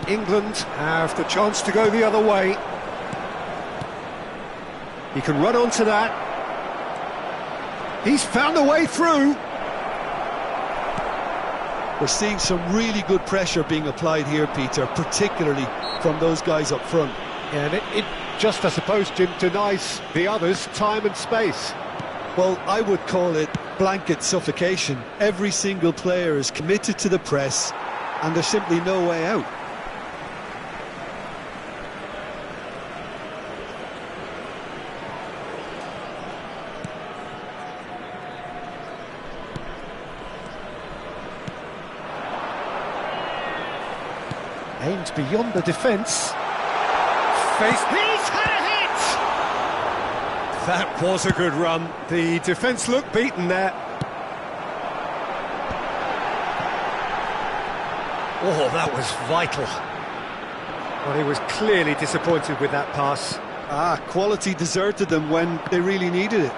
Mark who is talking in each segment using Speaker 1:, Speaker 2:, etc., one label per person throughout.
Speaker 1: England have the chance to go the other way. He can run onto that. He's found a way through.
Speaker 2: We're seeing some really good pressure being applied here, Peter, particularly from those guys up front.
Speaker 1: Yeah, and it just, I suppose, Jim, denies the others time and space.
Speaker 2: Well, I would call it blanket suffocation. Every single player is committed to the press, and there's simply no way out.
Speaker 1: Aimed beyond the defence. He's had a hit! That was a good run. The defence looked beaten there. Oh, that was vital. Well, he was clearly disappointed with that pass.
Speaker 2: Quality deserted them when they really needed it.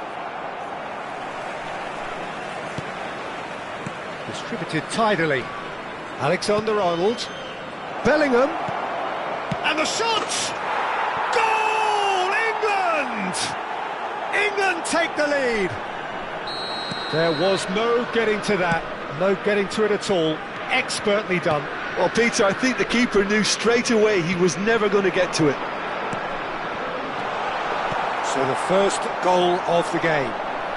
Speaker 1: Distributed tidily. Alexander-Arnold. Bellingham. And the shot! Goal! England! England take the lead. There was no getting to that. No getting to it at all. Expertly done.
Speaker 2: Well, Peter, I think the keeper knew straight away he was never going to get to it.
Speaker 1: So the first goal of the game.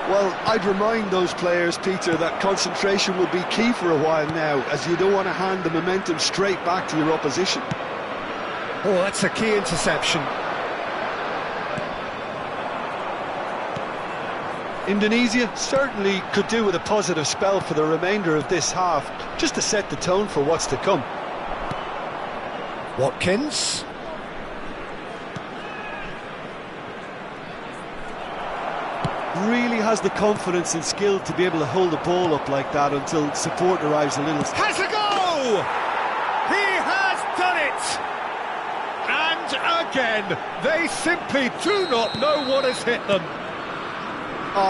Speaker 2: Well, I'd remind those players, Peter, that concentration will be key for a while now, as you don't want to hand the momentum straight back to your opposition.
Speaker 1: Oh, that's a key interception.
Speaker 2: Indonesia certainly could do with a positive spell for the remainder of this half, just to set the tone for what's to come.
Speaker 1: Watkins.
Speaker 2: Really has the confidence and skill to be able to hold the ball up like that until support arrives a little.
Speaker 1: Has a go! He has done it! And again, they simply do not know what has hit them.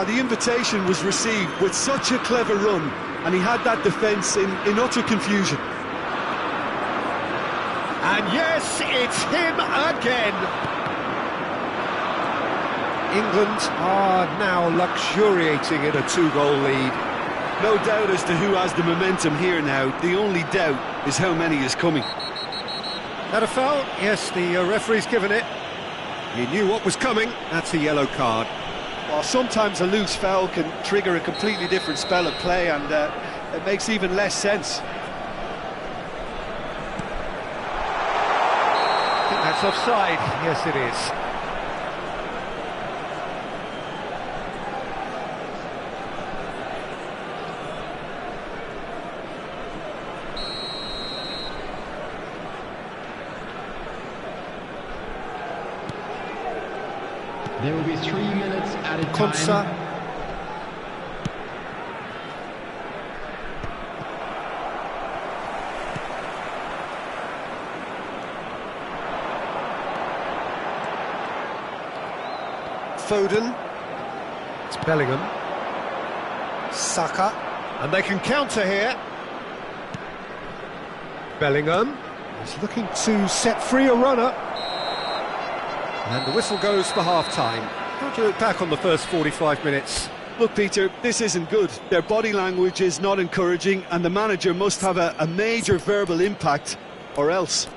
Speaker 2: The invitation was received with such a clever run, and he had that defence in utter confusion.
Speaker 1: And yes, it's him again. England are now luxuriating in a two-goal lead.
Speaker 2: No doubt as to who has the momentum here now. The only doubt is how many is coming.
Speaker 1: That a foul? Yes, the referee's given it. He knew what was coming. That's a yellow card.
Speaker 2: Well, sometimes a loose foul can trigger a completely different spell of play, and it makes even less sense.
Speaker 1: I think that's offside. Yes, it is.
Speaker 3: There will be 3 minutes added
Speaker 1: Konsa.
Speaker 3: time.
Speaker 1: Foden. It's Bellingham. Saka. And they can counter here. Bellingham is looking to set free a runner. And the whistle goes for half-time. How do you look back on the first 45 minutes?
Speaker 2: Look, Peter, this isn't good. Their body language is not encouraging, and the manager must have a major verbal impact, or else.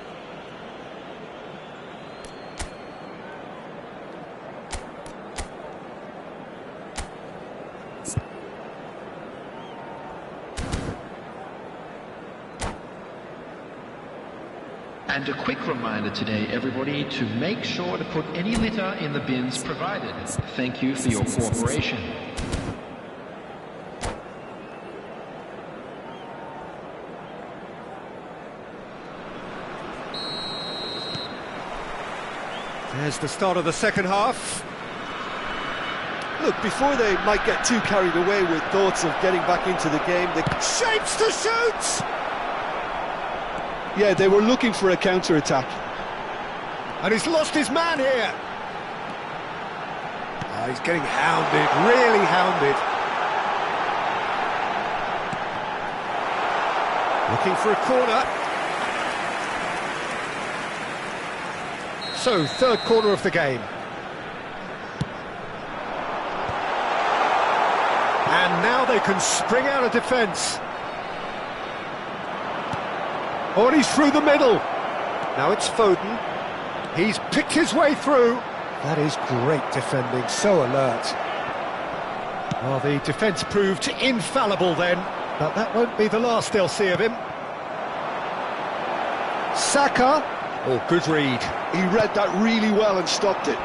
Speaker 3: And a quick reminder today, everybody, to make sure to put any litter in the bins provided. Thank you for your cooperation.
Speaker 1: There's the start of the second half.
Speaker 2: Look, before they might get too carried away with thoughts of getting back into the game, they
Speaker 1: Shapes to shoot!
Speaker 2: Yeah, they were looking for a counter-attack.
Speaker 1: And he's lost his man here. Oh, he's getting hounded, really hounded. Looking for a corner. So, third corner of the game. And now they can spring out of defence. Oh, and he's through the middle. Now it's Foden. He's picked his way through. That is great defending, so alert. Well, the defence proved infallible then, but that won't be the last they'll see of him. Saka. Oh, good read.
Speaker 2: He read that really well and stopped it.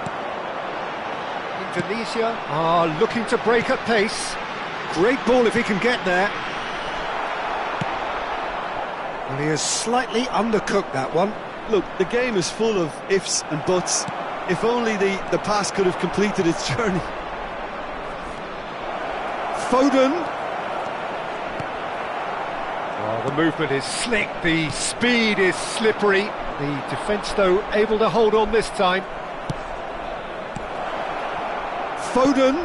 Speaker 1: Indonesia are looking to break at pace. Great ball if he can get there. Well, he has slightly undercooked that one.
Speaker 2: Look, the game is full of ifs and buts. If only the pass could have completed its journey.
Speaker 1: Foden. Oh, the movement is slick, the speed is slippery. The defence, though, able to hold on this time. Foden.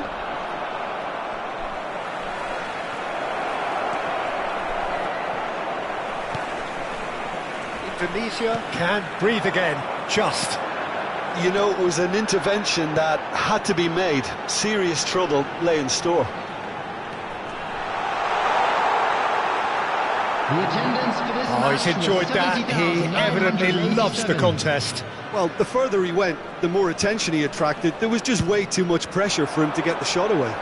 Speaker 1: Indonesia can breathe again, just.
Speaker 2: You know, it was an intervention that had to be made. Serious trouble lay in store.
Speaker 1: Oh, he's enjoyed that. He evidently loves the contest.
Speaker 2: Well, the further he went, the more attention he attracted. There was just way too much pressure for him to get the shot away.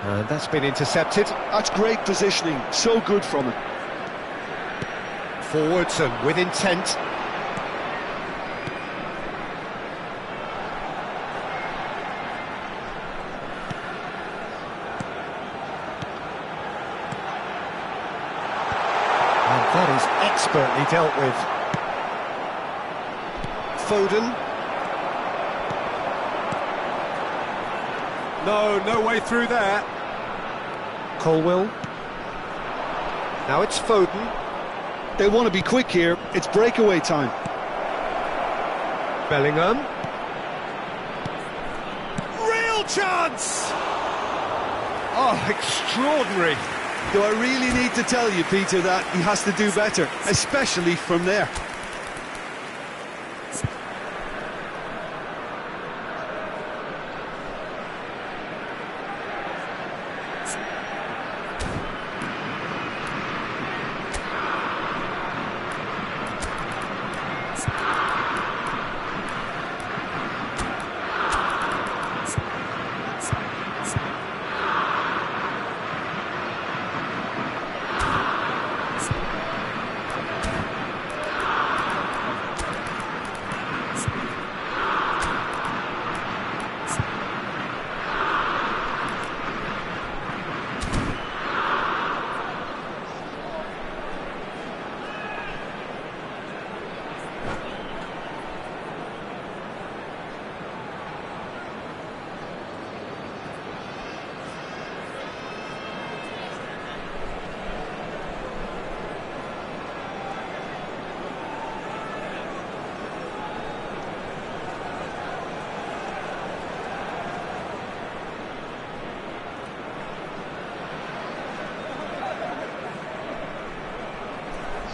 Speaker 1: And that's been intercepted.
Speaker 2: That's great positioning, so good from him.
Speaker 1: Forwards and with intent. And that is expertly dealt with. Foden. No way through there. Colwill. Now it's Foden.
Speaker 2: They want to be quick here. It's breakaway time.
Speaker 1: Bellingham. Real chance! Oh, extraordinary.
Speaker 2: Do I really need to tell you, Peter, that he has to do better, especially from there?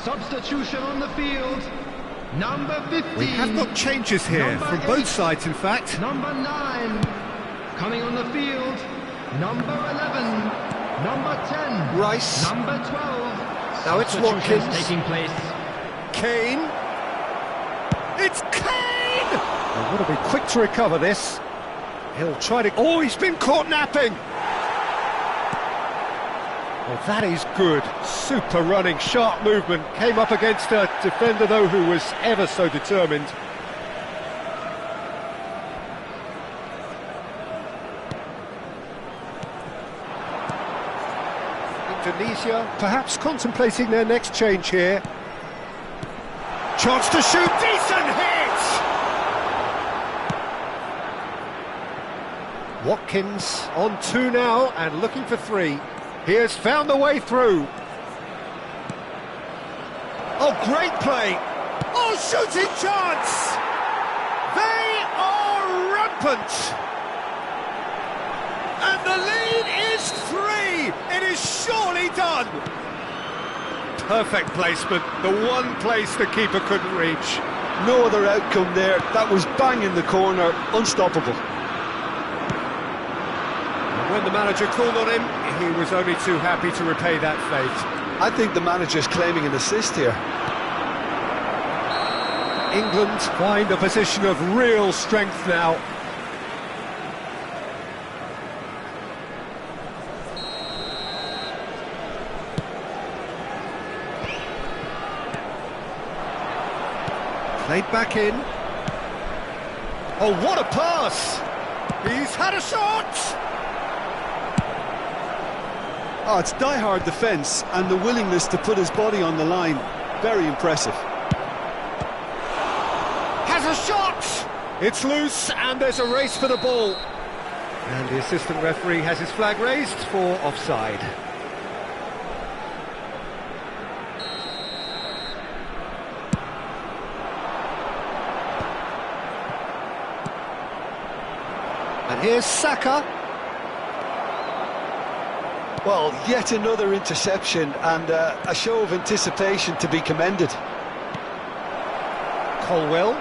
Speaker 3: Substitution on the field. Number 15.
Speaker 1: We have got changes here from both sides, in fact.
Speaker 3: Number 9. Coming on the field. Number 11. Number 10.
Speaker 1: Rice.
Speaker 3: Number 12.
Speaker 1: Now it's Watkins.
Speaker 3: Taking place.
Speaker 1: Kane. It's Kane! They want to be quick to recover this. He'll try to... Oh, he's been caught napping! Well, that is good. Super running, sharp movement. Came up against a defender, though, who was ever so determined. Indonesia perhaps contemplating their next change here. Chance to shoot, decent hit! Watkins on 2 now and looking for 3. He has found the way through. Oh, great play! Oh, shooting chance! They are rampant! And the lead is 3! It is surely done! Perfect placement, the one place the keeper couldn't reach.
Speaker 2: No other outcome there. That was bang in the corner, unstoppable.
Speaker 1: And when the manager called on him, he was only too happy to repay that fate.
Speaker 2: I think the manager's claiming an assist here.
Speaker 1: England find a position of real strength now. Played back in. Oh, what a pass! He's had a shot!
Speaker 2: Oh, it's die-hard defence and the willingness to put his body on the line. Very impressive.
Speaker 1: Has a shot! It's loose and there's a race for the ball. And the assistant referee has his flag raised for offside. And here's Saka.
Speaker 2: Well, yet another interception and a show of anticipation to be commended.
Speaker 1: Colwell.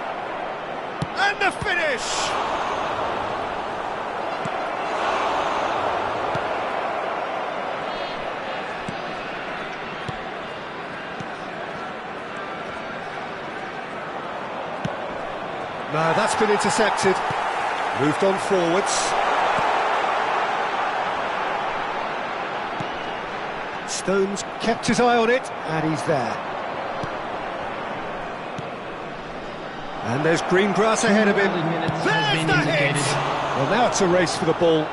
Speaker 1: And the finish! No, that's been intercepted. Moved on forwards. Stones kept his eye on it, and he's there. And there's green grass ahead of him. There's the hit! Well, now it's a race for the ball.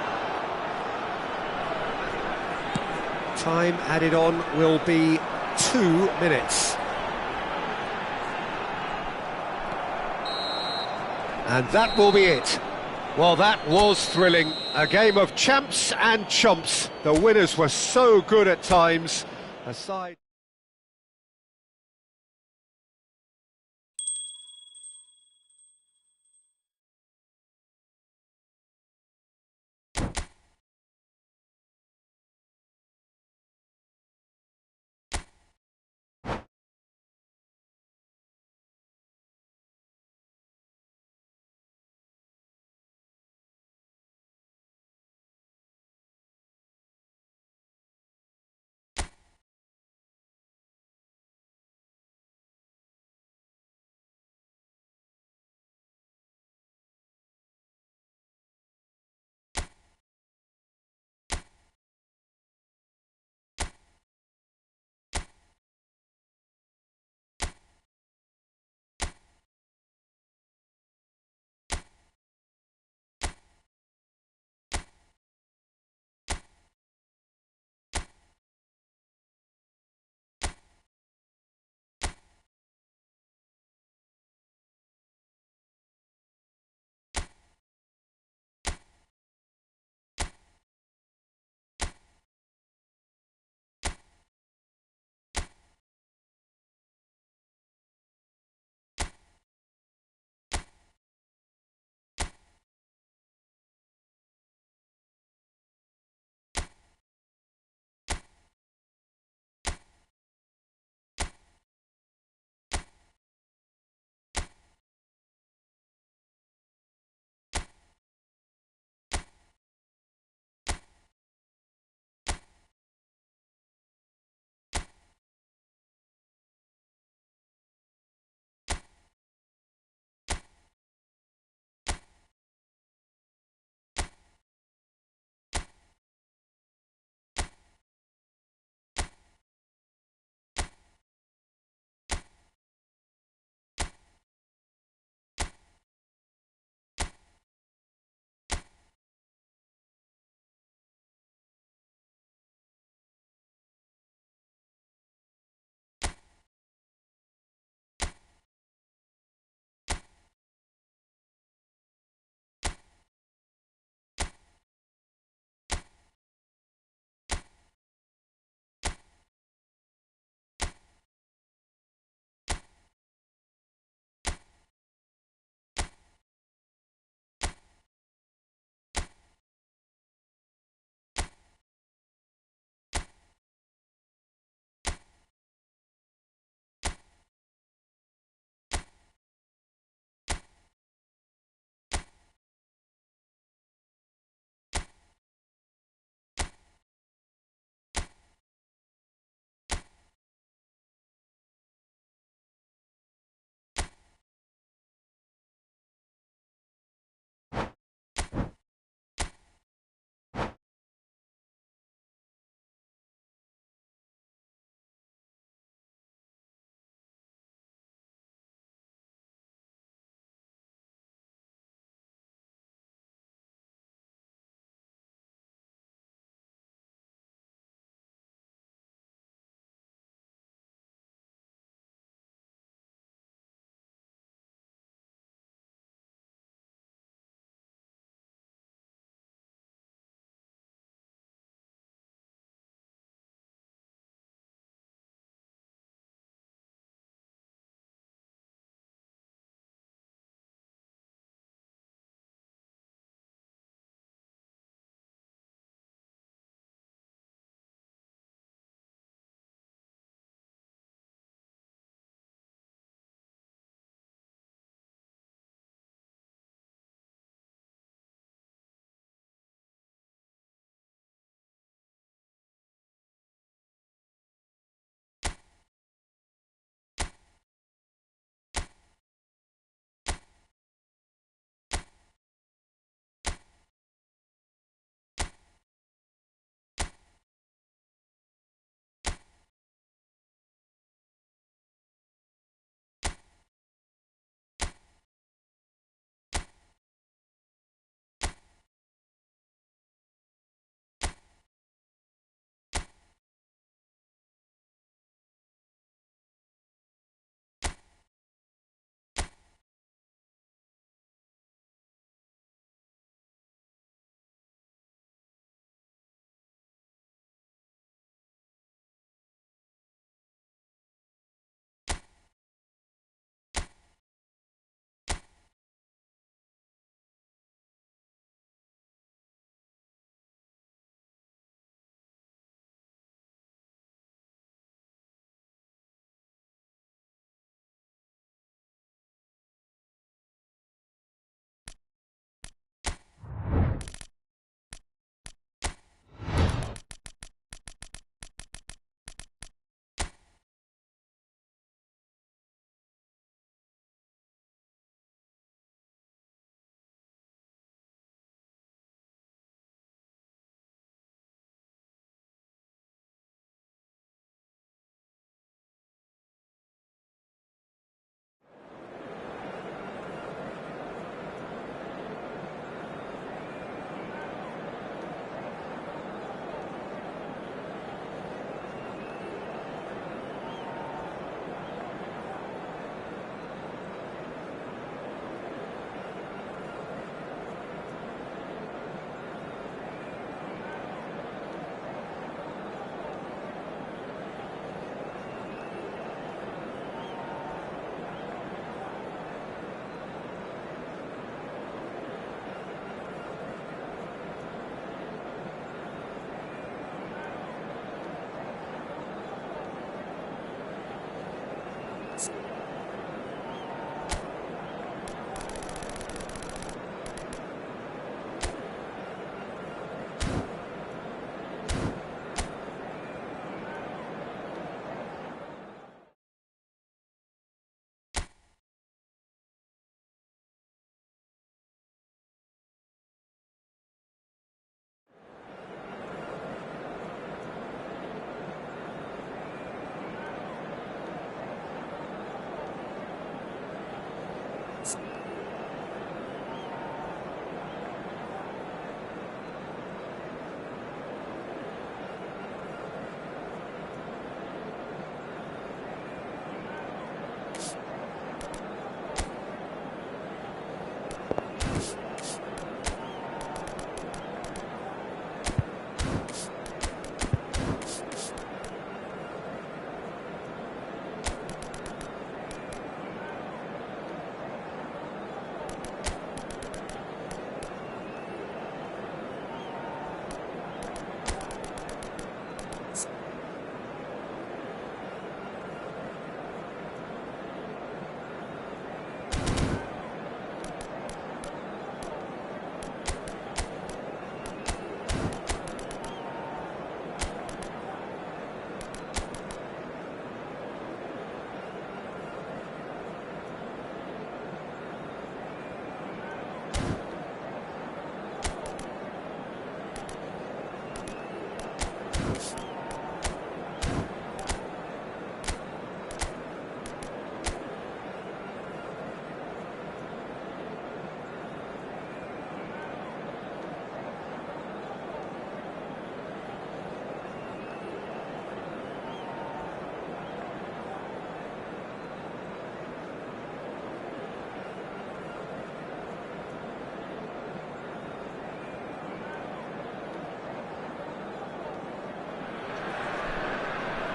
Speaker 1: Time added on will be 2 minutes. And that will be it. Well, that was thrilling. A game of champs and chumps. The winners were so good at times. Aside...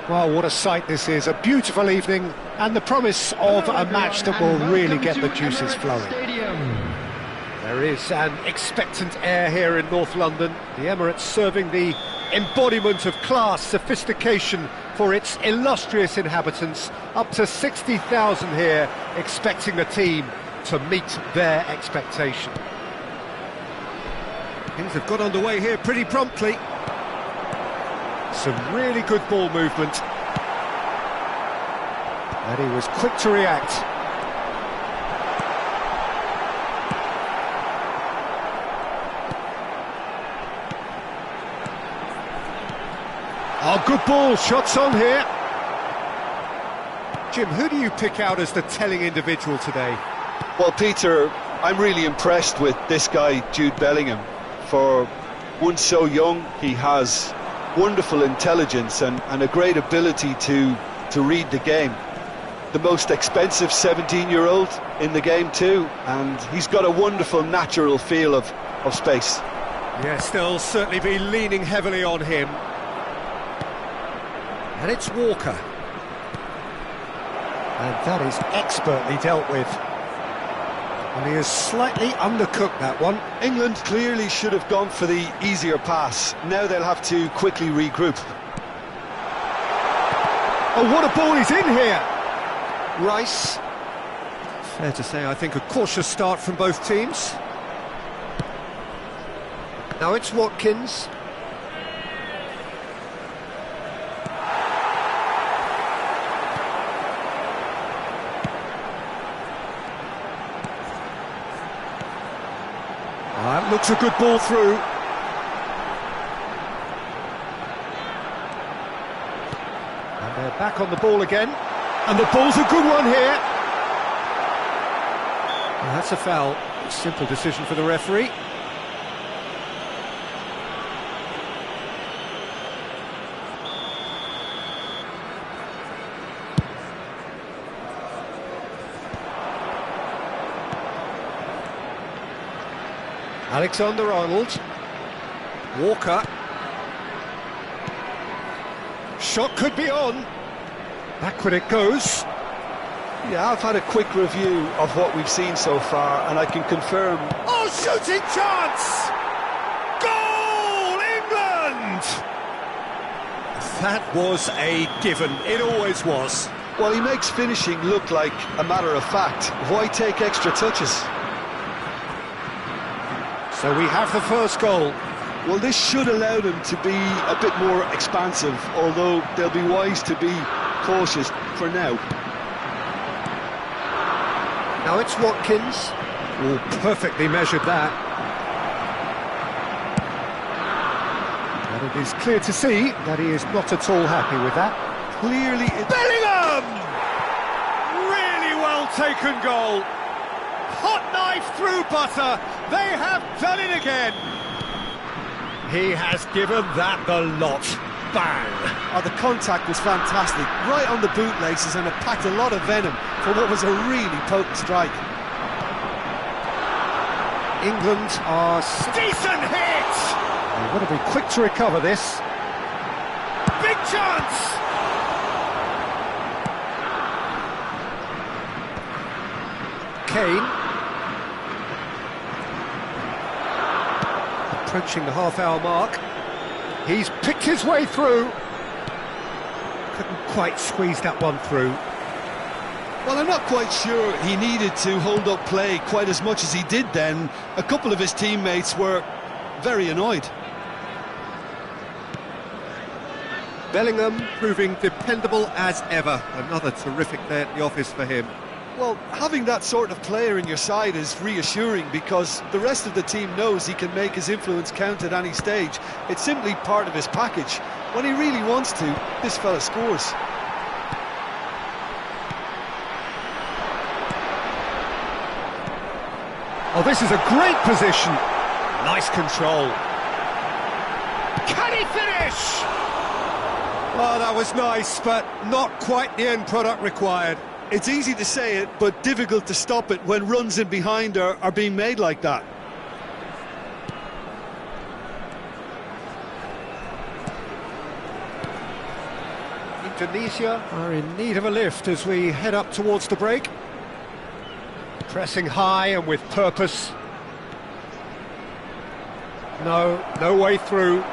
Speaker 1: Well, what a sight this is, a beautiful evening and the promise of a match that will really get the juices flowing. There is an expectant air here in North London, the Emirates serving the embodiment of class, sophistication for its illustrious inhabitants, up to 60,000 here expecting the team to meet their expectation. Things have got underway here pretty promptly. Some really good ball movement. And he was quick to react. Oh, good ball, shots on here. Jim, who do you pick out as the telling individual today?
Speaker 2: Well, Peter, I'm really impressed with this guy, Jude Bellingham. For one so young, he has wonderful intelligence and a great ability to read the game. The most expensive 17-year-old in the game too, and he's got a wonderful natural feel of space.
Speaker 1: Yes, they'll certainly be leaning heavily on him. And it's Walker. And that is expertly dealt with. And he has slightly undercooked that one.
Speaker 2: England clearly should have gone for the easier pass. Now they'll have to quickly regroup.
Speaker 1: Oh, what a ball he's in here! Rice. Fair to say, I think, a cautious start from both teams. Now it's Watkins. That looks a good ball through. And they're back on the ball again. And the ball's a good one here. Well, that's a foul. Simple decision for the referee. Alexander-Arnold. Walker. Shot could be on. Backward it goes.
Speaker 2: Yeah, I've had a quick review of what we've seen so far, and I can confirm...
Speaker 1: Oh, shooting chance! Goal, England! That was a given. It always was.
Speaker 2: Well, he makes finishing look like a matter of fact. Why take extra touches?
Speaker 1: So we have the first goal.
Speaker 2: Well, this should allow them to be a bit more expansive, although they'll be wise to be cautious for now.
Speaker 1: Now it's Watkins. Oh, perfectly measured that. And it is clear to see that he is not at all happy with that. Clearly... Bellingham! Really well taken goal. hot knife through butter. They have done it again. He has given that the lot. Bang!
Speaker 2: Oh, the contact was fantastic, right on the bootlaces, and it packed a lot of venom for what was a really potent strike.
Speaker 1: England are decent hit. They've got to be quick to recover this. Big chance. Kane. Approaching the half-hour mark. He's picked his way through. Couldn't quite squeeze that one through.
Speaker 2: Well, I'm not quite sure he needed to hold up play quite as much as he did then. A couple of his teammates were very annoyed.
Speaker 1: Bellingham proving dependable as ever. Another terrific day at the office for him.
Speaker 2: Well, having that sort of player in your side is reassuring because the rest of the team knows he can make his influence count at any stage. It's simply part of his package. When he really wants to, this fella scores.
Speaker 1: Oh, this is a great position. Nice control. Can he finish? Oh, that was nice, but not quite the end product required.
Speaker 2: It's easy to say it, but difficult to stop it when runs in behind are being made like that.
Speaker 1: Indonesia are in need of a lift as we head up towards the break. Pressing high and with purpose. No way through.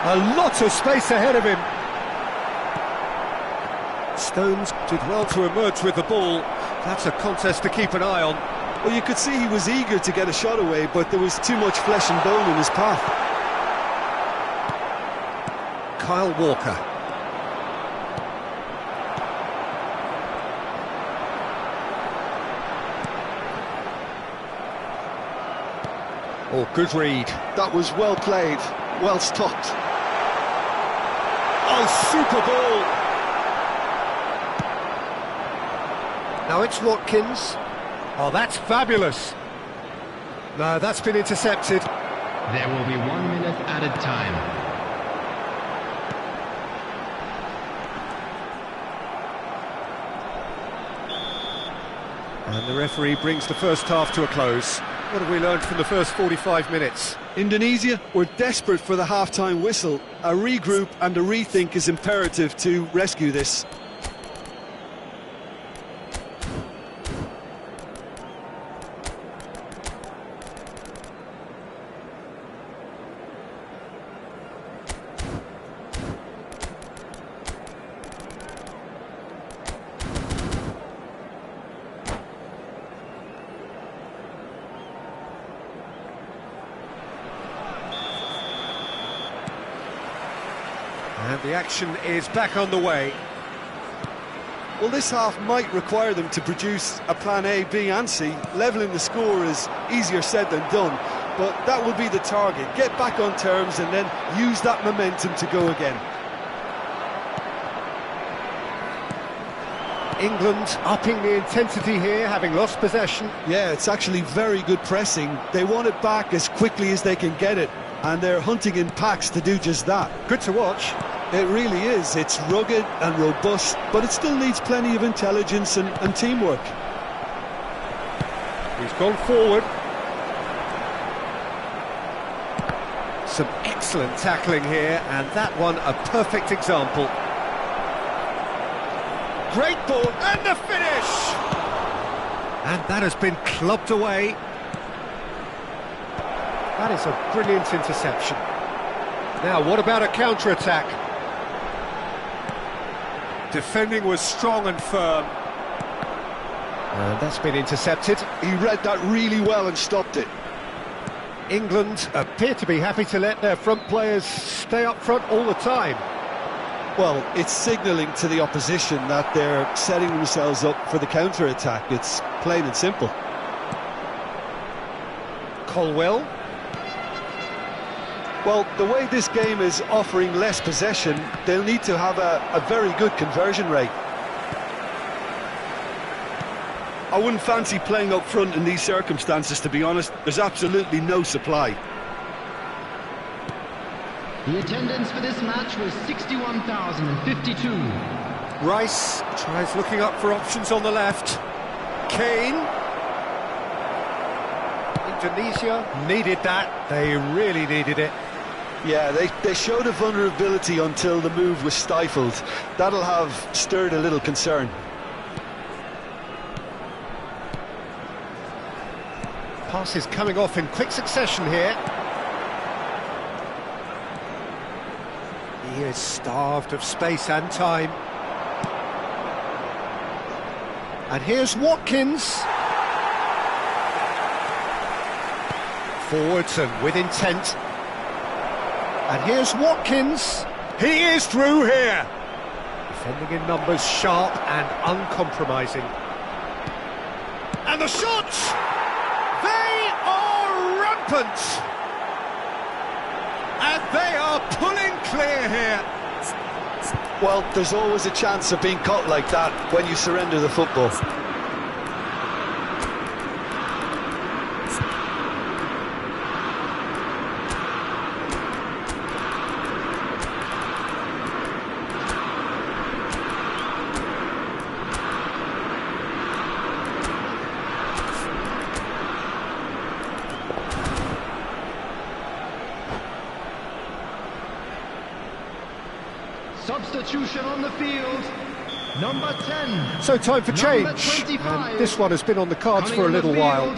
Speaker 1: A lot of space ahead of him. Stones did well to emerge with the ball. That's a contest to keep an eye on.
Speaker 2: Well, you could see he was eager to get a shot away, but there was too much flesh and bone in his path.
Speaker 1: Kyle Walker. Oh, good read.
Speaker 2: That was well played, well stopped.
Speaker 1: Oh, super ball! Now it's Watkins. Oh, that's fabulous. No, that's been intercepted.
Speaker 3: There will be 1 minute added time.
Speaker 1: And the referee brings the first half to a close. What have we learned from the first 45 minutes?
Speaker 2: Indonesia were desperate for the half-time whistle. A regroup and a rethink is imperative to rescue this.
Speaker 1: And the action is back on the way.
Speaker 2: Well, this half might require them to produce a plan A, B and C. Levelling the score is easier said than done, but that will be the target. Get back on terms and then use that momentum to go again.
Speaker 1: England upping the intensity here, having lost possession.
Speaker 2: Yeah, it's actually very good pressing. They want it back as quickly as they can get it, and they're hunting in packs to do just that.
Speaker 1: Good to watch.
Speaker 2: It really is. It's rugged and robust, but it still needs plenty of intelligence and teamwork.
Speaker 1: He's gone forward. Some excellent tackling here, and that one a perfect example. Great ball, and the finish! And that has been clubbed away. That is a brilliant interception. Now, what about a counter-attack? Defending was strong and firm. And that's been intercepted.
Speaker 2: He read that really well and stopped it.
Speaker 1: England appear to be happy to let their front players stay up front all the time.
Speaker 2: Well, it's signalling to the opposition that they're setting themselves up for the counter-attack. It's plain and simple.
Speaker 1: Colwell.
Speaker 2: Well, the way this game is offering less possession, they'll need to have a very good conversion rate. I wouldn't fancy playing up front in these circumstances, to be honest. There's absolutely no supply.
Speaker 3: The attendance for this match was 61,052.
Speaker 1: Rice tries looking up for options on the left. Kane. Indonesia needed that. They really needed it.
Speaker 2: Yeah, they showed a vulnerability until the move was stifled. That'll have stirred a little concern.
Speaker 1: Passes coming off in quick succession here. He is starved of space and time. And here's Watkins. Forwards and with intent. And here's Watkins. He is through here. Defending in numbers, sharp and uncompromising. And the shots! They are rampant! And they are pulling clear here.
Speaker 2: Well, there's always a chance of being caught like that when you surrender the football.
Speaker 3: Substitution on the field, number 10.
Speaker 1: So time for change. And this one has been on the cards for a little while.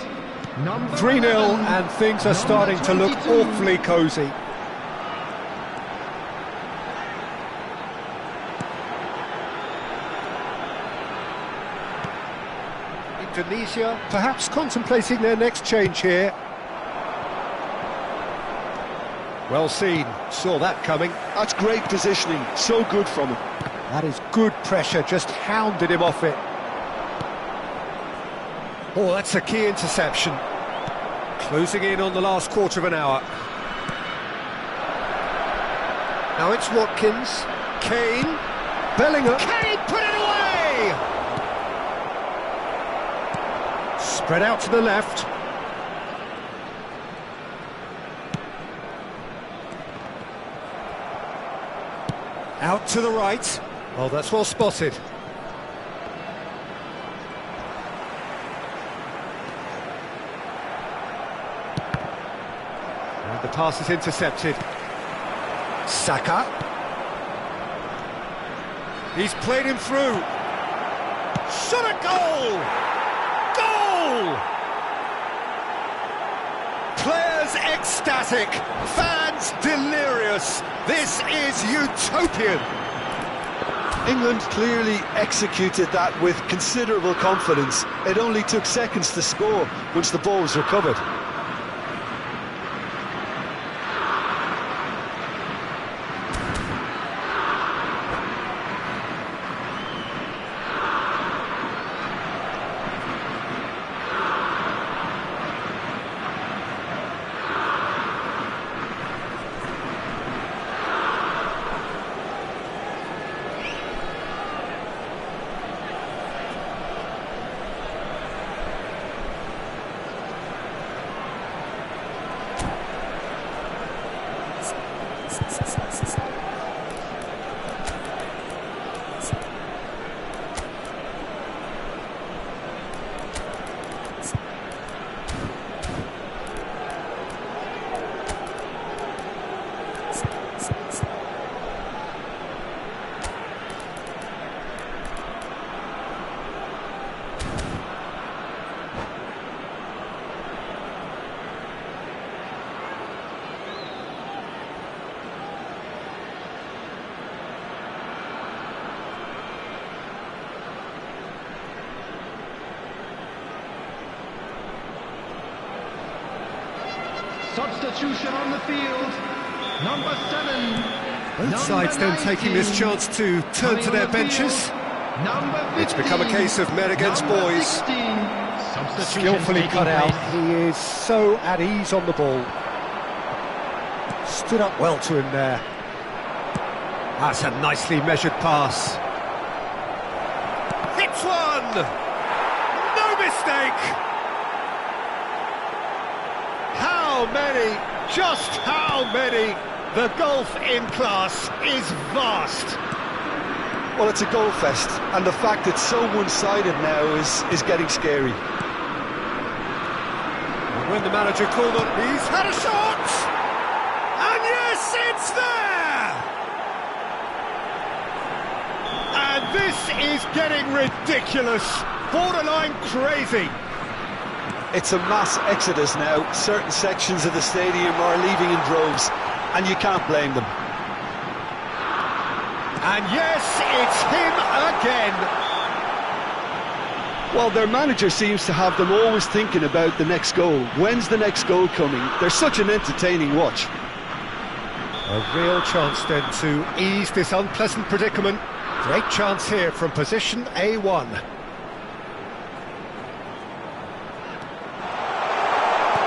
Speaker 1: 3-0 and things are starting to look awfully cosy. Indonesia perhaps contemplating their next change here. Well seen, saw that coming.
Speaker 2: That's great positioning, so good from him.
Speaker 1: That is good pressure, just hounded him off it. Oh, that's a key interception. Closing in on the last quarter of an hour. Now it's Watkins, Kane, Bellingham. Can he put it away? Spread out to the left. Out to the right. Oh, that's well spotted. And the pass is intercepted. Saka. He's played him through. Shot a goal! Goal! Players ecstatic, fans delirious. This is utopian.
Speaker 2: England clearly executed that with considerable confidence. It only took seconds to score once the ball was recovered.
Speaker 3: Substitution on the field, number 7.
Speaker 1: Both sides then taking this chance to turn to their benches. It's become a case of men against boys. Skillfully cut out. He is so at ease on the ball. Stood up well to him there. That's a nicely measured pass. Hits one! No mistake! How many, just how many? The gulf in class is vast.
Speaker 2: Well, it's a goal fest, and the fact it's so one-sided now is getting scary.
Speaker 1: And when the manager called on, he's had a shot! And yes, it's there! And this is getting ridiculous, borderline crazy.
Speaker 2: It's a mass exodus now. Certain sections of the stadium are leaving in droves, and you can't blame them.
Speaker 1: And yes, it's him again.
Speaker 2: Well, their manager seems to have them always thinking about the next goal. When's the next goal coming? They're such an entertaining watch.
Speaker 1: A real chance then to ease this unpleasant predicament. Great chance here from position A1.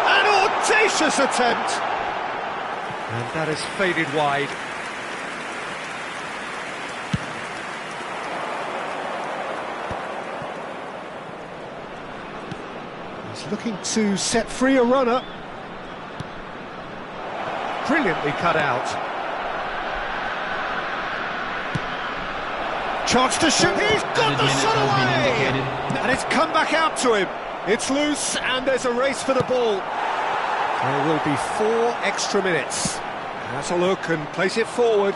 Speaker 1: An audacious attempt! And that is faded wide. He's looking to set free a runner. Brilliantly cut out. Chance to shoot, he's got the shot away! And it's come back out to him. It's loose and there's a race for the ball. There will be 4 extra minutes. Has a look and place it forward.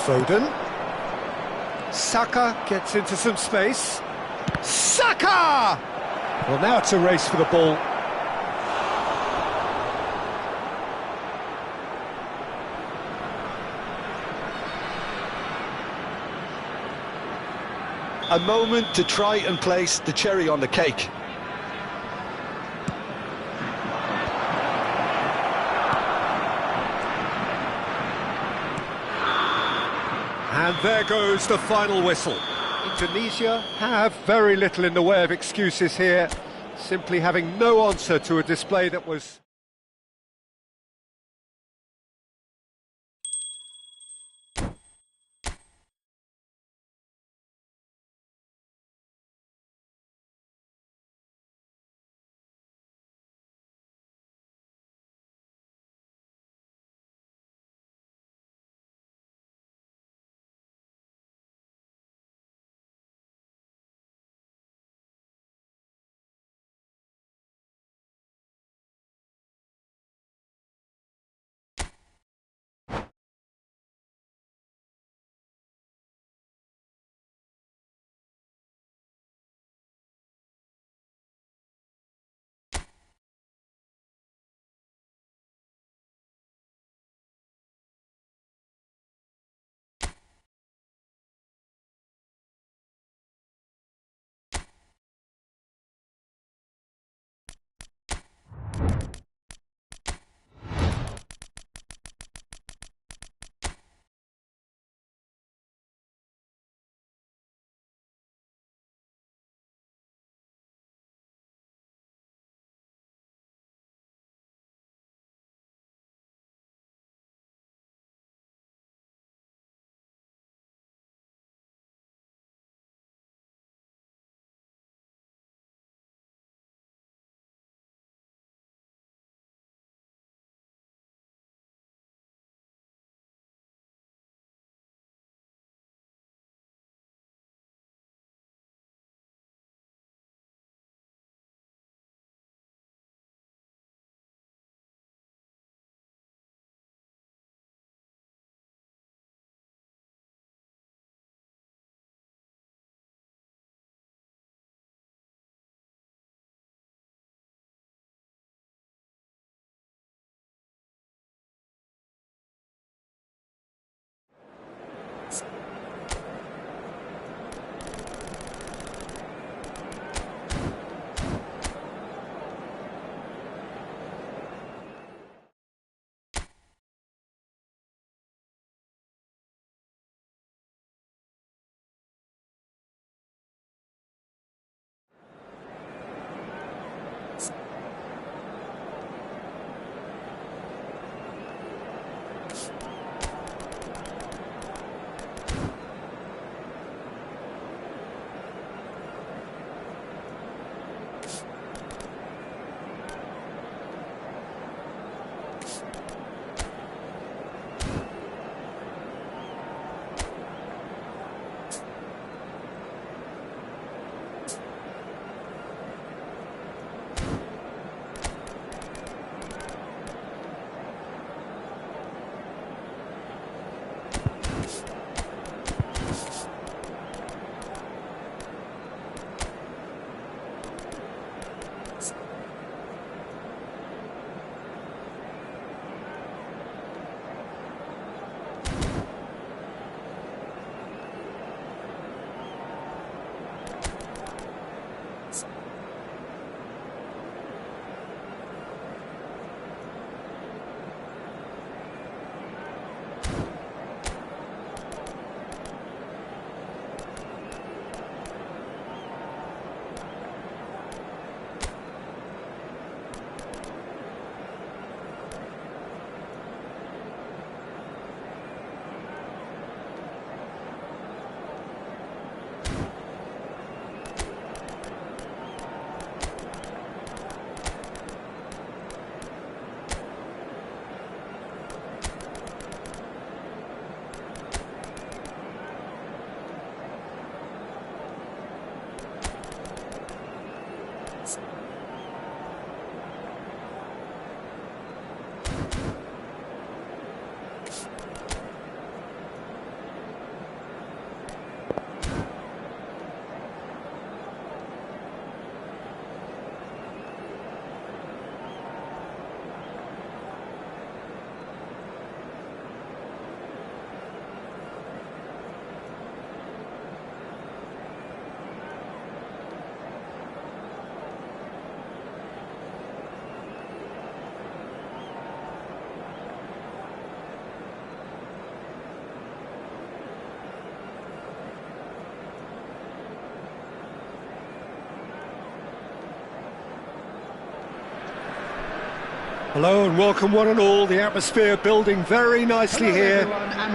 Speaker 1: Foden. Saka gets into some space. Saka! Well, now it's a race for the ball.
Speaker 2: A moment to try and place the cherry on the cake.
Speaker 1: And there goes the final whistle. Indonesia have very little in the way of excuses here, simply having no answer to a display that was... Hello and welcome one and all. The atmosphere building very nicely here.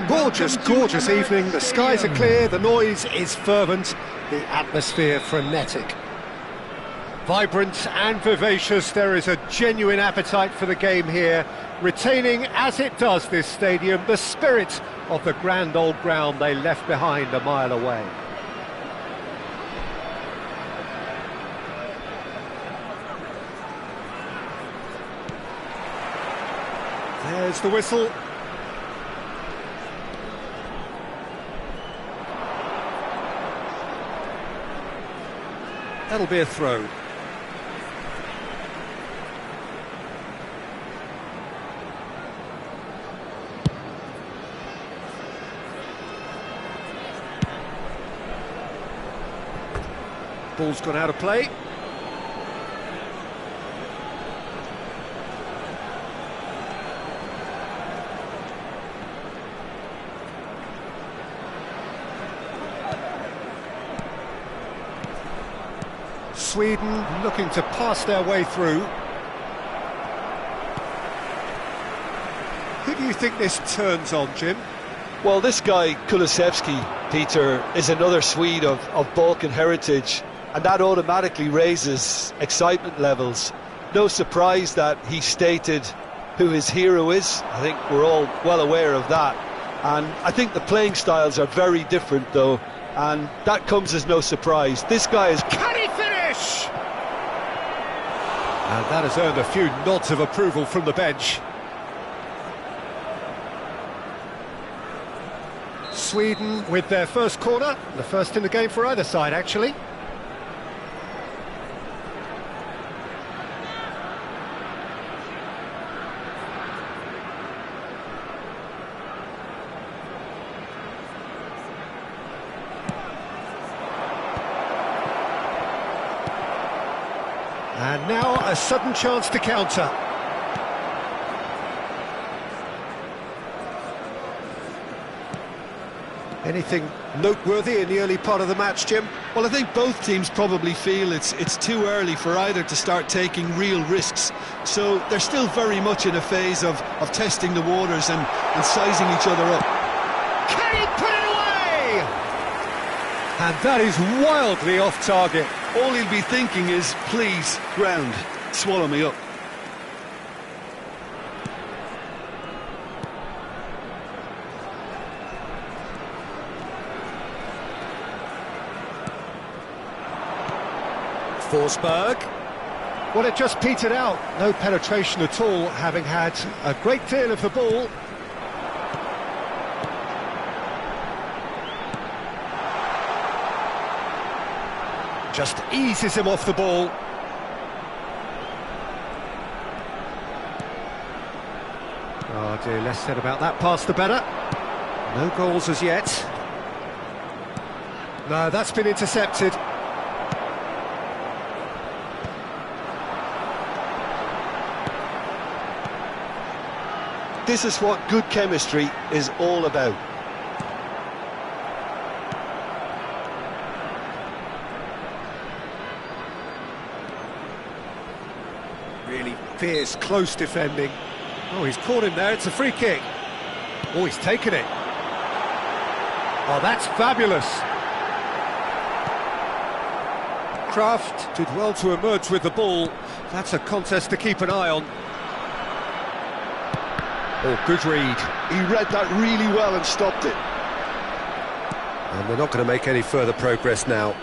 Speaker 1: Gorgeous, gorgeous evening. The skies are clear, the noise is fervent, the atmosphere frenetic. Vibrant and vivacious, there is a genuine appetite for the game here, retaining, as it does this stadium, the spirit of the grand old ground they left behind a mile away. There's the whistle. That'll be a throw. Ball's gone out of play. Sweden looking to pass their way through. Who do you think this turns on, Jim?
Speaker 2: Well, this guy, Kulusevski, Peter, is another Swede of Balkan heritage, and that automatically raises excitement levels. No surprise that he stated who his hero is. I think we're all well aware of that. And I think the playing styles are very different, though, and that comes as no surprise. This guy is...
Speaker 1: Can he finish? And that has earned a few nods of approval from the bench. Sweden with their first corner, the first in the game for either side, actually. And now a sudden chance to counter. Anything noteworthy in the early part of the match, Jim?
Speaker 4: Well, I think both teams probably feel it's too early for either to start taking real risks. So they're still very much in a phase of testing the waters and sizing each other up.
Speaker 1: Can he put it away? And that is wildly off target.
Speaker 4: All he'll be thinking is, please, ground, swallow me up.
Speaker 1: Forsberg. Well, it just petered out. No penetration at all, having had a great deal of the ball. Just eases him off the ball. Oh dear, less said about that pass the better. No goals as yet. No, that's been intercepted.
Speaker 2: This is what good chemistry is all about.
Speaker 1: Really fierce, close defending. Oh, he's caught him there, it's a free kick. Oh, he's taken it. Oh, that's fabulous. Kraft did well to emerge with the ball. That's a contest to keep an eye on. Oh, good read.
Speaker 2: He read that really well and stopped it.
Speaker 1: And they're not going to make any further progress now.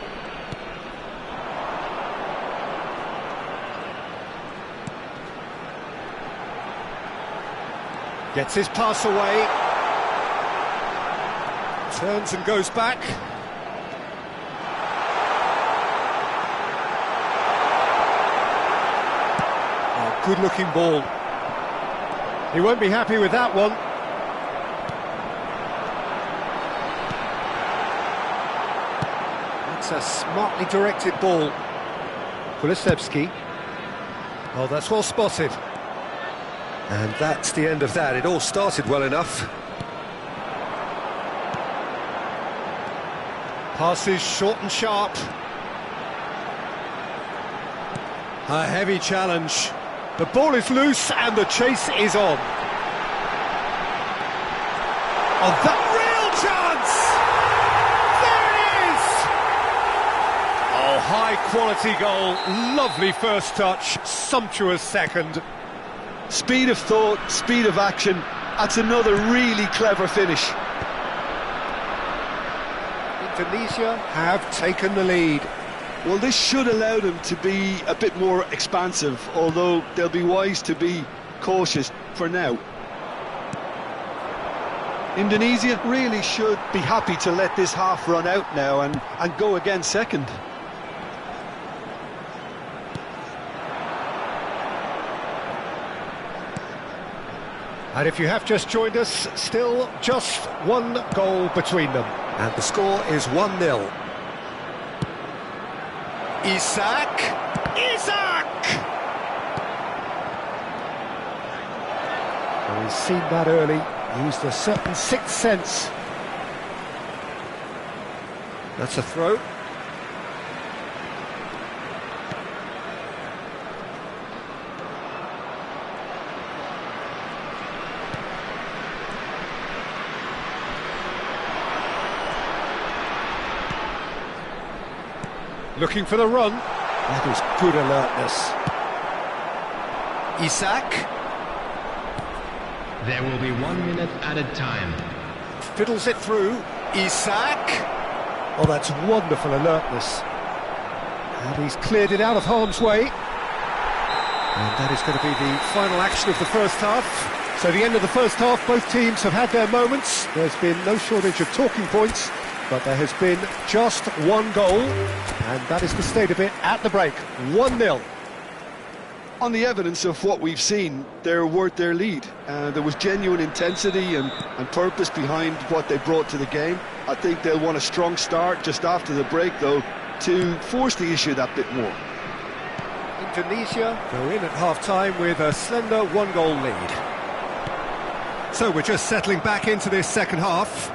Speaker 1: Gets his pass away. Turns and goes back. Oh, good-looking ball. He won't be happy with that one. That's a smartly directed ball. Kulusevski. Oh, that's well spotted. And that's the end of that. It all started well enough. Passes short and sharp. A heavy challenge. The ball is loose and the chase is on. Oh, that real chance! There it is! Oh, high-quality goal, lovely first touch, sumptuous second.
Speaker 2: Speed of thought, speed of action, that's another really clever finish.
Speaker 1: Indonesia have taken the lead.
Speaker 2: Well, this should allow them to be a bit more expansive, although they'll be wise to be cautious for now. Indonesia really should be happy to let this half run out now and go again second.
Speaker 1: And if you have just joined us, still just one goal between them. And the score is 1-0. Isak! Well, he's seen that early, used a certain sixth sense. That's a throw. Looking for the run. That is good alertness. Isak.
Speaker 3: There will be 1 minute added time.
Speaker 1: Fiddles it through. Isak. Oh, that's wonderful alertness. And he's cleared it out of harm's way. And that is going to be the final action of the first half. So the end of the first half, both teams have had their moments. There's been no shortage of talking points. But there has been just one goal, and that is the state of it at the break, 1-0.
Speaker 2: On the evidence of what we've seen, they're worth their lead. There was genuine intensity and purpose behind what they brought to the game. I think they'll want a strong start just after the break, though, to force the issue that bit more.
Speaker 1: Indonesia go in at half-time with a slender one-goal lead. So we're just settling back into this second half.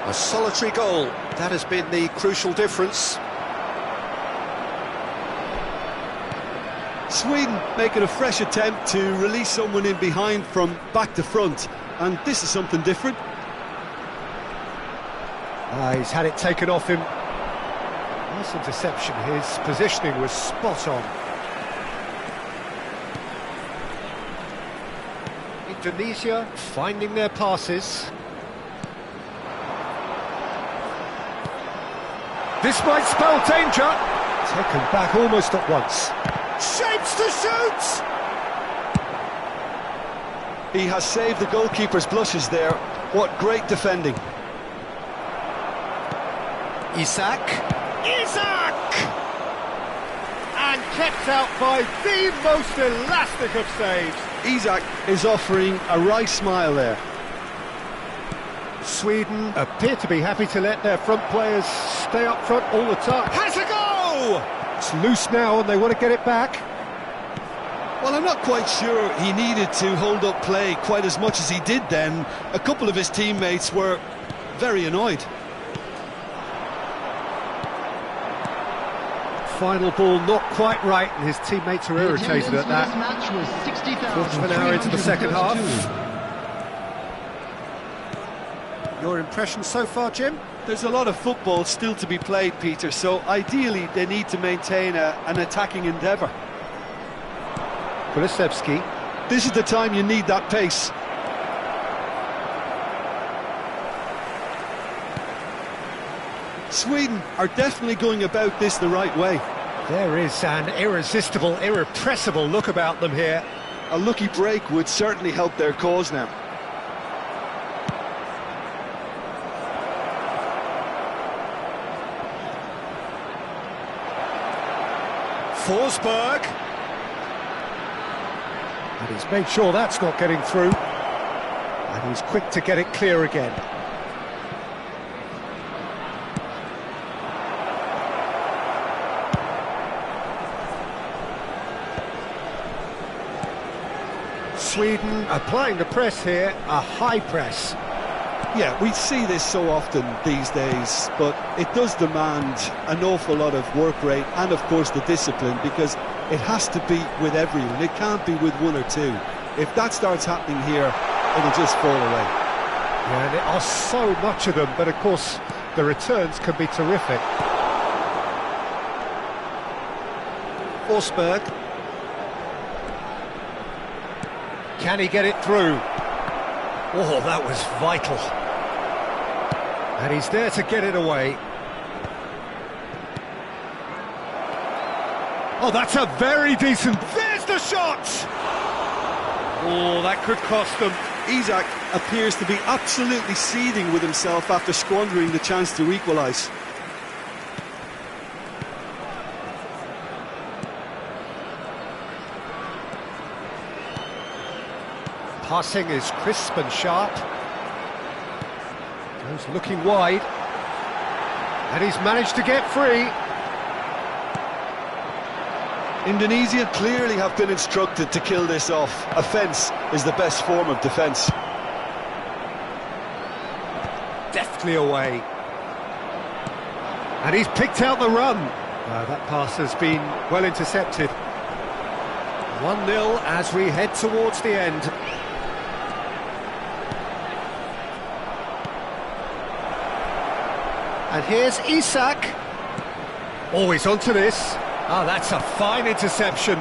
Speaker 1: A solitary goal, that has been the crucial difference.
Speaker 2: Sweden making a fresh attempt to release someone in behind from back to front, and this is something different.
Speaker 1: He's had it taken off him. Nice interception, his positioning was spot on. Indonesia finding their passes. This might spell danger. Taken back almost at once. Shapes to shoot!
Speaker 2: He has saved the goalkeeper's blushes there. What great defending.
Speaker 1: Isak! And kept out by the most elastic of saves.
Speaker 2: Isak is offering a wry smile there.
Speaker 1: Sweden appear to be happy to let their front players stay up front all the time. Has a go! It's loose now and they want to get it back.
Speaker 4: Well, I'm not quite sure he needed to hold up play quite as much as he did then. A couple of his teammates were very annoyed.
Speaker 1: Final ball not quite right and his teammates are irritated at that. Quarter of an hour into the second half. Your impression so far, Jim?
Speaker 2: There's a lot of football still to be played, Peter, so ideally they need to maintain an attacking endeavour.
Speaker 1: Kulusevski.
Speaker 2: This is the time you need that pace. Sweden are definitely going about this the right way.
Speaker 1: There is an irresistible, irrepressible look about them here.
Speaker 2: A lucky break would certainly help their cause now.
Speaker 1: Forsberg. And he's made sure that's not getting through. And he's quick to get it clear again. Sweden applying the press here, a high press.
Speaker 2: Yeah, we see this so often these days, but it does demand an awful lot of work rate and, of course, the discipline, because
Speaker 4: It has to be with everyone. It can't be with one or two. If that starts happening here, it'll just fall away.
Speaker 1: Yeah, and there are so much of them, but of course the returns can be terrific. Forsberg. Can he get it through? Oh, that was vital. And he's there to get it away. Oh, that's a very decent... There's the shot! Oh, that could cost them.
Speaker 4: Isak appears to be absolutely seething with himself after squandering the chance to equalise.
Speaker 1: Passing is crisp and sharp. Goes looking wide. And he's managed to get free.
Speaker 2: Indonesia clearly have been instructed to kill this off. Offence is the best form of defence.
Speaker 1: Deftly away. And he's picked out the run. That pass has been well intercepted. 1-0 as we head towards the end. And here's Isak. Oh, he's onto this. Ah, that's a fine interception.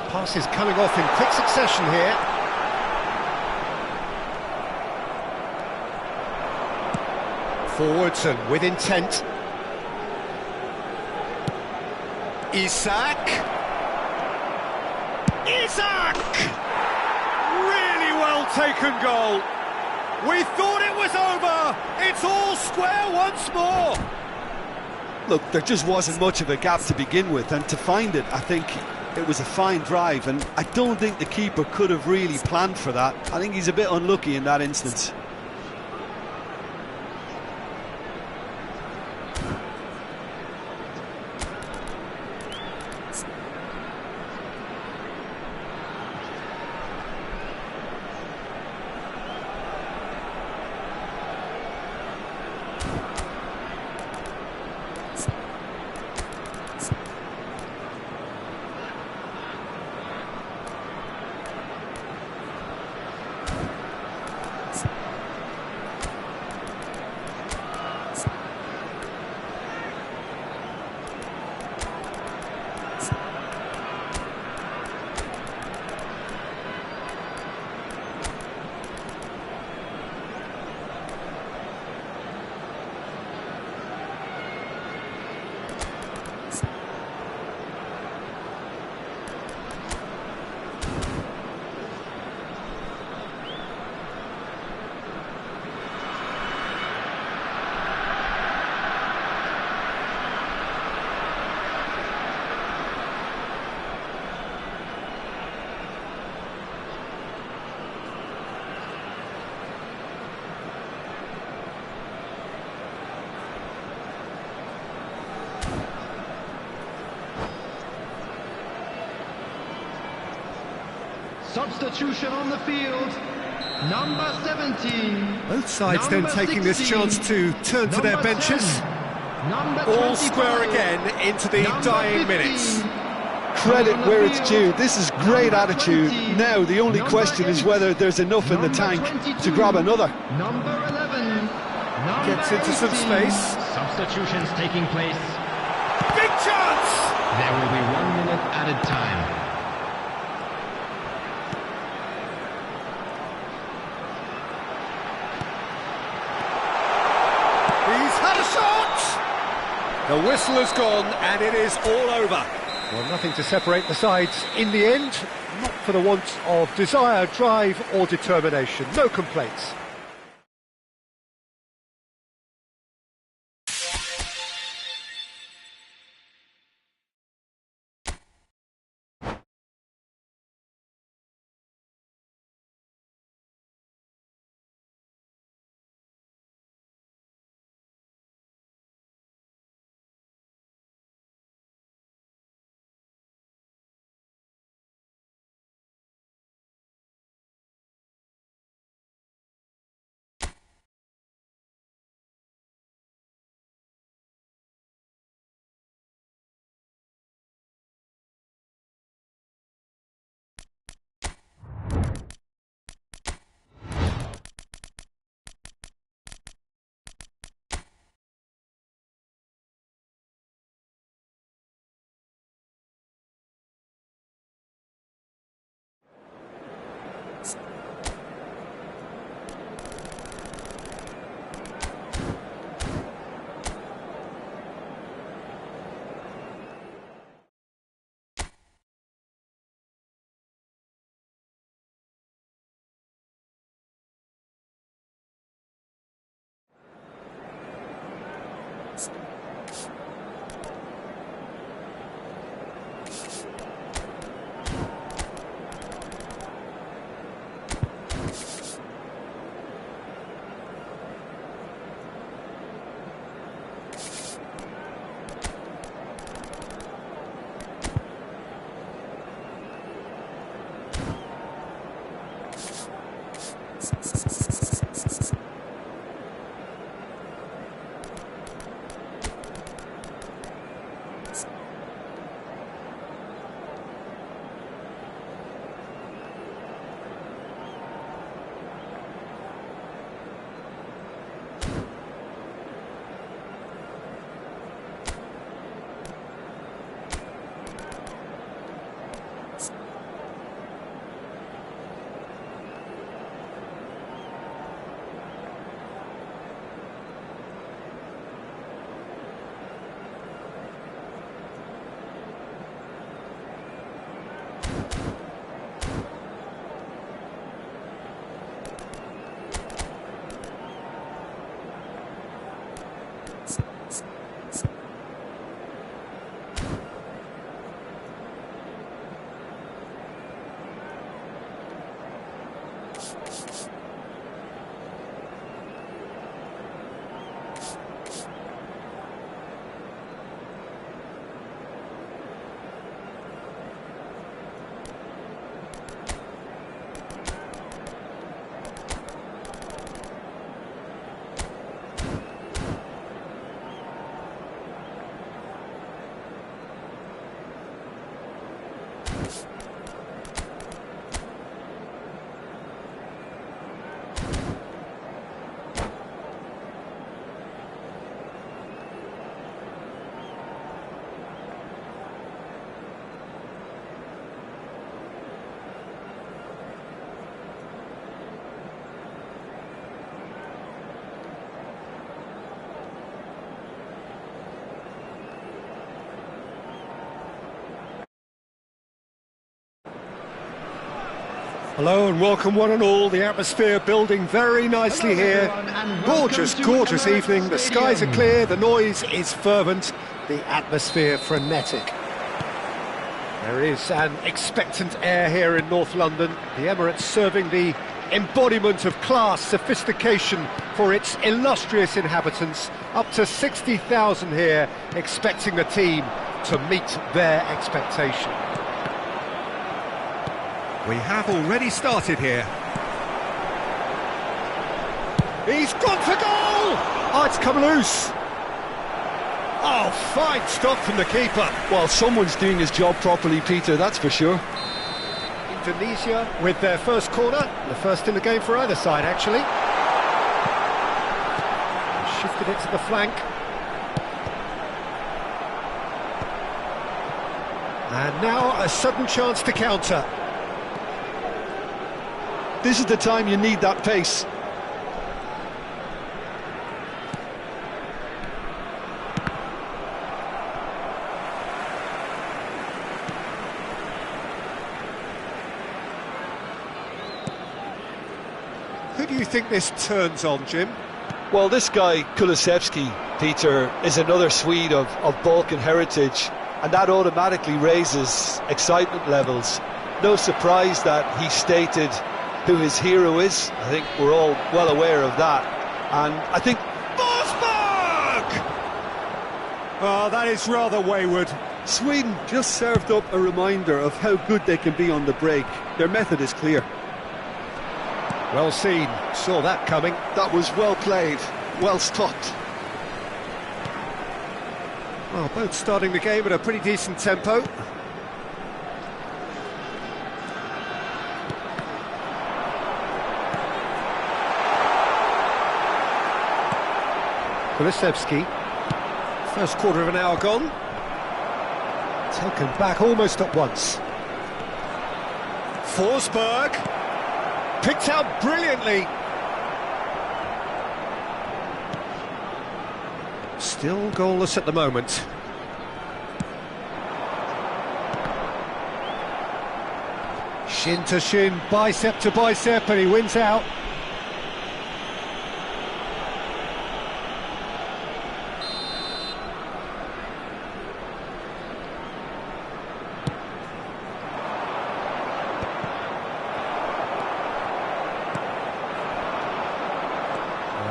Speaker 1: Passes coming off in quick succession here. Forwards and with intent. Isak! Isak! Really well taken goal. We thought it was over. It's all square once more.
Speaker 4: Look, there just wasn't much of a gap to begin with, and to find it, I think it was a fine drive, and I don't think the keeper could have really planned for that. I think he's a bit unlucky in that instance.
Speaker 3: Substitution on the field, number 17.
Speaker 1: Both sides then taking this chance to turn to their benches. All square again into the dying minutes.
Speaker 2: Credit where it's due. This is great attitude. Now the only question is whether there's enough in the tank to grab another.
Speaker 3: Number 11.
Speaker 1: Gets into some space.
Speaker 3: Substitutions taking place.
Speaker 1: Big chance!
Speaker 3: There will be 1 minute added time.
Speaker 1: He's had a shot! The whistle has gone and it is all over. Well, nothing to separate the sides in the end, not for the want of desire, drive or determination. No complaints. Hello and welcome one and all. The atmosphere building very nicely here. Gorgeous, gorgeous evening. The skies are clear, the noise is fervent, the atmosphere frenetic. There is an expectant air here in North London. The Emirates serving the embodiment of class, sophistication for its illustrious inhabitants. Up to 60,000 here, expecting the team to meet their expectation. We have already started here. He's gone for goal! Oh, it's come loose. Oh, fine stop from the keeper.
Speaker 2: Well, someone's doing his job properly, Peter, that's for sure.
Speaker 1: Indonesia with their first corner, the first in the game for either side, actually. Shifted it to the flank. And now a sudden chance to counter.
Speaker 2: This is the time you need that pace.
Speaker 1: Who do you think this turns on, Jim?
Speaker 2: Well, this guy, Kulusevski, Peter, is another Swede of Balkan heritage, and that automatically raises excitement levels. No surprise that he stated who his hero is. I think we're all well aware of that. And I think...
Speaker 1: Forsberg! Oh, that is rather wayward.
Speaker 4: Sweden just served up a reminder of how good they can be on the break. Their method is clear.
Speaker 1: Well seen, saw that coming.
Speaker 2: That was well played, well stopped.
Speaker 1: Well, both starting the game at a pretty decent tempo. Kulusevski, first quarter of an hour gone. Taken back almost at once. Forsberg, picked out brilliantly. Still goalless at the moment. Shin to shin, bicep to bicep, and he wins out.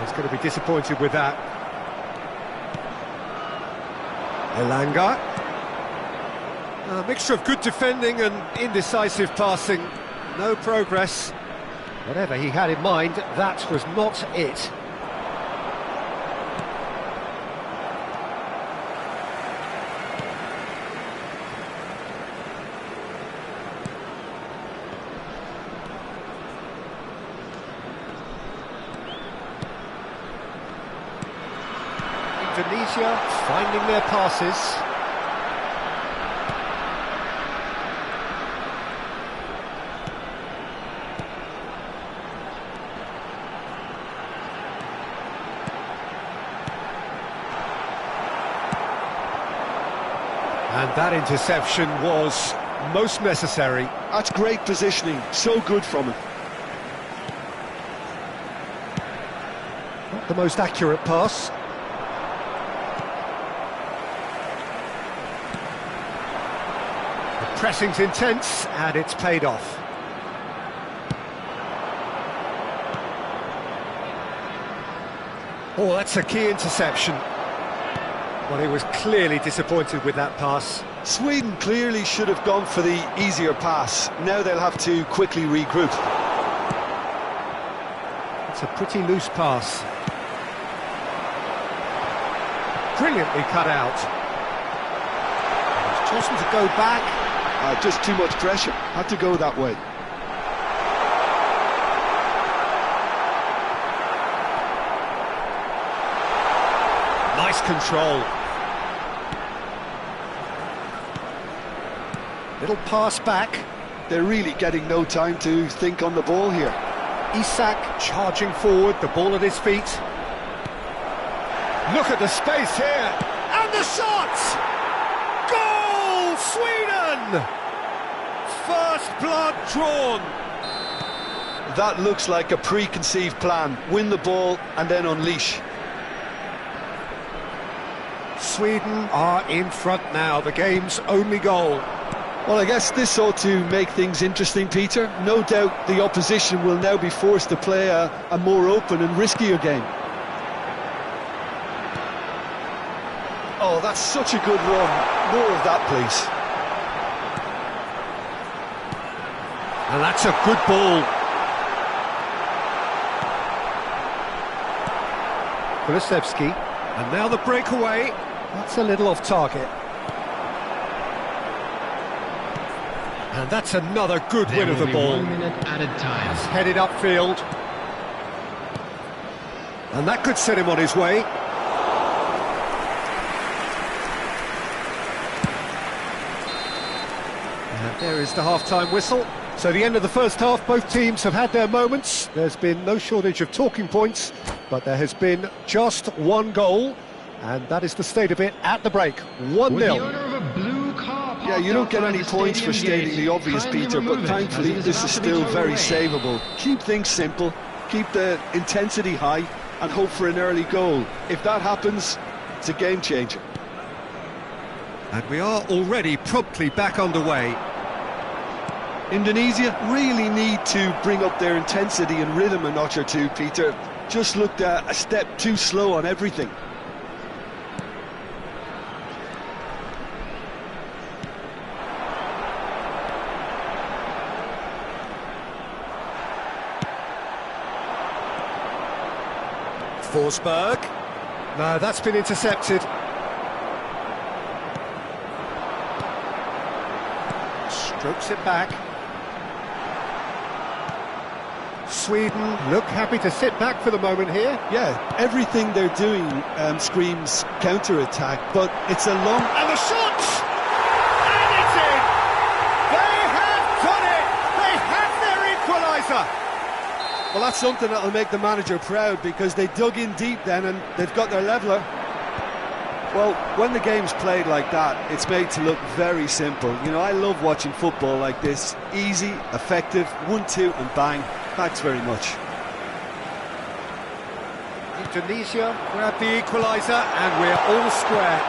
Speaker 1: He's going to be disappointed with that. Elanga. A mixture of good defending and indecisive passing. No progress. Whatever he had in mind, that was not it. Indonesia finding their passes. And that interception was most necessary.
Speaker 2: That's great positioning, so good from him.
Speaker 1: Not the most accurate pass. Pressing's intense, and it's paid off. Oh, that's a key interception. Well, he was clearly disappointed with that pass.
Speaker 2: Sweden clearly should have gone for the easier pass. Now they'll have to quickly regroup.
Speaker 1: It's a pretty loose pass. Brilliantly cut out. He's chosen to go back.
Speaker 2: Just too much pressure. Had to go that way.
Speaker 1: Nice control. Little pass back.
Speaker 2: They're really getting no time to think on the ball here.
Speaker 1: Isak charging forward, the ball at his feet. Look at the space here. And the shot! Goal, Sweden! First blood drawn.
Speaker 2: That looks like a preconceived plan. Win the ball and then unleash.
Speaker 1: Sweden are in front now, the game's only goal.
Speaker 2: Well, I guess this ought to make things interesting, Peter. No doubt the opposition will now be forced to play a more open and riskier game. Oh, that's such a good run. More of that, please.
Speaker 1: And that's a good ball. Kulusevski, and now the breakaway. That's a little off target. And that's another good win of the ball.
Speaker 3: 1 minute added time.
Speaker 1: It's headed upfield. And that could set him on his way. And there is the half-time whistle. So the end of the first half, both teams have had their moments. There's been no shortage of talking points, but there has been just one goal, and that is the state of it at the break. 1-0.
Speaker 2: Yeah, you don't get any points for stating the obvious, Peter, but thankfully this is still very savable. Keep things simple, keep the intensity high, and hope for an early goal. If that happens, it's a game changer.
Speaker 1: And we are already promptly back underway.
Speaker 2: Indonesia really need to bring up their intensity and rhythm a notch or two, Peter. Just looked a step too slow on everything.
Speaker 1: Forsberg. No, that's been intercepted. Strokes it back. Sweden look happy to sit back for the moment here.
Speaker 2: Yeah, everything they're doing screams counter-attack, but it's a long...
Speaker 1: And the shot! And it's in! They have done it! They have their equaliser!
Speaker 2: Well, that's something that'll make the manager proud, because they dug in deep then and they've got their leveller. Well, when the game's played like that, it's made to look very simple. You know, I love watching football like this. Easy, effective, 1-2 and bang. Thanks very much.
Speaker 1: Indonesia grab the equaliser and we're all square.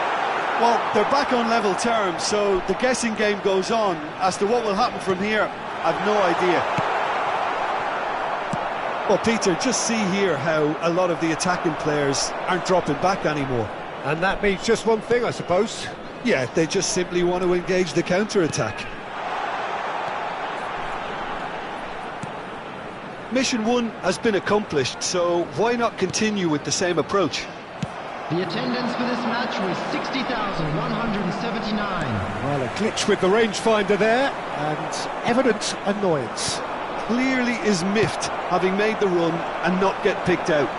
Speaker 2: Well, they're back on level terms, so the guessing game goes on. As to what will happen from here, I've no idea. Well, Peter, just see here how a lot of the attacking players aren't dropping back anymore.
Speaker 1: And that means just one thing, I suppose.
Speaker 2: Yeah, they just simply want to engage the counter-attack. Mission 1 has been accomplished, so why not continue with the same approach?
Speaker 3: The attendance for this match was 60,179.
Speaker 1: Well, a glitch with the rangefinder there, and evident annoyance.
Speaker 2: Clearly is miffed, having made the run and not get picked out.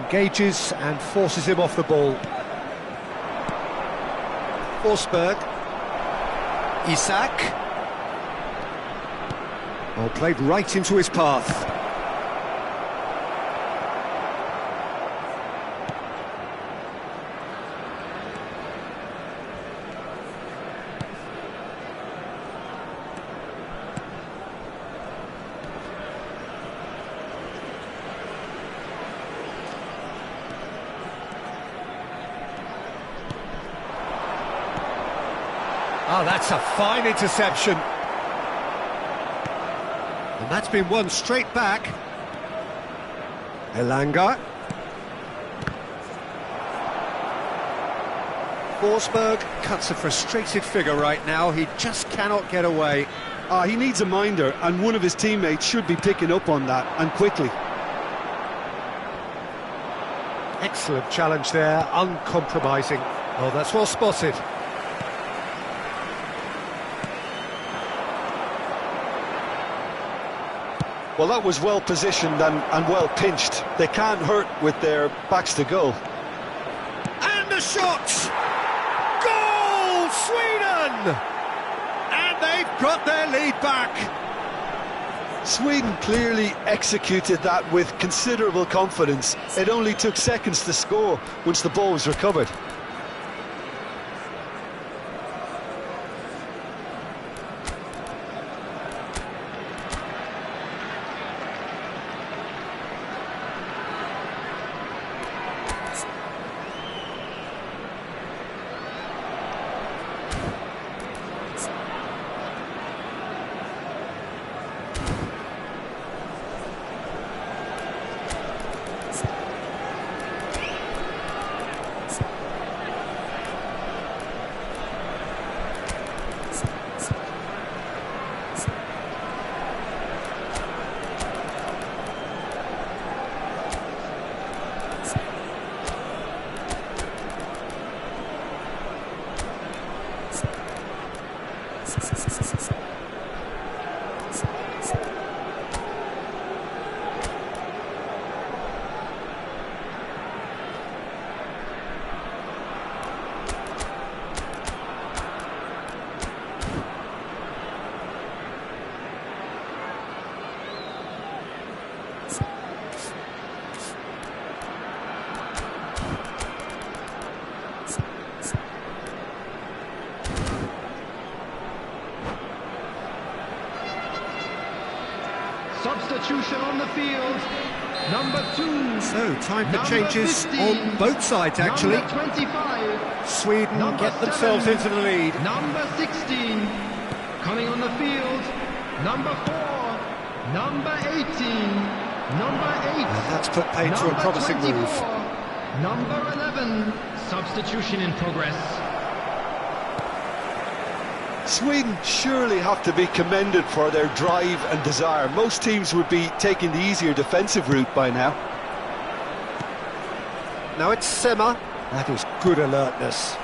Speaker 1: Engages and forces him off the ball. Forsberg. Isak. Oh, played right into his path. Oh, that's a fine interception. And that's been won straight back. Elanga. Forsberg cuts a frustrated figure right now. He just cannot get away.
Speaker 2: He needs a minder, and one of his teammates should be picking up on that, and quickly.
Speaker 1: Excellent challenge there, uncompromising. Oh, that's well spotted.
Speaker 2: Well, that was well positioned and well pinched. They can't hurt with their backs to goal.
Speaker 1: And the shot! Goal, Sweden! And they've got their lead back.
Speaker 2: Sweden clearly executed that with considerable confidence. It only took seconds to score once the ball was recovered.
Speaker 3: Number 2.
Speaker 1: So, time for
Speaker 3: Number
Speaker 1: changes
Speaker 3: 15.
Speaker 1: on both sides, actually.
Speaker 3: Number 25.
Speaker 1: Sweden
Speaker 3: Number
Speaker 1: get themselves
Speaker 3: 7.
Speaker 1: into the lead.
Speaker 3: Number 16. Coming on the field. Number 4. Number 18. Number 8.
Speaker 1: And that's put paid to a
Speaker 3: Number
Speaker 1: promising
Speaker 3: 24.
Speaker 1: move.
Speaker 3: Number 11. Substitution in progress.
Speaker 2: Sweden surely have to be commended for their drive and desire. Most teams would be taking the easier defensive route by now.
Speaker 1: Now it's Sema. That is good alertness.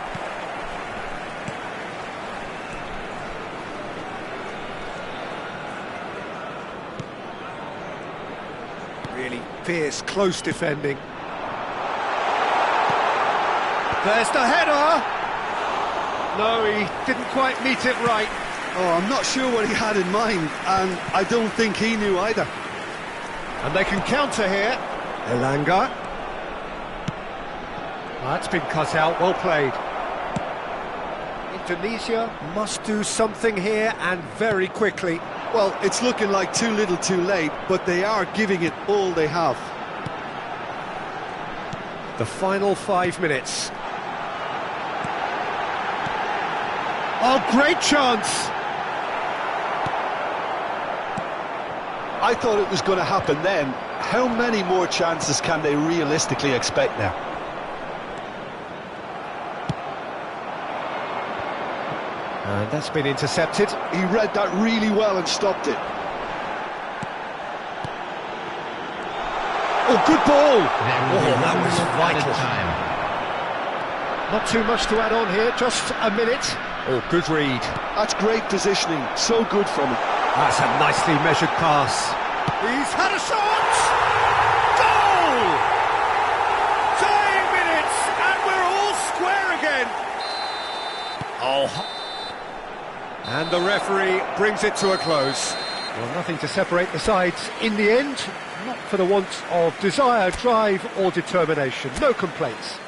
Speaker 1: Really fierce, close defending. There's the header! No, he didn't quite meet it right.
Speaker 4: Oh, I'm not sure what he had in mind, and I don't think he knew either.
Speaker 1: And they can counter here. Elanga. That's been cut out, well played. Indonesia must do something here, and very quickly.
Speaker 4: Well, it's looking like too little too late, but they are giving it all they have.
Speaker 1: The final 5 minutes. Oh, great chance!
Speaker 2: I thought it was going to happen then. How many more chances can they realistically expect now?
Speaker 1: And that's been intercepted.
Speaker 2: He read that really well and stopped it.
Speaker 1: Oh, good ball!
Speaker 3: That
Speaker 1: was vital.
Speaker 3: Time.
Speaker 1: Not too much to add on here, just a minute. Oh, good read.
Speaker 2: That's great positioning, so good from him.
Speaker 1: That's a nicely measured pass. He's had a shot! Goal! Tying minutes, and we're all square again. Oh. And the referee brings it to a close. Well, nothing to separate the sides in the end. Not for the want of desire, drive or determination. No complaints.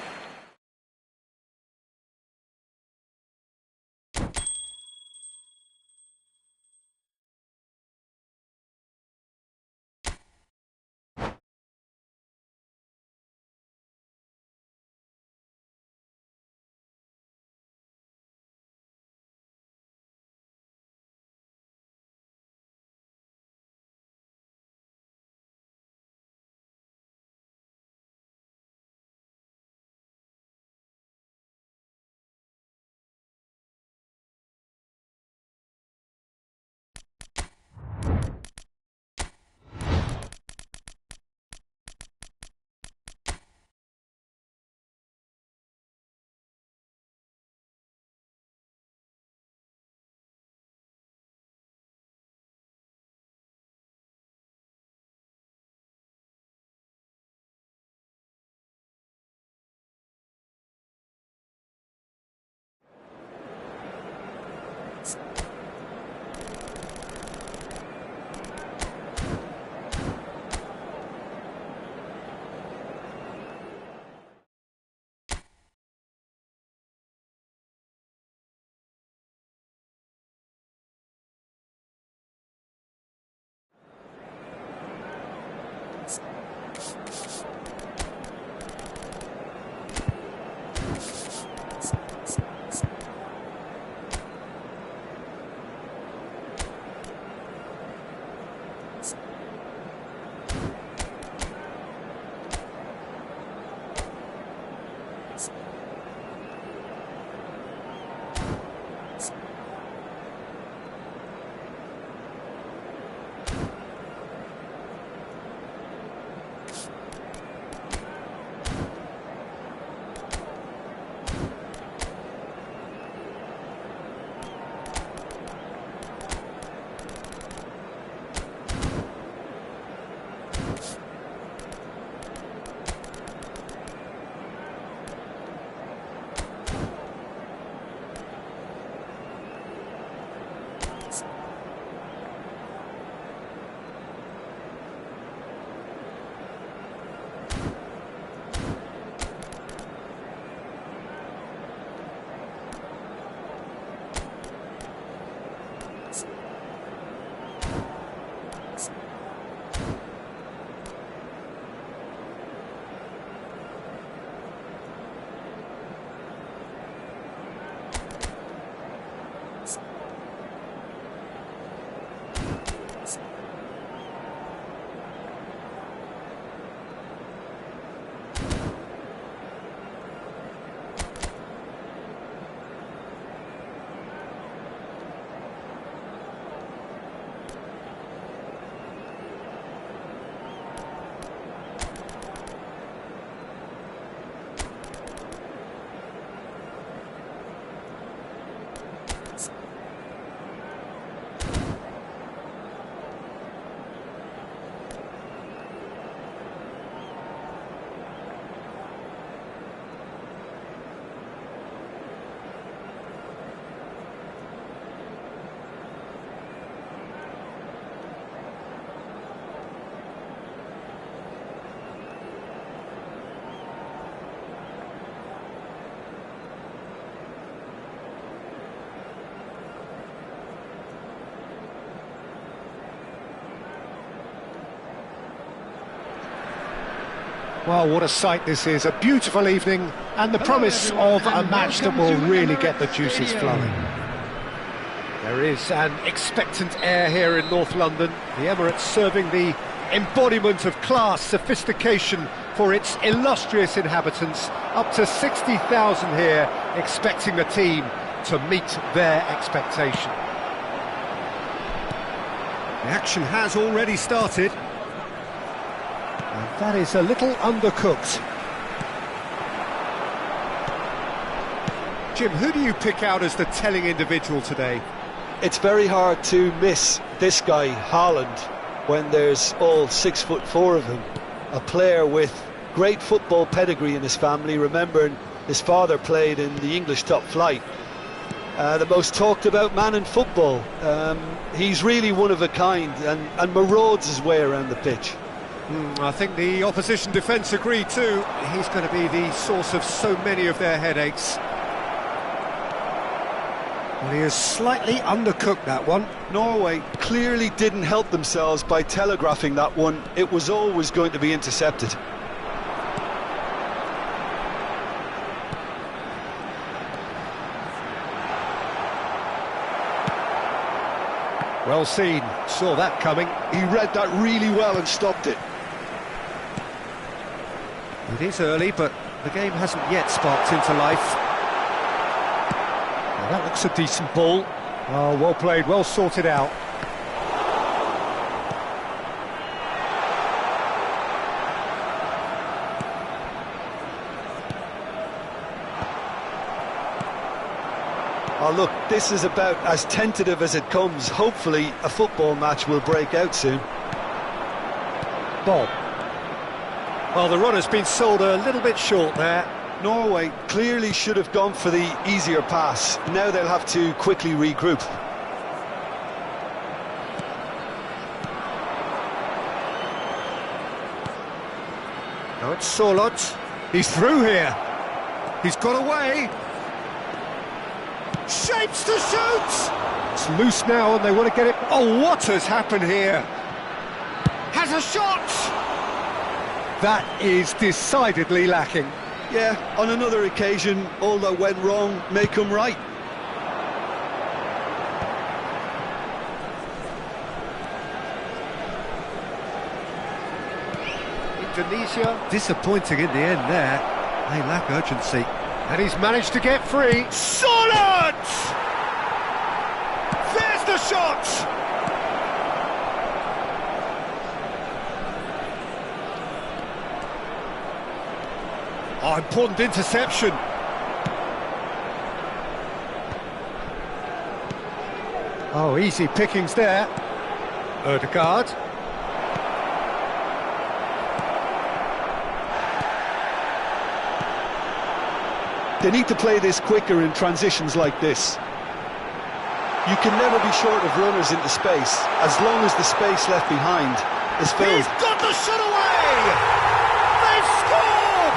Speaker 1: Well, what a sight this is, a beautiful evening, and the promise of a match that will really get the juices flowing. There is an expectant air here in North London, the Emirates serving the embodiment of class, sophistication for its illustrious inhabitants. Up to 60,000 here, expecting the team to meet their expectation. The action has already started. And that is a little undercooked. Jim, who do you pick out as the telling individual today?
Speaker 2: It's very hard to miss this guy, Haaland, when there's all 6'4" of him. A player with great football pedigree in his family, remembering his father played in the English top flight. The most talked about man in football. He's really one of a kind and marauds his way around the pitch.
Speaker 1: I think the opposition defence agree too. He's going to be the source of so many of their headaches. Well, he has slightly undercooked that one.
Speaker 2: Norway clearly didn't help themselves by telegraphing that one. It was always going to be intercepted.
Speaker 1: Well seen, saw that coming.
Speaker 2: He read that really well and stopped it.
Speaker 1: It is early, but the game hasn't yet sparked into life. Well, that looks a decent ball. Oh, well played, well sorted out.
Speaker 2: Oh, look, this is about as tentative as it comes. Hopefully, a football match will break out soon.
Speaker 1: Bob. Well, the run has been sold a little bit short there.
Speaker 2: Norway clearly should have gone for the easier pass. Now they'll have to quickly regroup.
Speaker 1: Now it's Sorlot. He's through here. He's got away. Shapes to shoot! It's loose now and they want to get it... Oh, what has happened here? Has a shot! That is decidedly lacking.
Speaker 2: Yeah, on another occasion, all that went wrong may come right.
Speaker 1: Indonesia disappointing in the end there. They lack urgency. And he's managed to get free. Solid! There's the shot! Oh, important interception. Oh, easy pickings there. Ødegaard.
Speaker 2: They need to play this quicker in transitions like this. You can never be short of runners into space, as long as the space left behind is filled.
Speaker 1: He's got the shot away! They've scored!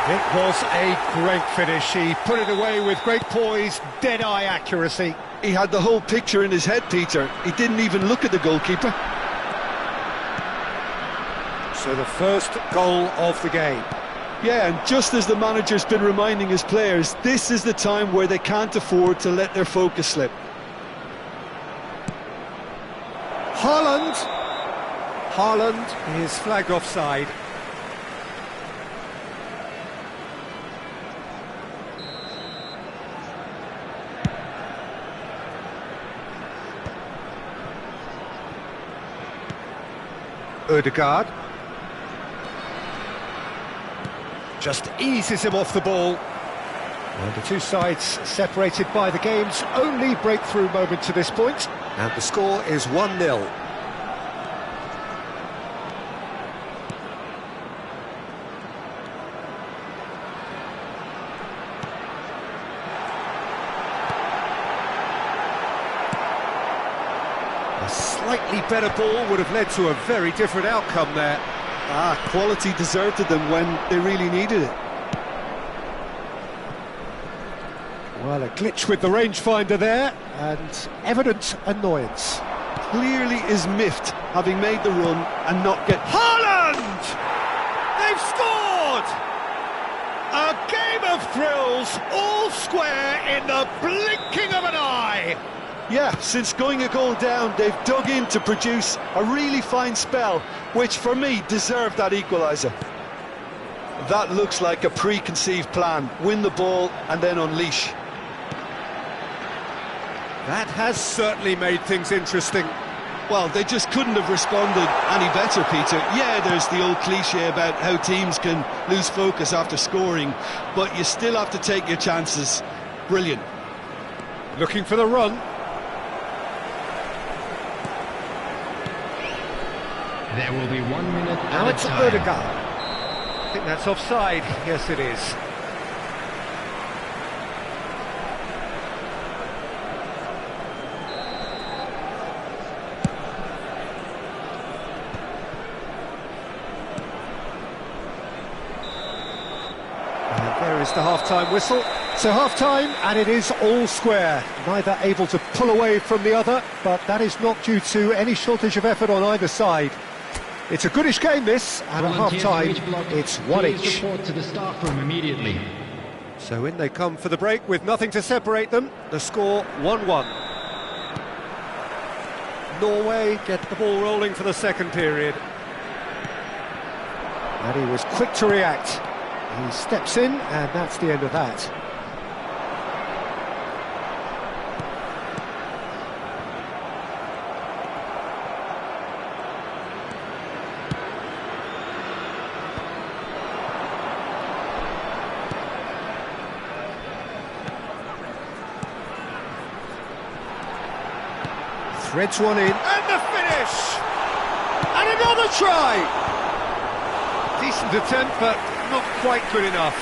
Speaker 1: It was a great finish. He put it away with great poise, dead-eye accuracy.
Speaker 2: He had the whole picture in his head, Peter. He didn't even look at the goalkeeper.
Speaker 1: So the first goal of the game.
Speaker 2: Yeah, and just as the manager's been reminding his players, this is the time where they can't afford to let their focus slip.
Speaker 1: Haaland is flagged offside. Ødegaard. Just eases him off the ball. And the two sides separated by the game's only breakthrough moment to this point. And the score is 1-0. A slightly better ball would have led to a very different outcome there.
Speaker 2: Quality deserted them when they really needed it.
Speaker 1: Well, a glitch with the rangefinder there, and evident annoyance.
Speaker 2: Clearly is miffed, having made the run and not get...
Speaker 1: Haaland! thrills, all square in the blinking of an eye.
Speaker 2: Yeah, since going a goal down, they've dug in to produce a really fine spell, which for me deserved that equaliser. That looks like a preconceived plan. Win the ball and then unleash.
Speaker 1: That has certainly made things interesting.
Speaker 4: Well, they just couldn't have responded any better, Peter. Yeah, there's the old cliche about how teams can lose focus after scoring, but you still have to take your chances. Brilliant.
Speaker 1: Looking for the run.
Speaker 3: There will be 1 minute
Speaker 1: Now
Speaker 3: at
Speaker 1: it's
Speaker 3: a time.
Speaker 1: Odegaard. I think that's offside. Yes, it is. And there is the half-time whistle. So half-time, and it is all square. Neither able to pull away from the other, but that is not due to any shortage of effort on either side. It's a goodish game, this, and at half-time, it's one each.
Speaker 3: Report to the staff room immediately.
Speaker 1: So in they come for the break with nothing to separate them. The score 1-1. Norway get the ball rolling for the second period. And he was quick to react. He steps in, and that's the end of that. Threads one in, and the finish! And another try! Decent attempt, but not quite good enough.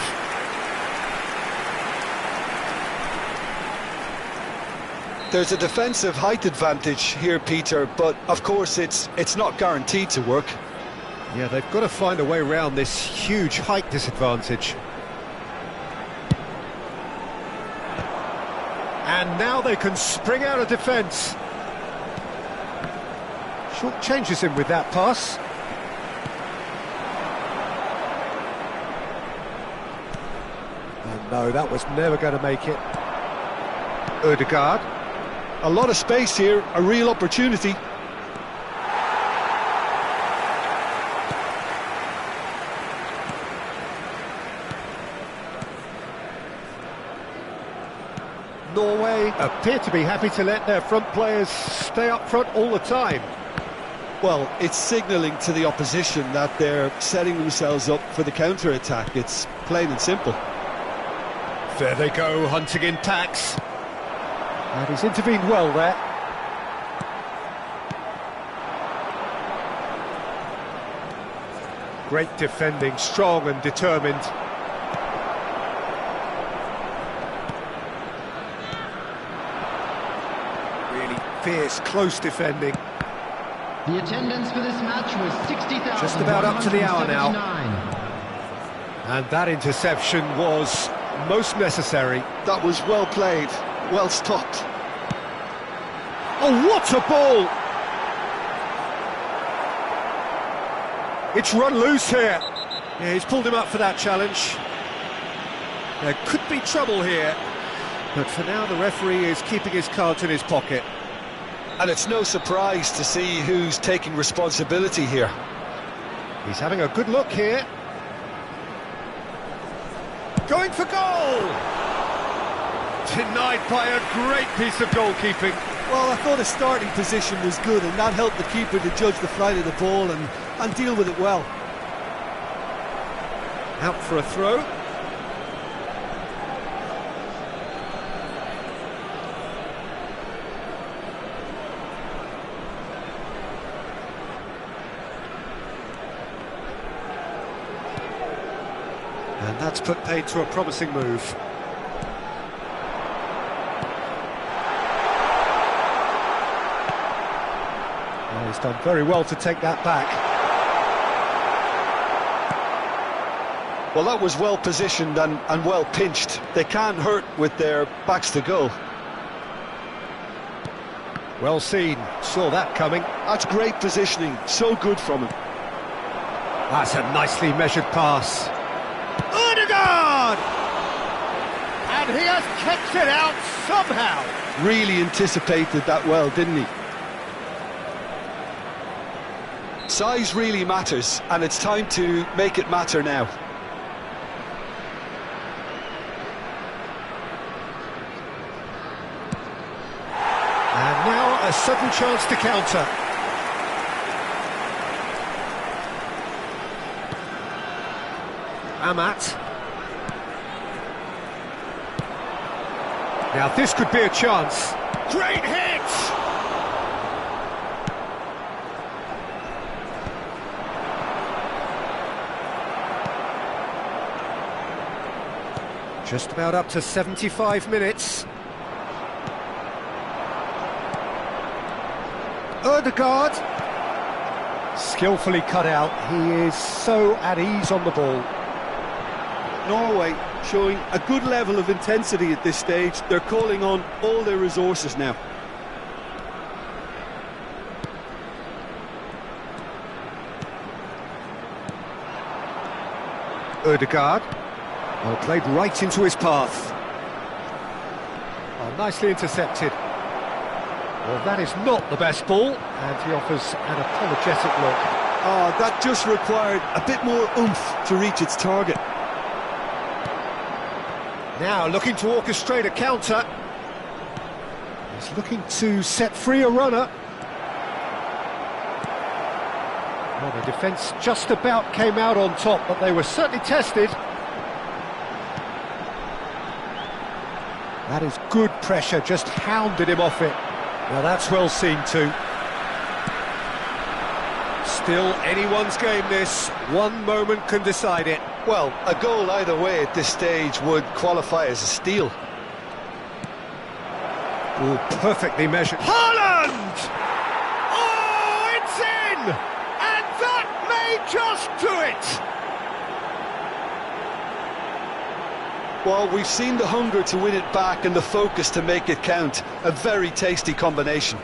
Speaker 2: There's a defensive height advantage here, Peter, but of course it's not guaranteed to work.
Speaker 1: Yeah, they've got to find a way around this huge height disadvantage. And now they can spring out of defence. Short changes him with that pass. Oh no, that was never going to make it. Odegaard.
Speaker 2: A lot of space here, a real opportunity.
Speaker 1: Norway appear to be happy to let their front players stay up front all the time.
Speaker 2: Well, it's signalling to the opposition that they're setting themselves up for the counter-attack. It's plain and simple.
Speaker 1: There they go, hunting in tacks. And he's intervened well there. Great defending, strong and determined. Really fierce, close defending.
Speaker 3: The attendance for this match was 60,000.
Speaker 1: Just about up to the hour now. And that interception was most necessary.
Speaker 2: That was well played, well stopped.
Speaker 1: Oh, what a ball! It's run loose here. Yeah, he's pulled him up for that challenge. There could be trouble here. But for now, the referee is keeping his cards in his pocket.
Speaker 2: And it's no surprise to see who's taking responsibility here.
Speaker 1: He's having a good look here. Going for goal! Denied by a great piece of goalkeeping.
Speaker 4: Well, I thought his starting position was good, and that helped the keeper to judge the flight of the ball and deal with it well.
Speaker 1: Out for a throw. And that's put paid to a promising move. Oh, he's done very well to take that back.
Speaker 2: Well, that was well positioned and well pinched. They can't hurt with their backs to goal.
Speaker 1: Well seen, saw that coming.
Speaker 2: That's great positioning, so good from him.
Speaker 1: That's a nicely measured pass. Odegaard! And he has kept it out somehow.
Speaker 4: Really anticipated that well, didn't he? Size really matters, and it's time to make it matter now.
Speaker 1: And now a sudden chance to counter. Amat. Now this could be a chance. Great hit! Just about up to 75 minutes. Ødegaard. Skillfully cut out. He is so at ease on the ball.
Speaker 4: Norway showing a good level of intensity at this stage. They're calling on all their resources now.
Speaker 1: Ødegaard. Well, played right into his path. Oh, nicely intercepted. Well, that is not the best ball, and he offers an apologetic look.
Speaker 4: Oh, that just required a bit more oomph to reach its target.
Speaker 1: Now looking to orchestrate a counter. He's looking to set free a runner. Well, the defence just about came out on top, but they were certainly tested. That is good pressure, just hounded him off it. Now that's well seen too. Still anyone's game this, one moment can decide it.
Speaker 2: Well, a goal either way at this stage would qualify as a steal.
Speaker 1: Oh, perfectly measured. Haaland! Oh, it's in! And that may just do it!
Speaker 2: Well, we've seen the hunger to win it back and the focus to make it count. A very tasty combination.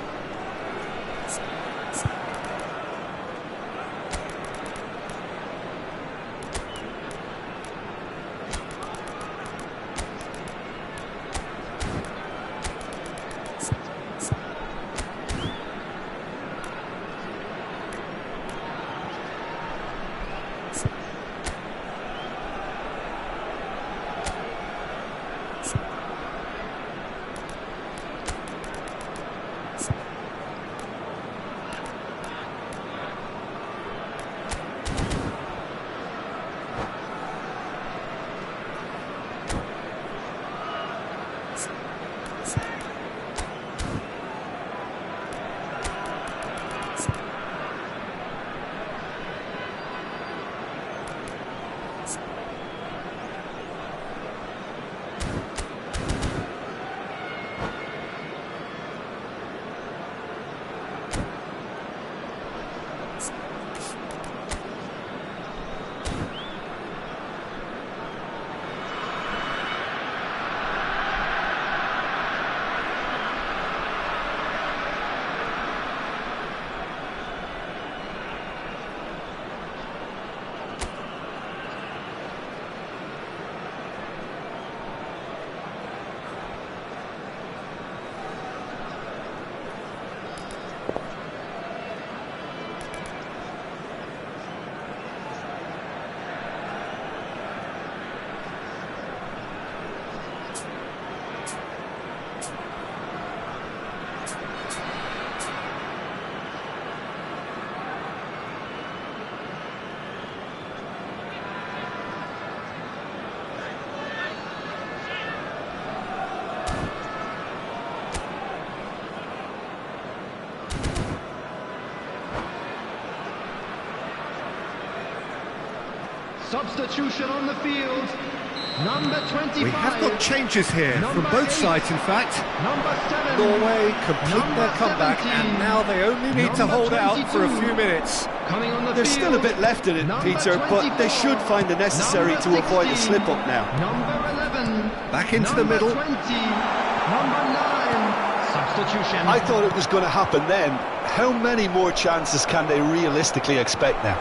Speaker 3: Substitution on the field. Number 25.
Speaker 1: We have got changes here from both sides, in fact.
Speaker 3: Number 7.
Speaker 1: Norway complete their comeback,
Speaker 3: 17.
Speaker 1: and now they only need to hold out for a few minutes.
Speaker 3: Coming on the
Speaker 4: There's
Speaker 3: field.
Speaker 4: still a bit left in it,
Speaker 3: Number
Speaker 4: Peter, but they
Speaker 3: 24.
Speaker 4: should find the necessary to avoid a
Speaker 3: 16.
Speaker 4: slip-up now.
Speaker 3: Number 11.
Speaker 1: Back into the
Speaker 3: Number
Speaker 1: middle.
Speaker 3: 20. Number 9. Substitution.
Speaker 2: I thought it was going to happen then. How many more chances can they realistically expect now?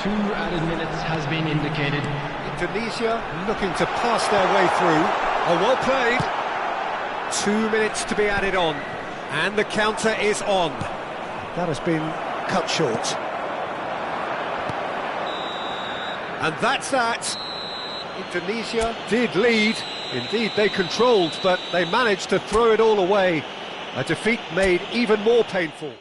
Speaker 3: 2 added minutes has been indicated.
Speaker 1: Indonesia looking to pass their way through. Oh, well played. 2 minutes to be added on, and the counter is on. That has been cut short. And that's that. Indonesia did lead. Indeed, they controlled, but they managed to throw it all away. A defeat made even more painful.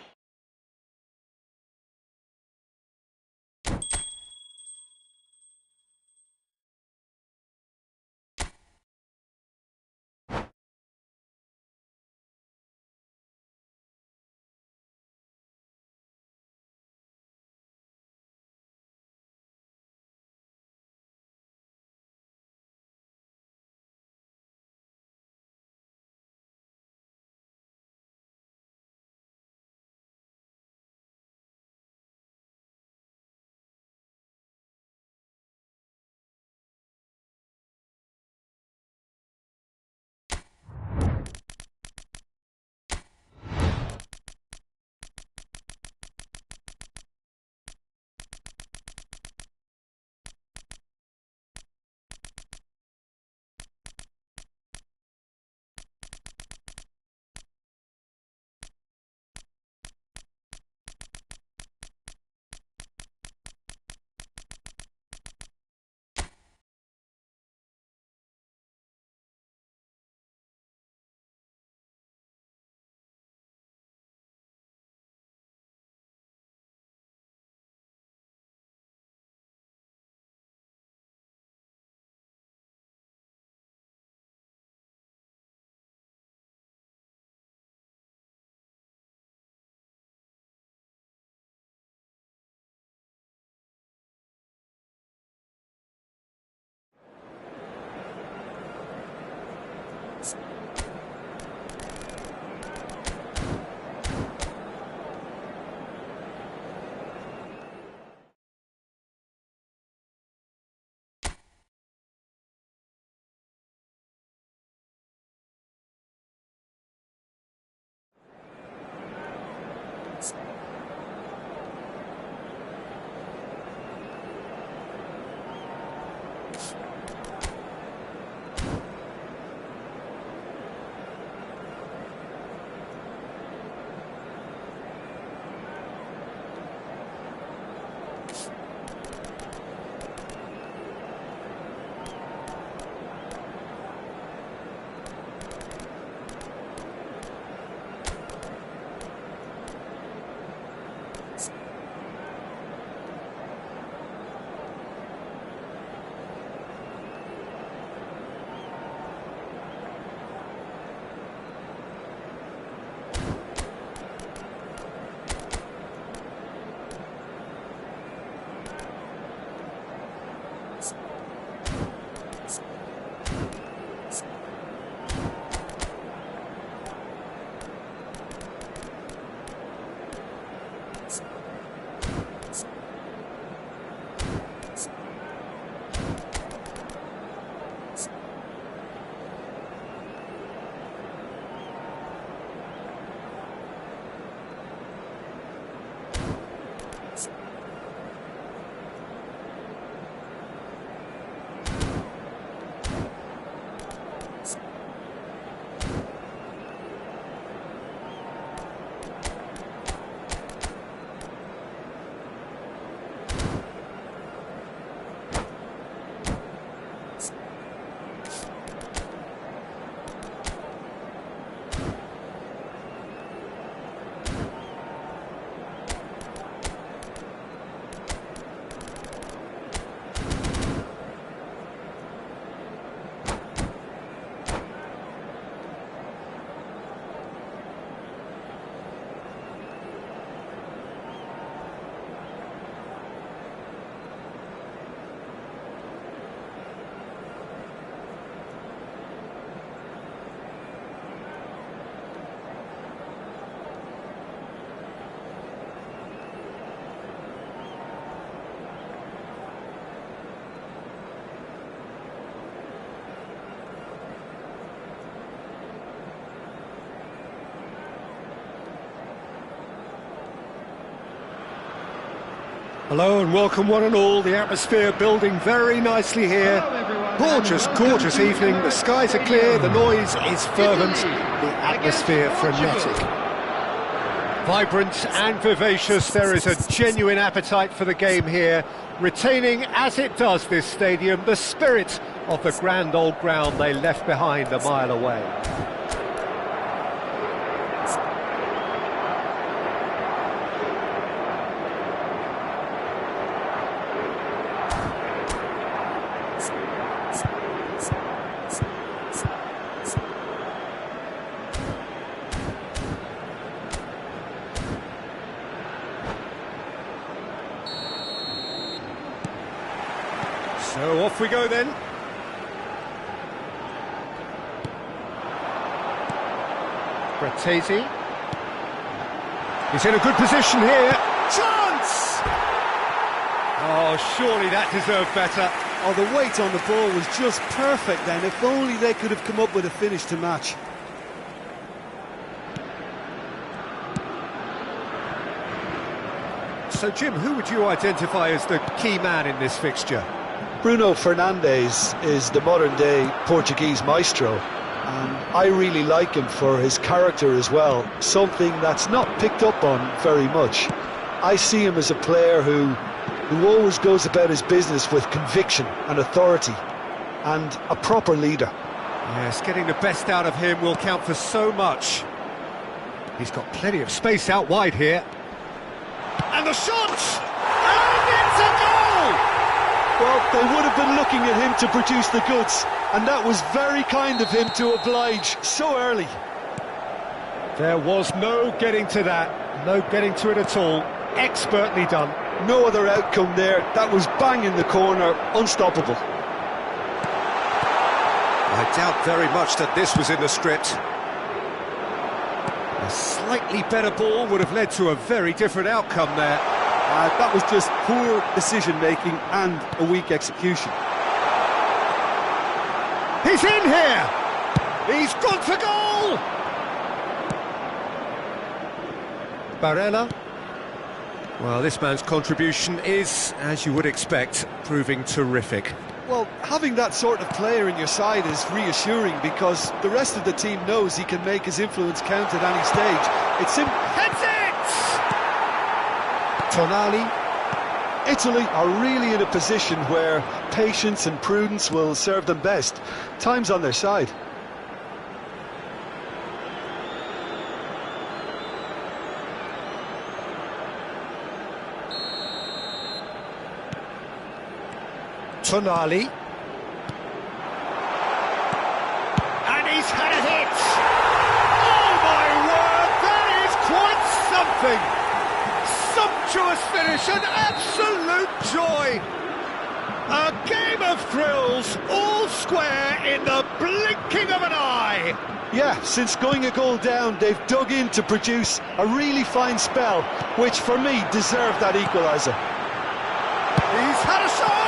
Speaker 1: Hello and welcome one and all. The atmosphere building very nicely here. Gorgeous, gorgeous evening. The skies are clear, the noise is fervent, the atmosphere frenetic. Vibrant and vivacious, there is a genuine appetite for the game here, retaining, as it does this stadium, the spirit of the grand old ground they left behind a mile away. So off we go then. Bratesi. He's in a good position here. Chance! Oh, surely that deserved better.
Speaker 4: Oh, the weight on the ball was just perfect then. If only they could have come up with a finish to match.
Speaker 1: So, Jim, who would you identify as the key man in this fixture?
Speaker 2: Bruno Fernandes is the modern-day Portuguese maestro, and I really like him for his character as well, something that's not picked up on very much. I see him as a player who always goes about his business with conviction and authority, and a proper leader.
Speaker 1: Yes, getting the best out of him will count for so much. He's got plenty of space out wide here. And the shot! And it's a goal!
Speaker 2: Well, they would have been looking at him to produce the goods, and that was very kind of him to oblige so early.
Speaker 1: There was no getting to that, no getting to it at all. Expertly done.
Speaker 2: No other outcome there. That was bang in the corner, unstoppable.
Speaker 1: I doubt very much that this was in the script. A slightly better ball would have led to a very different outcome there.
Speaker 4: That was just poor decision-making and a weak execution.
Speaker 1: He's in here! He's gone for goal! Barella. Well, this man's contribution is, as you would expect, proving terrific.
Speaker 4: Well, having that sort of player in your side is reassuring because the rest of the team knows he can make his influence count at any stage. It's him.
Speaker 1: Heads it! Tonali.
Speaker 2: Italy are really in a position where patience and prudence will serve them best. Time's on their side.
Speaker 1: Tonali. And he's had a hit! Oh my word, that is quite something! Sumptuous finish, an absolute joy! A game of thrills, all square in the blinking of an eye!
Speaker 2: Yeah, since going a goal down, they've dug in to produce a really fine spell, which for me deserved that equaliser.
Speaker 1: He's had a shot!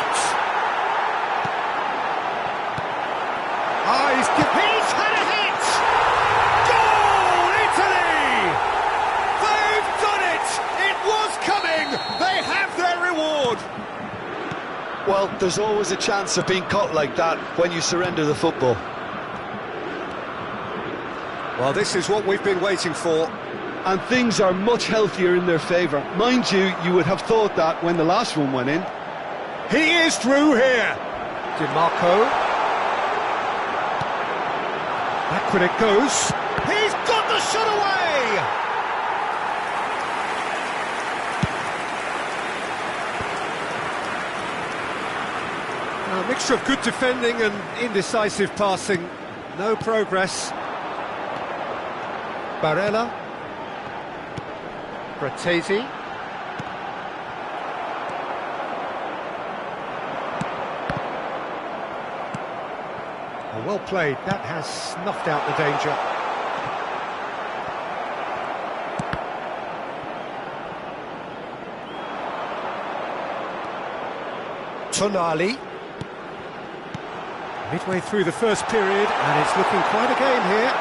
Speaker 1: He's had a hit! Goal, Italy! They've done it! It was coming! They have their reward!
Speaker 2: Well, there's always a chance of being caught like that when you surrender the football.
Speaker 1: Well, this is what we've been waiting for.
Speaker 2: And things are much healthier in their favour. Mind you, you would have thought that when the last one went in.
Speaker 1: He is through here! DiMarco. Backward it goes. He's got the shot away! A mixture of good defending and indecisive passing. No progress. Barella. Bratesi. Well played, that has snuffed out the danger. Tonali. Midway through the first period, and it's looking quite a game here.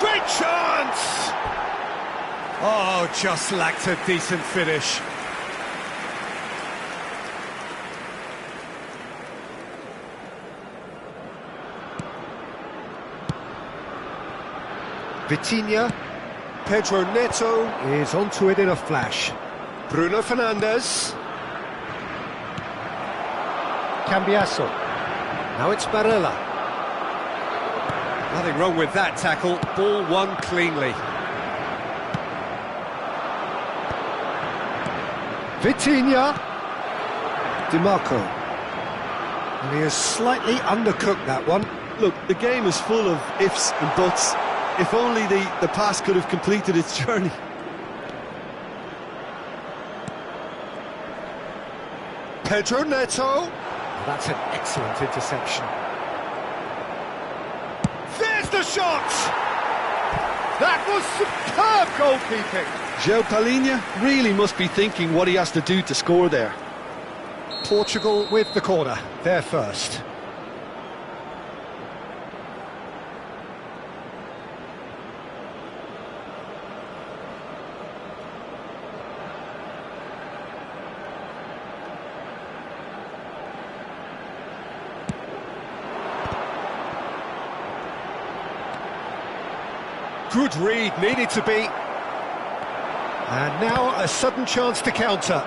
Speaker 1: Great chance! Oh, just lacked a decent finish. Vitinha. Pedro Neto is onto it in a flash. Bruno Fernandes. Cambiasso. Now it's Barella. Nothing wrong with that tackle. Ball won cleanly. Vitinha. DiMarco. And he has slightly undercooked that one.
Speaker 4: Look, the game is full of ifs and buts. If only the pass could have completed its journey.
Speaker 1: Pedro Neto. That's an excellent interception. There's the shot! That was superb goalkeeping.
Speaker 4: João Palhinha really must be thinking what he has to do to score there.
Speaker 1: Portugal with the corner, they're first. Good read, needed to be. And now a sudden chance to counter.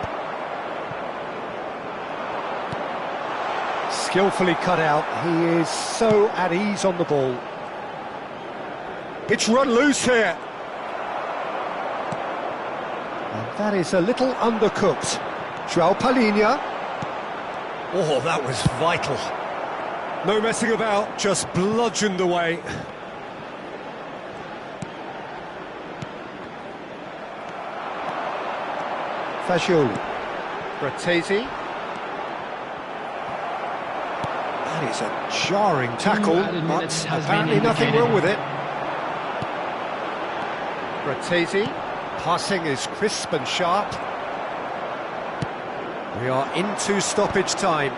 Speaker 1: Skillfully cut out, he is so at ease on the ball. It's run loose here. And that is a little undercooked. João Palhinha. Oh, that was vital. No messing about, just bludgeoned away. Fagioli. Bratesi. That is a jarring tackle, but apparently nothing wrong with it. Bratesi. Passing is crisp and sharp. We are into stoppage time.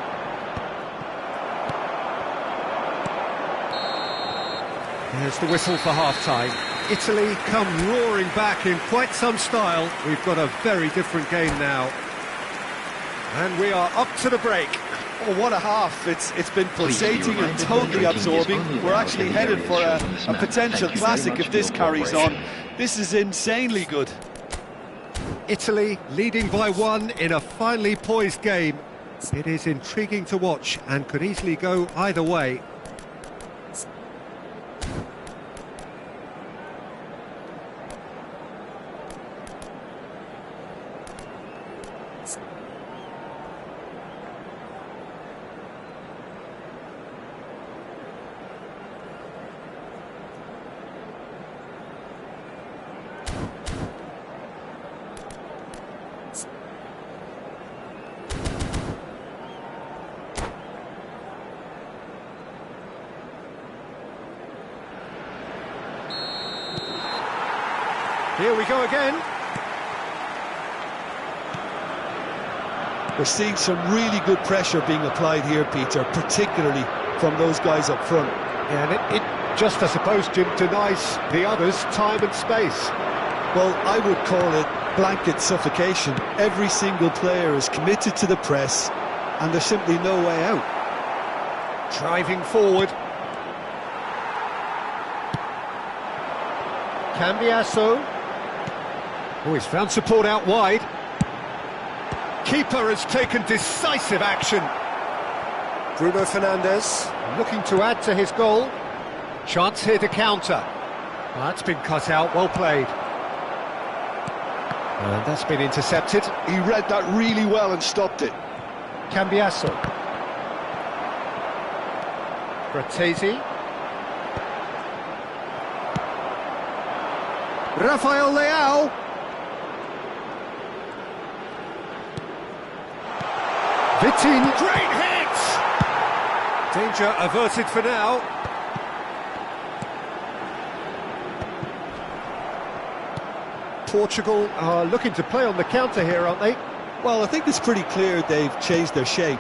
Speaker 1: Here's the whistle for half-time. Italy come roaring back in quite some style. We've got a very different game now. And we are up to the break.
Speaker 4: Oh, what a half. It's been pulsating and totally absorbing. We're actually headed for a potential classic if this carries on. This is insanely good.
Speaker 1: Italy leading by 1 in a finely poised game. It is intriguing to watch and could easily go either way. Here we go again.
Speaker 4: We're seeing some really good pressure being applied here, Peter, particularly from those guys up front.
Speaker 1: Yeah, and it just, I suppose, Jim, denies the others time and space.
Speaker 4: Well, I would call it blanket suffocation. Every single player is committed to the press, and there's simply no way out.
Speaker 1: Driving forward. Cambiasso. Oh, he's found support out wide. Keeper has taken decisive action. Bruno Fernandes looking to add to his goal. Chance here to counter. Well, that's been cut out, well played. And that's been intercepted.
Speaker 4: He read that really well and stopped it.
Speaker 1: Cambiasso. Bratesi. Rafael Leao. Vitinha. Great hit! Danger averted for now. Portugal are looking to play on the counter here, aren't they?
Speaker 4: Well, I think it's pretty clear they've changed their shape,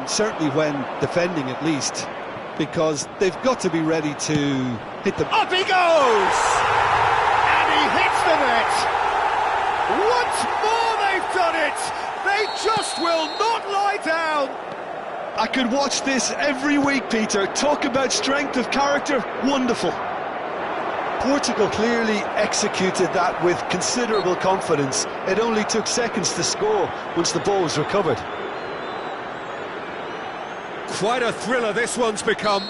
Speaker 4: certainly when defending at least, because they've got to be ready to hit the...
Speaker 1: Up he goes! And he hits the net! Once more they've done it! They just will not lie down!
Speaker 4: I could watch this every week, Peter. Talk about strength of character. Wonderful.
Speaker 2: Portugal clearly executed that with considerable confidence. It only took seconds to score once the ball was recovered.
Speaker 1: Quite a thriller this one's become.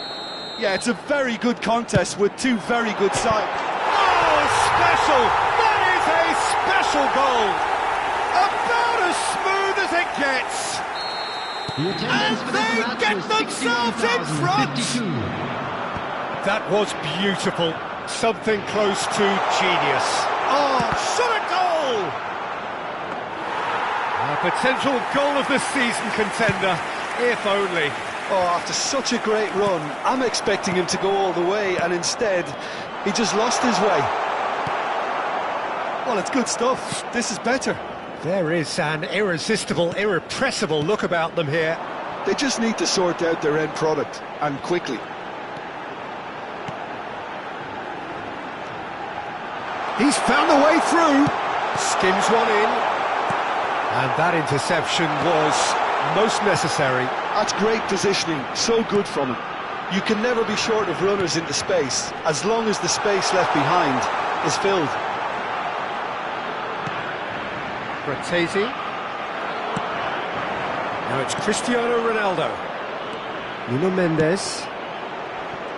Speaker 4: Yeah, it's a very good contest with two very good sides.
Speaker 1: Oh, special! That is a special goal! About as smooth as it gets! And they get themselves in front! That was beautiful. Something close to genius. Oh, shot a goal! A potential goal of the season contender, if only.
Speaker 2: Oh, after such a great run, I'm expecting him to go all the way, and instead, he just lost his way.
Speaker 4: Well, it's good stuff. This is better.
Speaker 1: There is an irresistible, irrepressible look about them here.
Speaker 2: They just need to sort out their end product, and quickly.
Speaker 1: He's found the way through. Skims one in. And that interception was most necessary.
Speaker 2: That's great positioning, so good from him. You can never be short of runners into space, as long as the space left behind is filled.
Speaker 1: Fratesi. Now it's Cristiano Ronaldo. Nuno Mendes.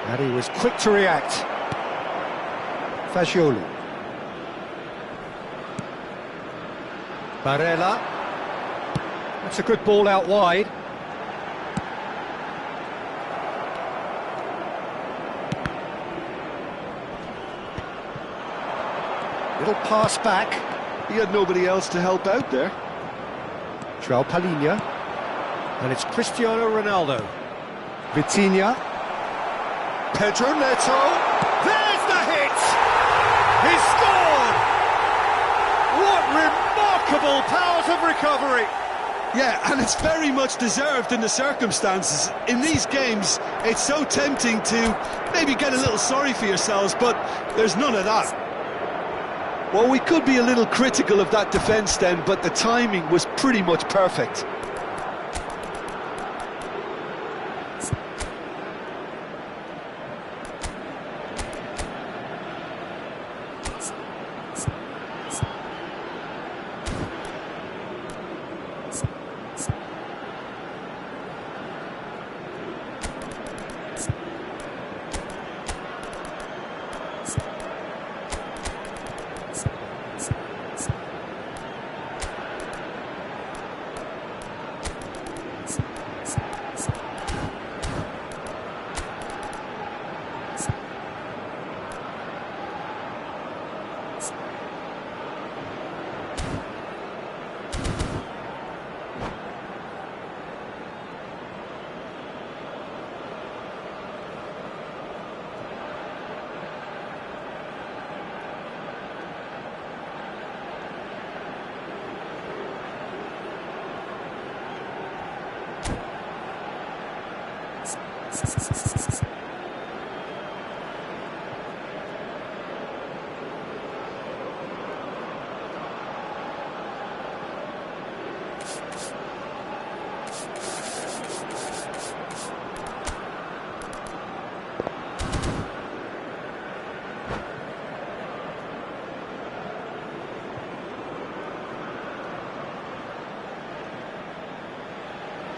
Speaker 1: And he was quick to react. Fagioli. Barella. That's a good ball out wide. Little pass back.
Speaker 2: He had nobody else to help out there.
Speaker 1: João Palhinha. And it's Cristiano Ronaldo. Vitinha. Pedro Neto. There's the hit! He scored! What remarkable powers of recovery!
Speaker 4: Yeah, and it's very much deserved in the circumstances. In these games, it's so tempting to maybe get a little sorry for yourselves, but there's none of that.
Speaker 2: Well, we could be a little critical of that defence then, but the timing was pretty much perfect.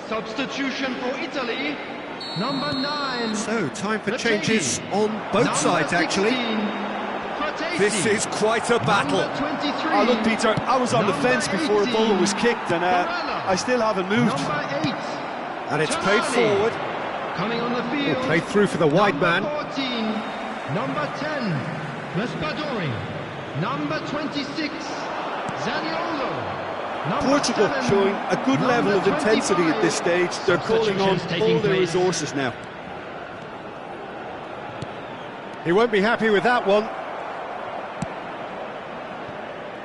Speaker 3: Substitution for Italy, number 9.
Speaker 1: So, time for changes on both sides, actually. This is quite a battle.
Speaker 4: Oh, look, Peter, I was on the fence before a ball was kicked, and I still haven't moved.
Speaker 1: And it's played forward.
Speaker 3: Coming on the field.
Speaker 1: Played through for the wide man.
Speaker 3: Number 14, number 10, Raspadori. Number 26, Zaniolo.
Speaker 2: Portugal showing a good level of intensity at this stage. They're calling on all their resources now.
Speaker 1: He won't be happy with that one.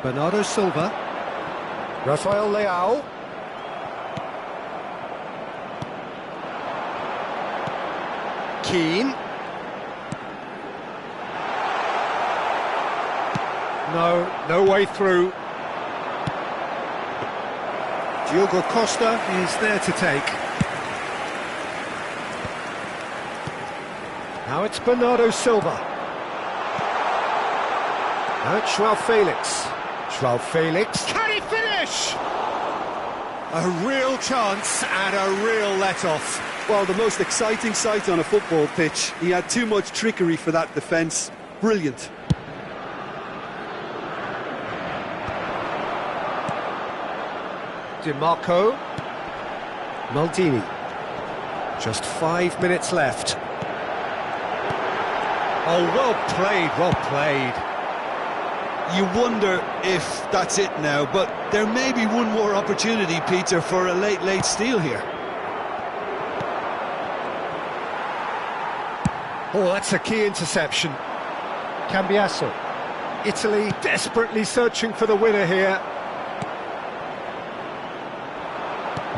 Speaker 1: Bernardo Silva. Rafael Leao. Keane. No way through. Diogo Costa is there to take. Now it's Bernardo Silva. No, Joao Felix. Joao Felix. Can he finish? A real chance and a real let-off.
Speaker 4: Well, the most exciting sight on a football pitch. He had too much trickery for that defence. Brilliant.
Speaker 1: DiMarco. Maldini. Just 5 minutes left. Oh, well played, well played.
Speaker 4: You wonder if that's it now, but there may be one more opportunity, Peter, for a late steal here.
Speaker 1: Oh, that's a key interception. Cambiasso. Italy desperately searching for the winner here.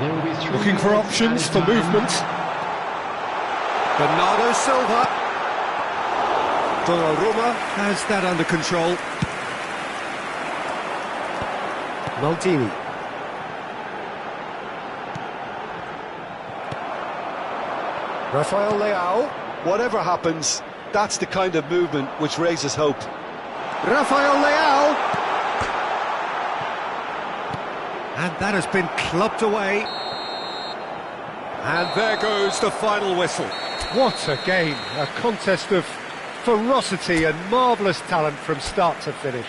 Speaker 3: There will be
Speaker 1: Looking for options for movement. Bernardo Silva. Donnarumma has that under control. Maldini. Rafael Leao.
Speaker 2: Whatever happens, that's the kind of movement which raises hope.
Speaker 1: Rafael Leao. And that has been clubbed away. And there goes the final whistle. What a game, a contest of ferocity and marvellous talent from start to finish.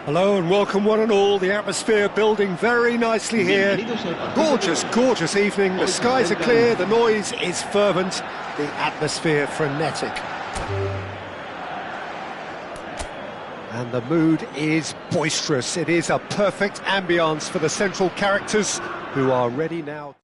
Speaker 1: Hello and welcome one and all. The atmosphere building very nicely here. Gorgeous, gorgeous evening. The skies are clear, the noise is fervent, the atmosphere frenetic. And the mood is boisterous. It is a perfect ambience for the central characters who are ready now.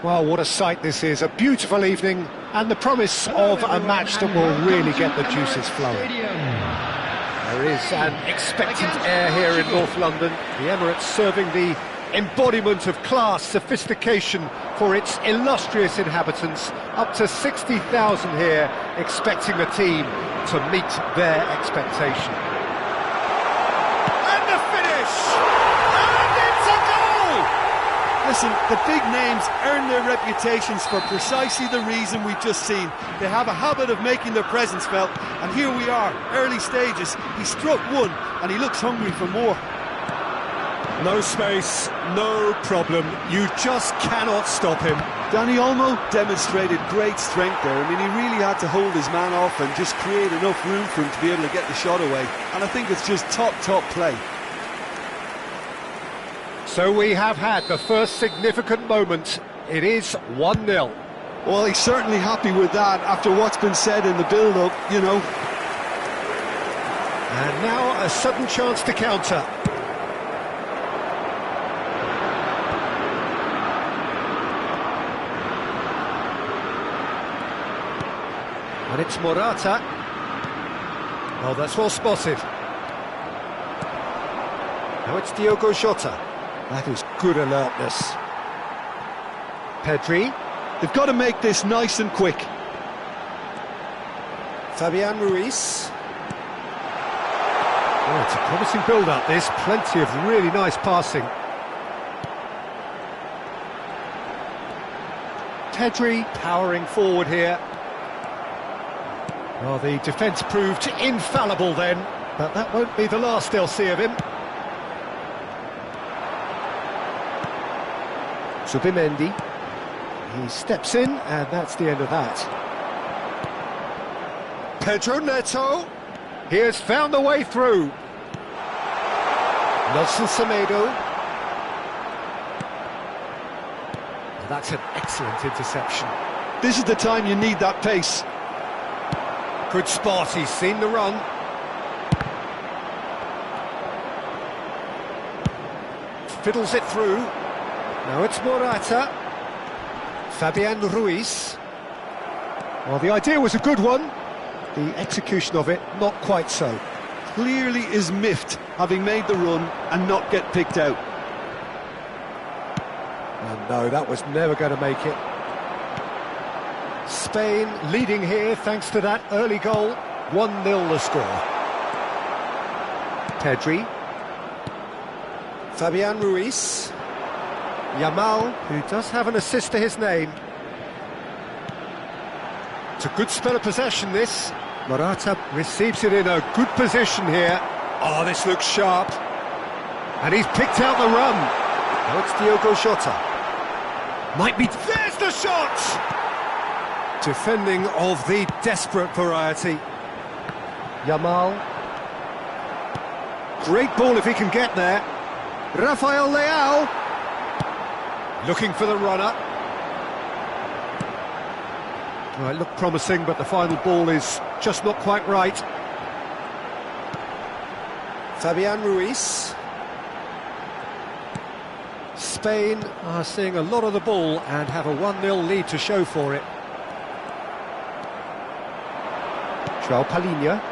Speaker 1: Well, what a sight this is, a beautiful evening and the promise of a match that will really get the juices flowing. There is an expectant air here in North London, the Emirates serving the embodiment of class, sophistication for its illustrious inhabitants, up to 60,000 here expecting the team to meet their expectation. And the finish! And it's a goal!
Speaker 4: Listen, the big names earn their reputations for precisely the reason we've just seen. They have a habit of making their presence felt, and here we are, early stages. He struck one, and he looks hungry for more.
Speaker 1: No space, no problem. You just cannot stop him.
Speaker 4: Dani Olmo demonstrated great strength there. I mean, he really had to hold his man off and just create enough room for him to be able to get the shot away. And I think it's just top play.
Speaker 1: So we have had the first significant moment. It is 1-0.
Speaker 4: Well, he's certainly happy with that after what's been said in the build-up, you know.
Speaker 1: And now a sudden chance to counter. And it's Morata. Oh, that's well spotted. Now it's Diogo Jota. That is good alertness. Pedri.
Speaker 4: They've got to make this nice and quick.
Speaker 1: Fabian Ruiz. Oh, it's a promising build-up, this. Plenty of really nice passing. Pedri powering forward here. Well, the defence proved infallible then, but that won't be the last they'll see of him. Zubimendi. He steps in, and that's the end of that. Pedro Neto. He has found the way through. Nelson Semedo. That's an excellent interception.
Speaker 4: This is the time you need that pace.
Speaker 1: Good spot, he's seen the run. Fiddles it through. Now it's Morata. Fabian Ruiz. Well, the idea was a good one. The execution of it, not quite so.
Speaker 4: Clearly is miffed, having made the run and not get picked out.
Speaker 1: And no, that was never going to make it. Spain leading here thanks to that early goal. 1-0 the score. Pedri. Fabian Ruiz. Yamal, who does have an assist to his name. It's a good spell of possession, this. Morata receives it in a good position here. Oh, this looks sharp. And he's picked out the run. Now it's Diogo Jota. Might be... There's the shot! Defending of the desperate variety. Yamal. Great ball if he can get there. Rafael Leao. Looking for the runner. Well, it looked promising, but the final ball is just not quite right. Fabian Ruiz. Spain are seeing a lot of the ball and have a 1-0 lead to show for it. João Palhinha.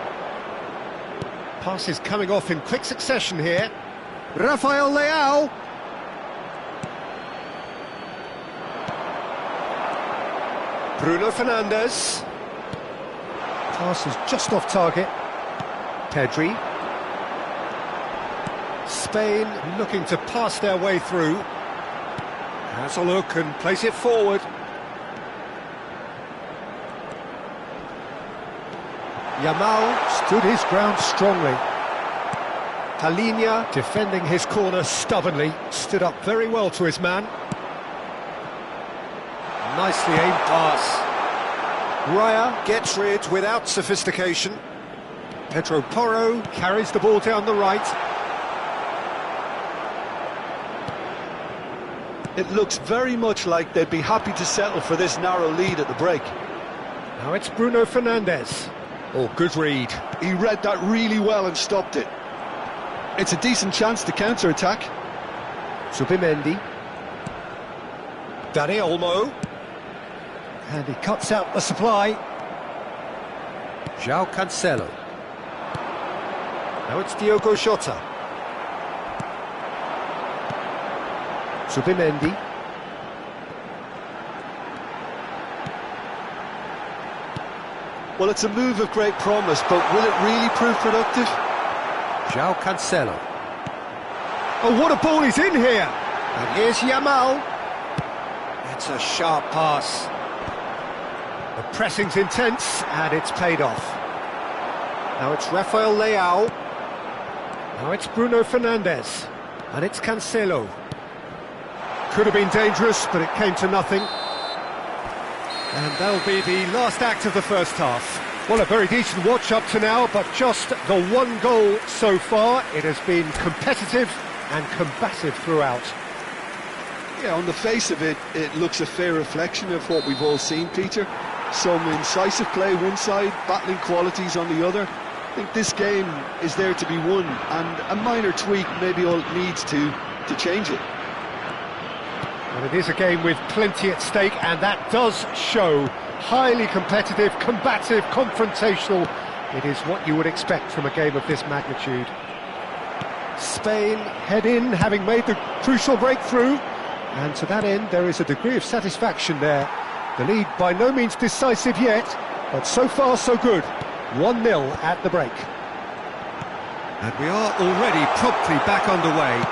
Speaker 1: Passes coming off in quick succession here. Rafael Leao. Bruno Fernandes. Pass is just off target. Pedri. Spain looking to pass their way through. Has a look and plays it forward. Yamal stood his ground strongly. Palhinha defending his corner stubbornly, stood up very well to his man. Nicely aimed pass. Raya gets rid without sophistication. Pedro Porro carries the ball down the right.
Speaker 4: It looks very much like they'd be happy to settle for this narrow lead at the break.
Speaker 1: Now it's Bruno Fernandes. Oh, good read.
Speaker 4: He read that really well and stopped it. It's a decent chance to counter-attack.
Speaker 1: Zubimendi. Dani Olmo. And he cuts out the supply. João Cancelo. Now it's Diogo Jota. Zubimendi.
Speaker 4: Well, it's a move of great promise, but will it really prove productive?
Speaker 1: João Cancelo. Oh, what a ball he's in here! And here's Yamal. That's a sharp pass. The pressing's intense, and it's paid off. Now it's Rafael Leao. Now it's Bruno Fernandes. And it's Cancelo. Could have been dangerous, but it came to nothing. And that'll be the last act of the first half. Well, a very decent watch up to now, but just the one goal so far. It has been competitive and combative throughout.
Speaker 4: Yeah, on the face of it, it looks a fair reflection of what we've all seen, Peter. Some incisive play one side, battling qualities on the other. I think this game is there to be won, and a minor tweak maybe all it needs to change it.
Speaker 1: And it is a game with plenty at stake, and that does show. Highly competitive, combative, confrontational. It is what you would expect from a game of this magnitude. Spain head in, having made the crucial breakthrough. And to that end, there is a degree of satisfaction there. The lead by no means decisive yet, but so far so good. 1-0 at the break.
Speaker 5: And we are already promptly back underway.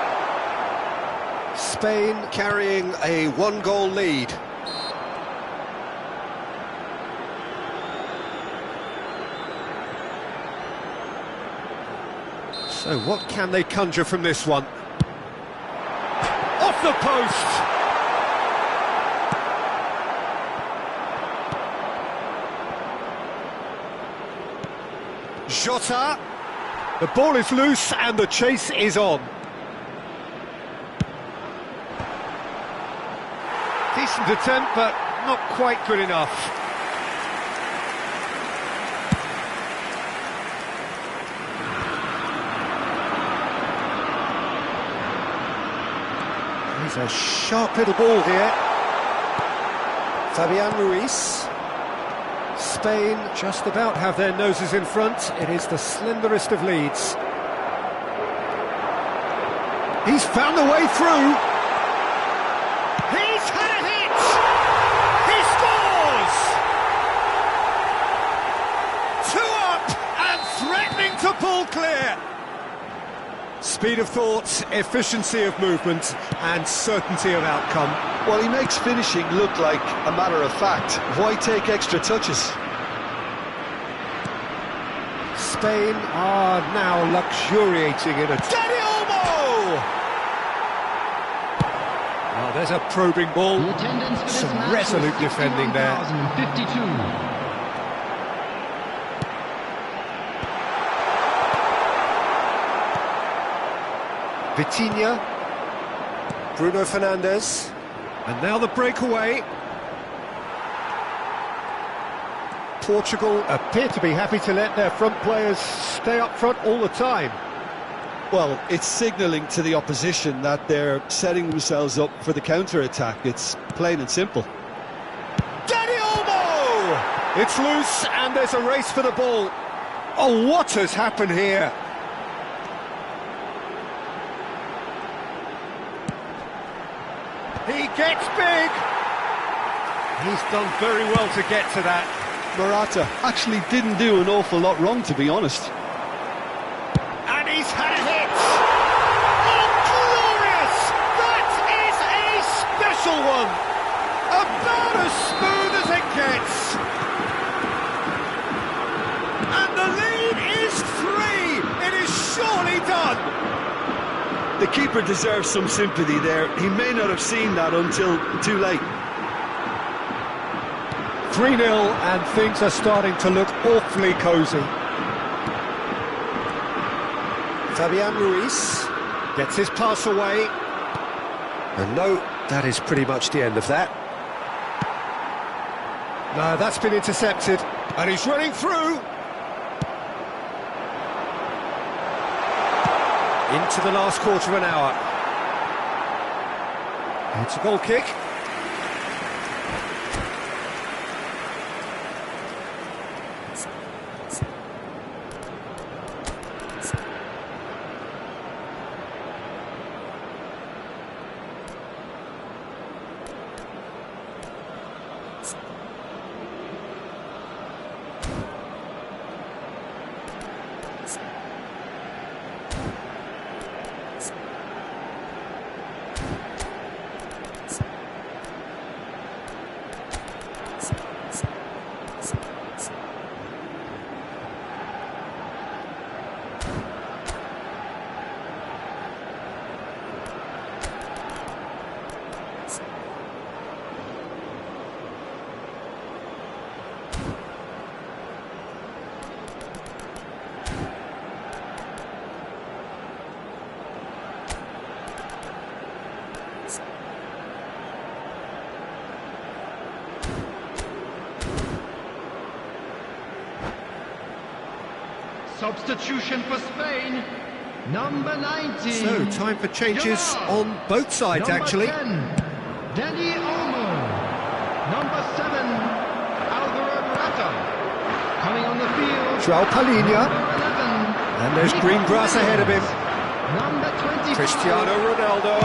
Speaker 1: Spain carrying a one-goal lead. So what can they conjure from this one? Off the post! Jota. The ball is loose and the chase is on. Decent attempt, but not quite good enough. He's a sharp little ball here. Fabian Ruiz. Spain just about have their noses in front. It is the slenderest of leads. He's found a way through. He's had a hit! He scores! 2 up and threatening to pull clear. Speed of thought, efficiency of movement and certainty of outcome.
Speaker 4: Well, he makes finishing look like a matter of fact. Why take extra touches?
Speaker 1: Spain are now luxuriating in a... Dani Olmo! Oh, there's a probing ball. Some resolute defending there.
Speaker 3: 52.
Speaker 1: Vitinha. Bruno Fernandes. And now the breakaway. Portugal appear to be happy to let their front players stay up front all the time.
Speaker 4: Well, it's signalling to the opposition that they're setting themselves up for the counter-attack. It's plain and simple.
Speaker 1: Dani Olmo! It's loose and there's a race for the ball. Oh, what has happened here? He gets big. He's done very well to get to that.
Speaker 4: Morata actually didn't do an awful lot wrong, to be honest.
Speaker 1: And he's had a hit. Oh, glorious! That is a special one. About as smooth as it gets. And the lead is 3. It is surely done.
Speaker 4: The keeper deserves some sympathy there. He may not have seen that until too late.
Speaker 1: 3-0 and things are starting to look awfully cosy. Fabian Ruiz gets his pass away. And no, that is pretty much the end of that. No, that's been intercepted. And he's running through. Into the last quarter of an hour. It's a goal kick.
Speaker 3: Substitution for Spain. Number 19.
Speaker 5: So, time for changes
Speaker 3: Gerard.
Speaker 5: on both sides,
Speaker 3: Number
Speaker 5: actually.
Speaker 3: 10, Danny Olmo. Number 7, Alvaro Morata. Coming on the field.
Speaker 5: João Palhinha.
Speaker 3: Number 11.
Speaker 5: And there's green grass ahead of him.
Speaker 3: Number 25.
Speaker 5: Cristiano Ronaldo.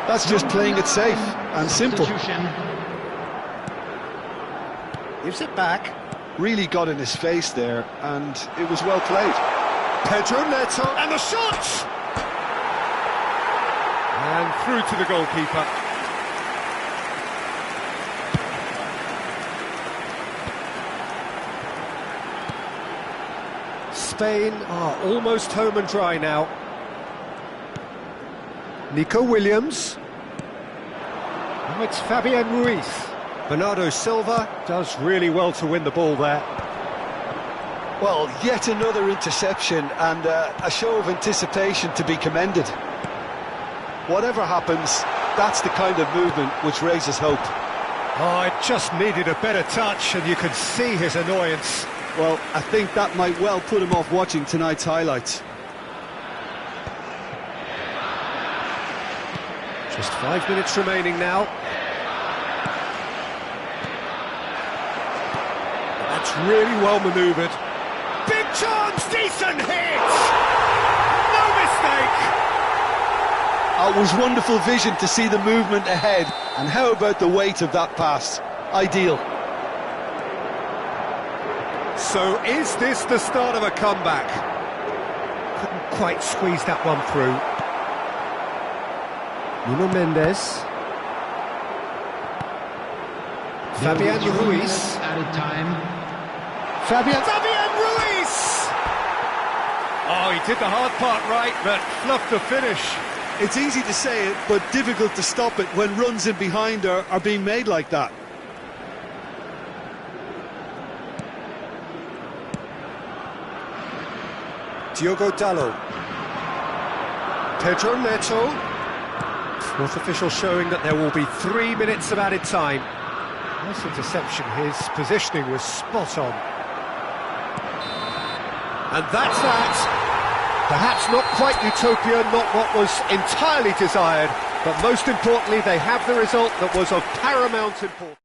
Speaker 2: That's just playing it safe and simple.
Speaker 3: Substitution.
Speaker 5: Gives it back.
Speaker 2: Really got in his face there, and it was well played.
Speaker 5: Pedro Neto.
Speaker 1: And the shot!
Speaker 5: And through to the goalkeeper. Spain are almost home and dry now. Nico Williams. Now it's Fabian Ruiz. Bernardo Silva does really well to win the ball there.
Speaker 2: Well, yet another interception and a show of anticipation to be commended. Whatever happens, that's the kind of movement which raises hope.
Speaker 5: Oh, it just needed a better touch, and you could see his annoyance.
Speaker 4: Well, I think that might well put him off watching tonight's highlights.
Speaker 5: Just 5 minutes remaining now. That's really well manoeuvred.
Speaker 1: Big chance, decent hit! No mistake!
Speaker 2: It was wonderful vision to see the movement ahead, and how about the weight of that pass? Ideal.
Speaker 5: So is this the start of a comeback? Couldn't quite squeeze that one through. Nuno Mendes. Fabian Ruiz.
Speaker 3: Added time.
Speaker 5: Fabian Ruiz! Oh, he did the hard part right, but fluffed the finish.
Speaker 4: It's easy to say it, but difficult to stop it when runs in behind are being made like that.
Speaker 5: Diogo Dalot. Pedro Neto. Fourth official showing that there will be 3 minutes of added time. Nice interception, his positioning was spot on. And that's that. Perhaps not quite utopia, not what was entirely desired, but most importantly they have the result that was of paramount importance.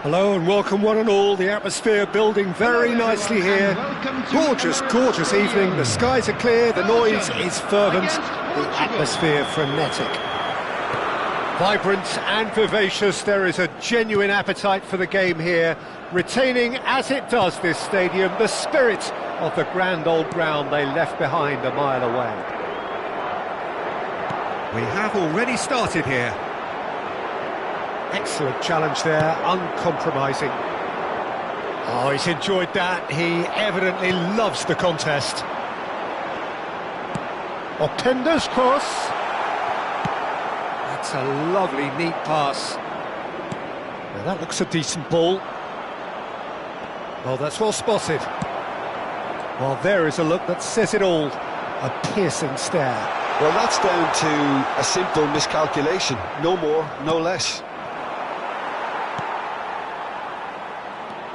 Speaker 5: Hello and welcome one and all. The atmosphere building very nicely here. Gorgeous, gorgeous evening. The skies are clear, the noise is fervent, the atmosphere frenetic. Vibrant and vivacious, there is a genuine appetite for the game here, retaining, as it does this stadium, the spirit of the grand old ground they left behind a mile away. We have already started here. Excellent challenge there, uncompromising. Oh, he's enjoyed that. He evidently loves the contest. Openda's cross. That's a lovely, neat pass. Now that looks a decent ball. Oh, that's well spotted. Well, there is a look that says it all. A piercing stare.
Speaker 2: Well, that's down to a simple miscalculation. No more, no less.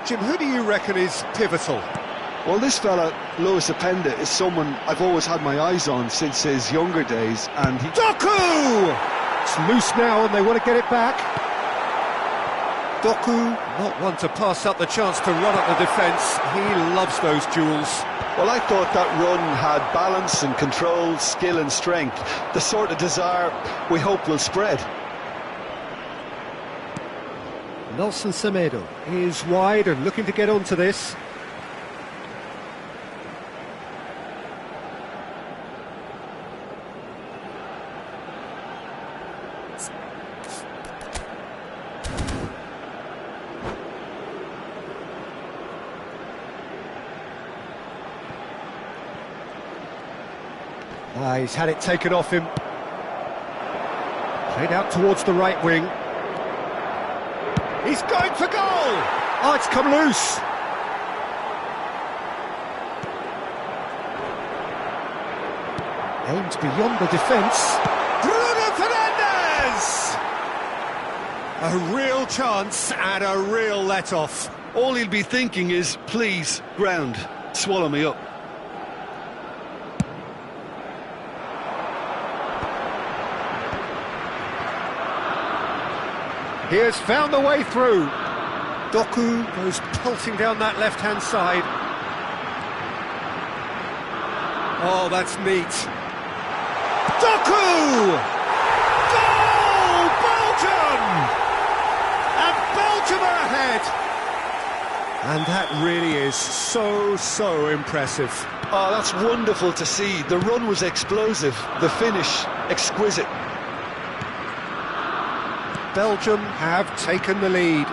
Speaker 5: Jim, who do you reckon is pivotal?
Speaker 2: Well, this fella, Lewis Openda, is someone I've always had my eyes on since his younger days, and he...
Speaker 5: Doku! It's loose now and they want to get it back. Doku, not one to pass up the chance to run at the defence. He loves those duels.
Speaker 2: Well, I thought that run had balance and control, skill and strength. The sort of desire we hope will spread.
Speaker 5: Nelson Semedo is wide and looking to get onto this. He's had it taken off him. Played out towards the right wing. He's going for goal! Oh, it's come loose. Aimed beyond the defence. Bruno Fernandes! A real chance and a real let-off.
Speaker 2: All he'll be thinking is, please, ground, swallow me up.
Speaker 5: He has found the way through. Doku goes pelting down that left-hand side. Oh, that's neat. Doku! Goal! Belgium! And Belgium are ahead! And that really is so impressive.
Speaker 2: Oh, that's wonderful to see. The run was explosive, the finish exquisite.
Speaker 5: Belgium have taken the lead.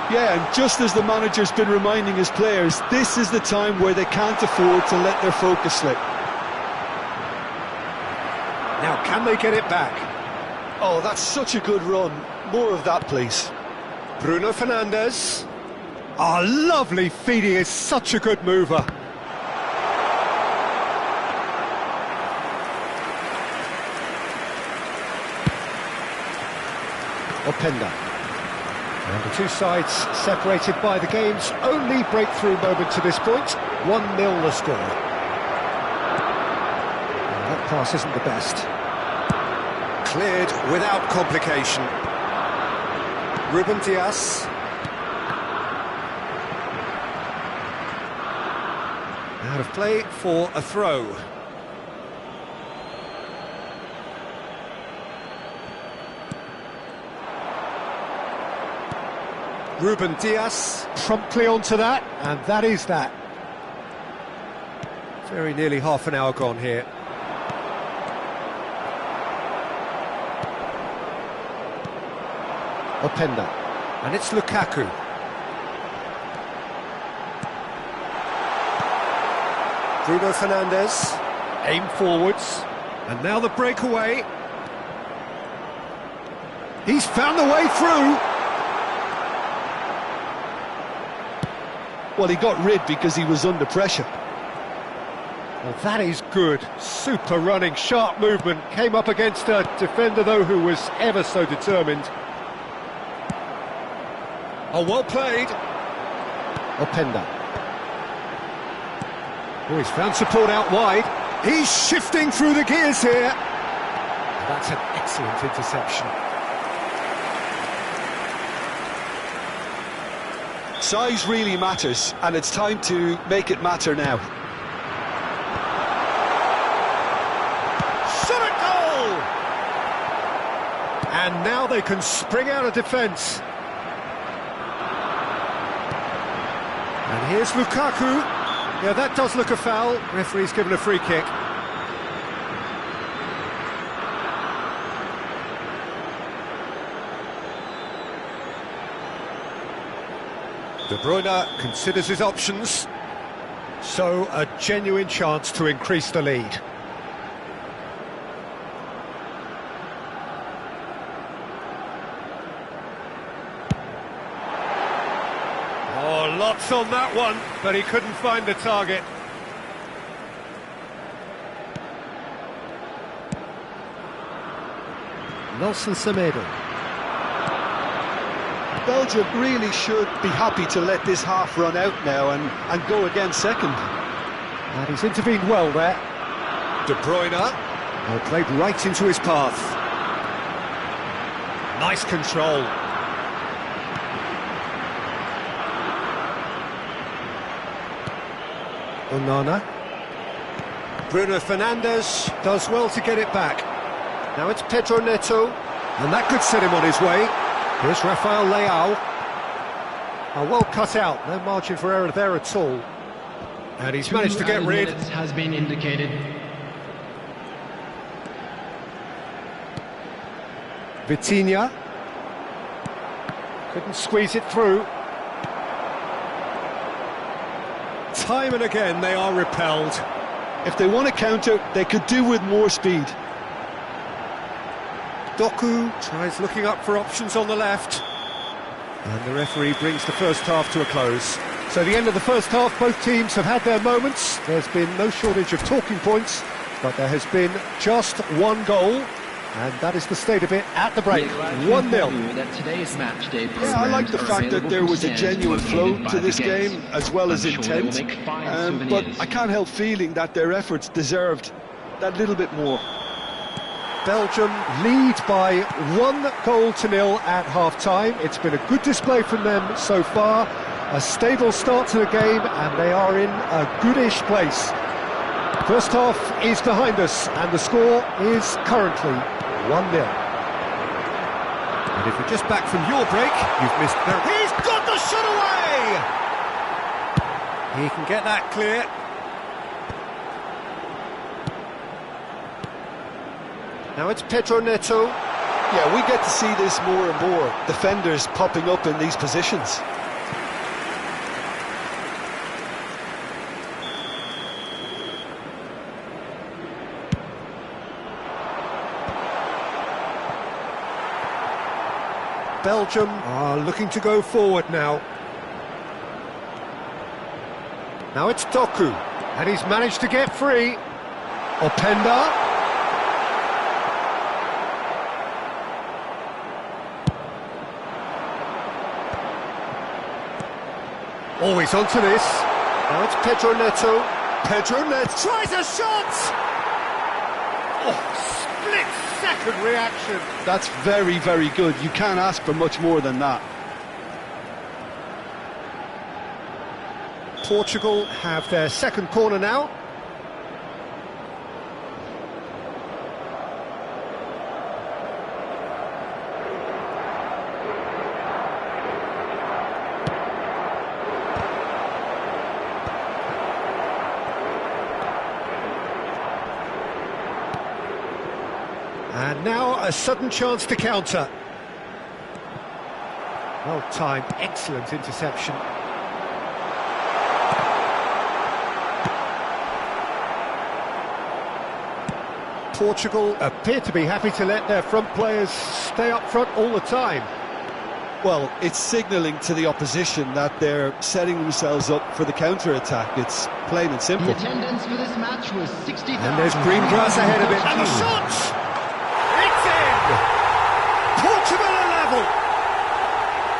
Speaker 2: Yeah, and just as the manager's been reminding his players, this is the time where they can't afford to let their focus slip.
Speaker 5: Now, can they get it back?
Speaker 2: Oh, that's such a good run. More of that, please.
Speaker 5: Bruno Fernandes. Oh, lovely feed. He is such a good mover. Openda. And the two sides separated by the game's only breakthrough moment to this point. 1-0 the score. And that pass isn't the best. Cleared without complication. Ruben Dias. Out of play for a throw. Ruben Dias promptly onto that, and that is that. Very nearly half an hour gone here. Openda, and it's Lukaku. Bruno Fernandes, aim forwards, and now the breakaway. He's found the way through.
Speaker 2: Well, he got rid because he was under pressure.
Speaker 5: Well, that is good. Super running, sharp movement. Came up against a defender, though, who was ever so determined. Oh, well played. Openda. Oh, he's found support out wide. He's shifting through the gears here. That's an excellent interception.
Speaker 2: Size really matters, and it's time to make it matter now.
Speaker 1: Shot at goal! And now they can spring out of defence. And here's Lukaku. Yeah, that does look a foul. Referee's given a free kick. De Bruyne considers his options. So, a genuine chance to increase the lead. Oh, lots on that one, but he couldn't find the target. Nelson Semedo.
Speaker 2: Belgium really should be happy to let this half run out now and go again second.
Speaker 1: And he's intervened well there. De Bruyne. Well, played right into his path. Nice control. Onana. Bruno Fernandes does well to get it back. Now it's Pedro Neto, and that could set him on his way. Here's Rafael Leao. Well cut out, no margin for error there at all. And he's managed to get rid.
Speaker 3: Has been indicated.
Speaker 1: Vitinha. Couldn't squeeze it through. Time and again they are repelled.
Speaker 2: If they want to counter, they could do with more speed.
Speaker 1: Doku tries looking up for options on the left. And the referee brings the first half to a close. So the end of the first half, both teams have had their moments. There's been no shortage of talking points, but there has been just one goal. And that is the state of it at the break, 1-0.
Speaker 2: Yeah, I like the fact that there was a genuine flow to this game, as well as intent. But I can't help feeling that their efforts deserved that little bit more.
Speaker 1: Belgium lead by 1-0 at half-time. It's been a good display from them so far. A stable start to the game, and they are in a goodish place. First half is behind us, and the score is currently 1-0. And if you're just back from your break, you've missed the... He's got the shot away! He can get that clear. Now it's Pedro Neto.
Speaker 2: Yeah, we get to see this more and more. Defenders popping up in these positions.
Speaker 1: Belgium are looking to go forward now. Now it's Doku, and he's managed to get free. Openda. Oh, he's onto this. Now it's Pedro Neto. Pedro Neto tries a shot! Oh, split-second reaction.
Speaker 2: That's very, very good. You can't ask for much more than that.
Speaker 1: Portugal have their second corner now. And now a sudden chance to counter. Well timed, excellent interception. Portugal appear to be happy to let their front players stay up front all the time.
Speaker 2: Well, it's signalling to the opposition that they're setting themselves up for the counter-attack. It's plain and simple.
Speaker 3: The attendance for this match was 60,000.
Speaker 1: And there's green grass ahead of it. And the shot! It's in! Portugal are level!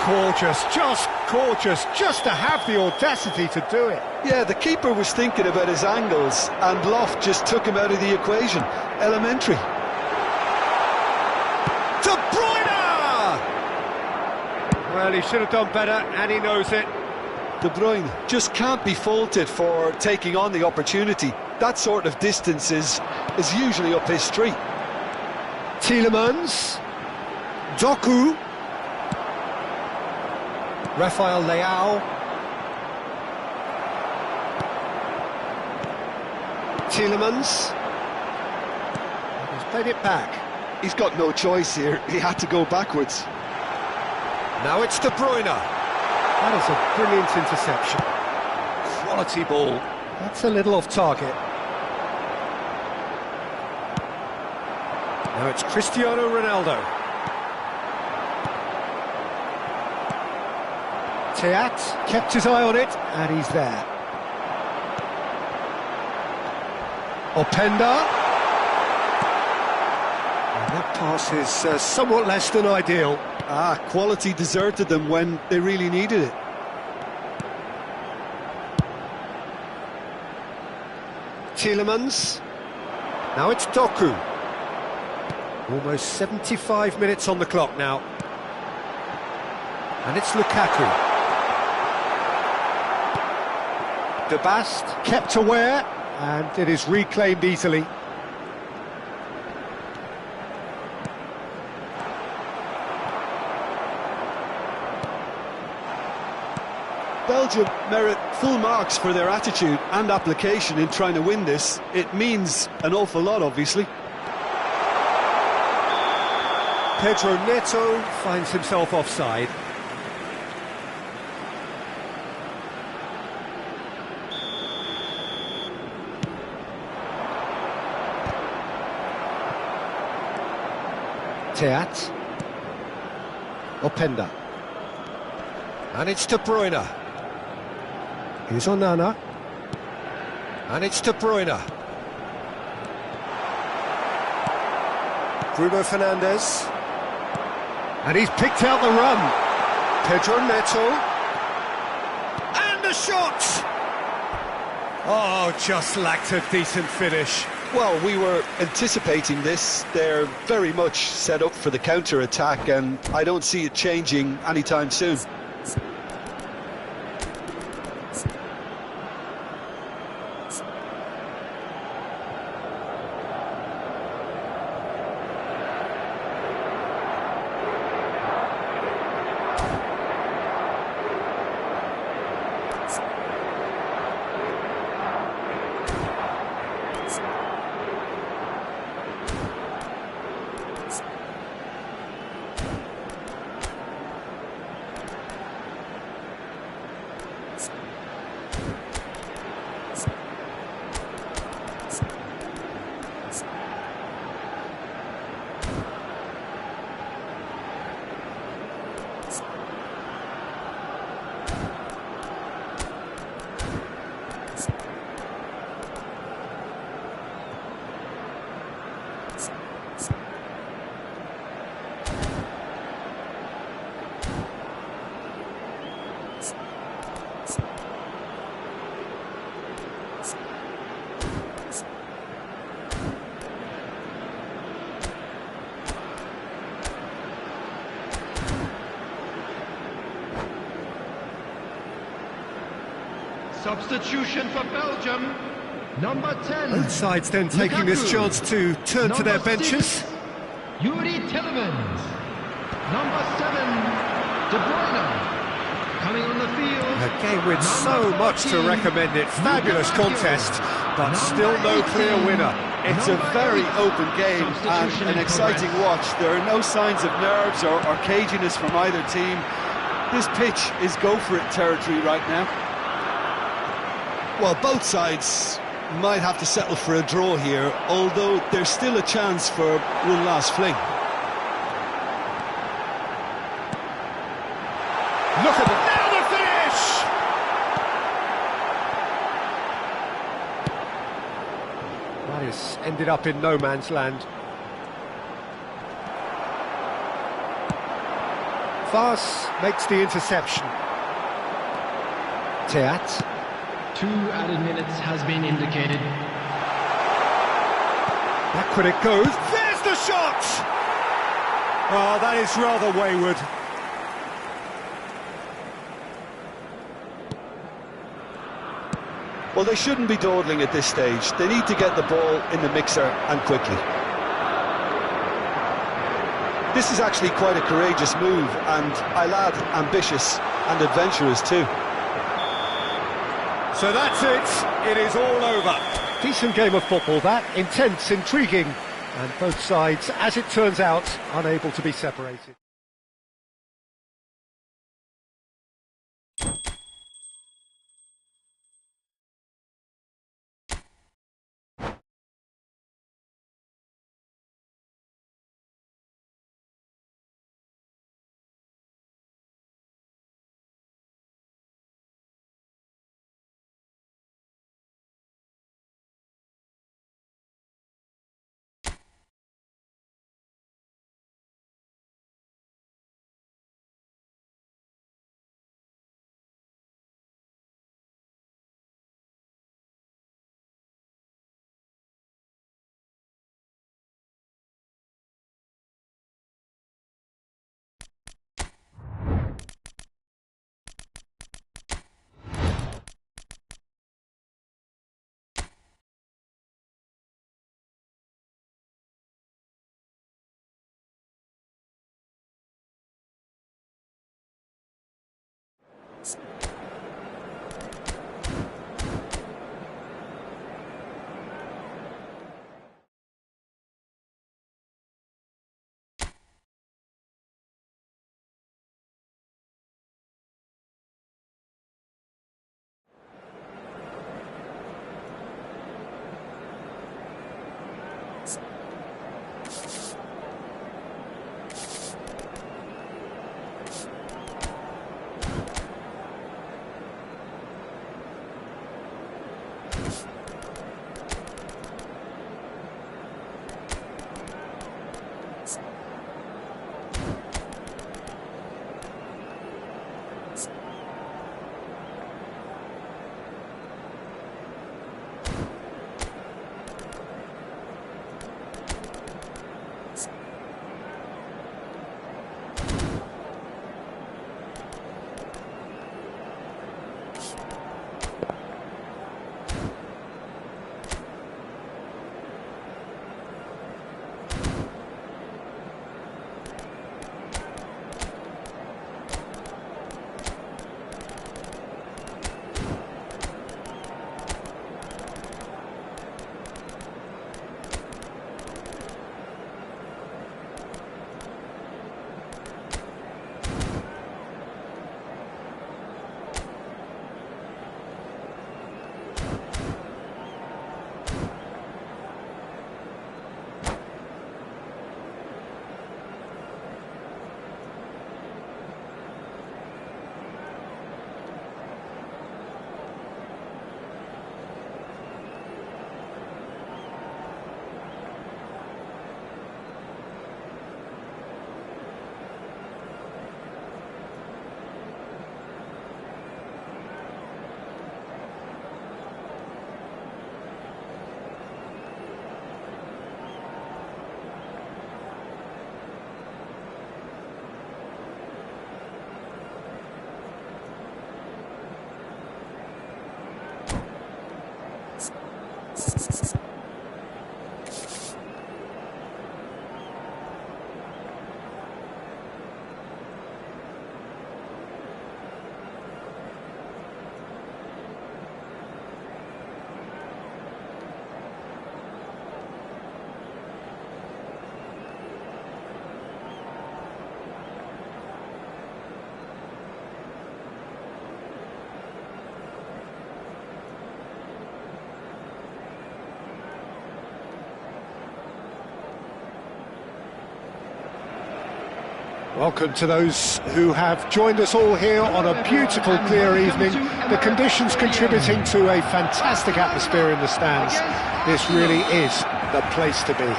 Speaker 1: Gorgeous, just to have the audacity to do it.
Speaker 2: Yeah, the keeper was thinking about his angles, and Loft just took him out of the equation. Elementary.
Speaker 1: De Bruyne! Well, he should have done better, and he knows it.
Speaker 4: De Bruyne just can't be faulted for taking on the opportunity. That sort of distance is usually up his street.
Speaker 5: Tielemans. Doku. Rafael Leao. Tielemans. He's played it back.
Speaker 4: He's got no choice here. He had to go backwards.
Speaker 5: Now it's De Bruyne. That is a brilliant interception. Quality ball. That's a little off target. Now it's Cristiano Ronaldo. Teat kept his eye on it, and he's there. Openda. And that pass is somewhat less than ideal.
Speaker 4: Quality deserted them when they really needed it.
Speaker 5: Tielemans. Now it's Doku. Almost 75 minutes on the clock now. And it's Lukaku. De Bast kept aware, and it is reclaimed easily.
Speaker 4: Belgium merit full marks for their attitude and application in trying to win this. It means an awful lot, obviously.
Speaker 5: Pedro Neto finds himself offside. Teat. Openda. And it's De Bruyne. Here's Onana. And it's De Bruyne. Bruno Fernandes. And he's picked out the run. Pedro Neto. And a shot! Oh, just lacked a decent finish.
Speaker 4: Well, we were anticipating this. They're very much set up for the counter-attack, and I don't see it changing anytime soon.
Speaker 3: Substitution for Belgium, number 10.
Speaker 5: Both sides then taking this chance to turn to their benches.
Speaker 3: 6, Yuri Tielemans. Number 7, De Bruyne. Coming on the field.
Speaker 5: A game with so much to recommend it. Fabulous contest, but still no clear winner.
Speaker 4: It's a very open game and an exciting watch. There are no signs of nerves or caginess from either team. This pitch is go-for-it territory right now. Well, both sides might have to settle for a draw here, although there's still a chance for one last fling.
Speaker 5: Look at it.
Speaker 1: Now the finish!
Speaker 5: That has ended up in no man's land. Vaz makes the interception. Teat.
Speaker 3: 2 added minutes has been indicated.
Speaker 5: Backward it goes. There's the shot! Oh, that is rather wayward.
Speaker 2: Well, they shouldn't be dawdling at this stage. They need to get the ball in the mixer and quickly. This is actually quite a courageous move, and I'll add ambitious and adventurous too.
Speaker 1: So that's it. It is all over. Decent game of football, that. Intense, intriguing, and both sides, as it turns out, unable to be separated. Welcome to those who have joined us all here on a beautiful, clear evening. The conditions contributing to a fantastic atmosphere in the stands. This really is the place to be.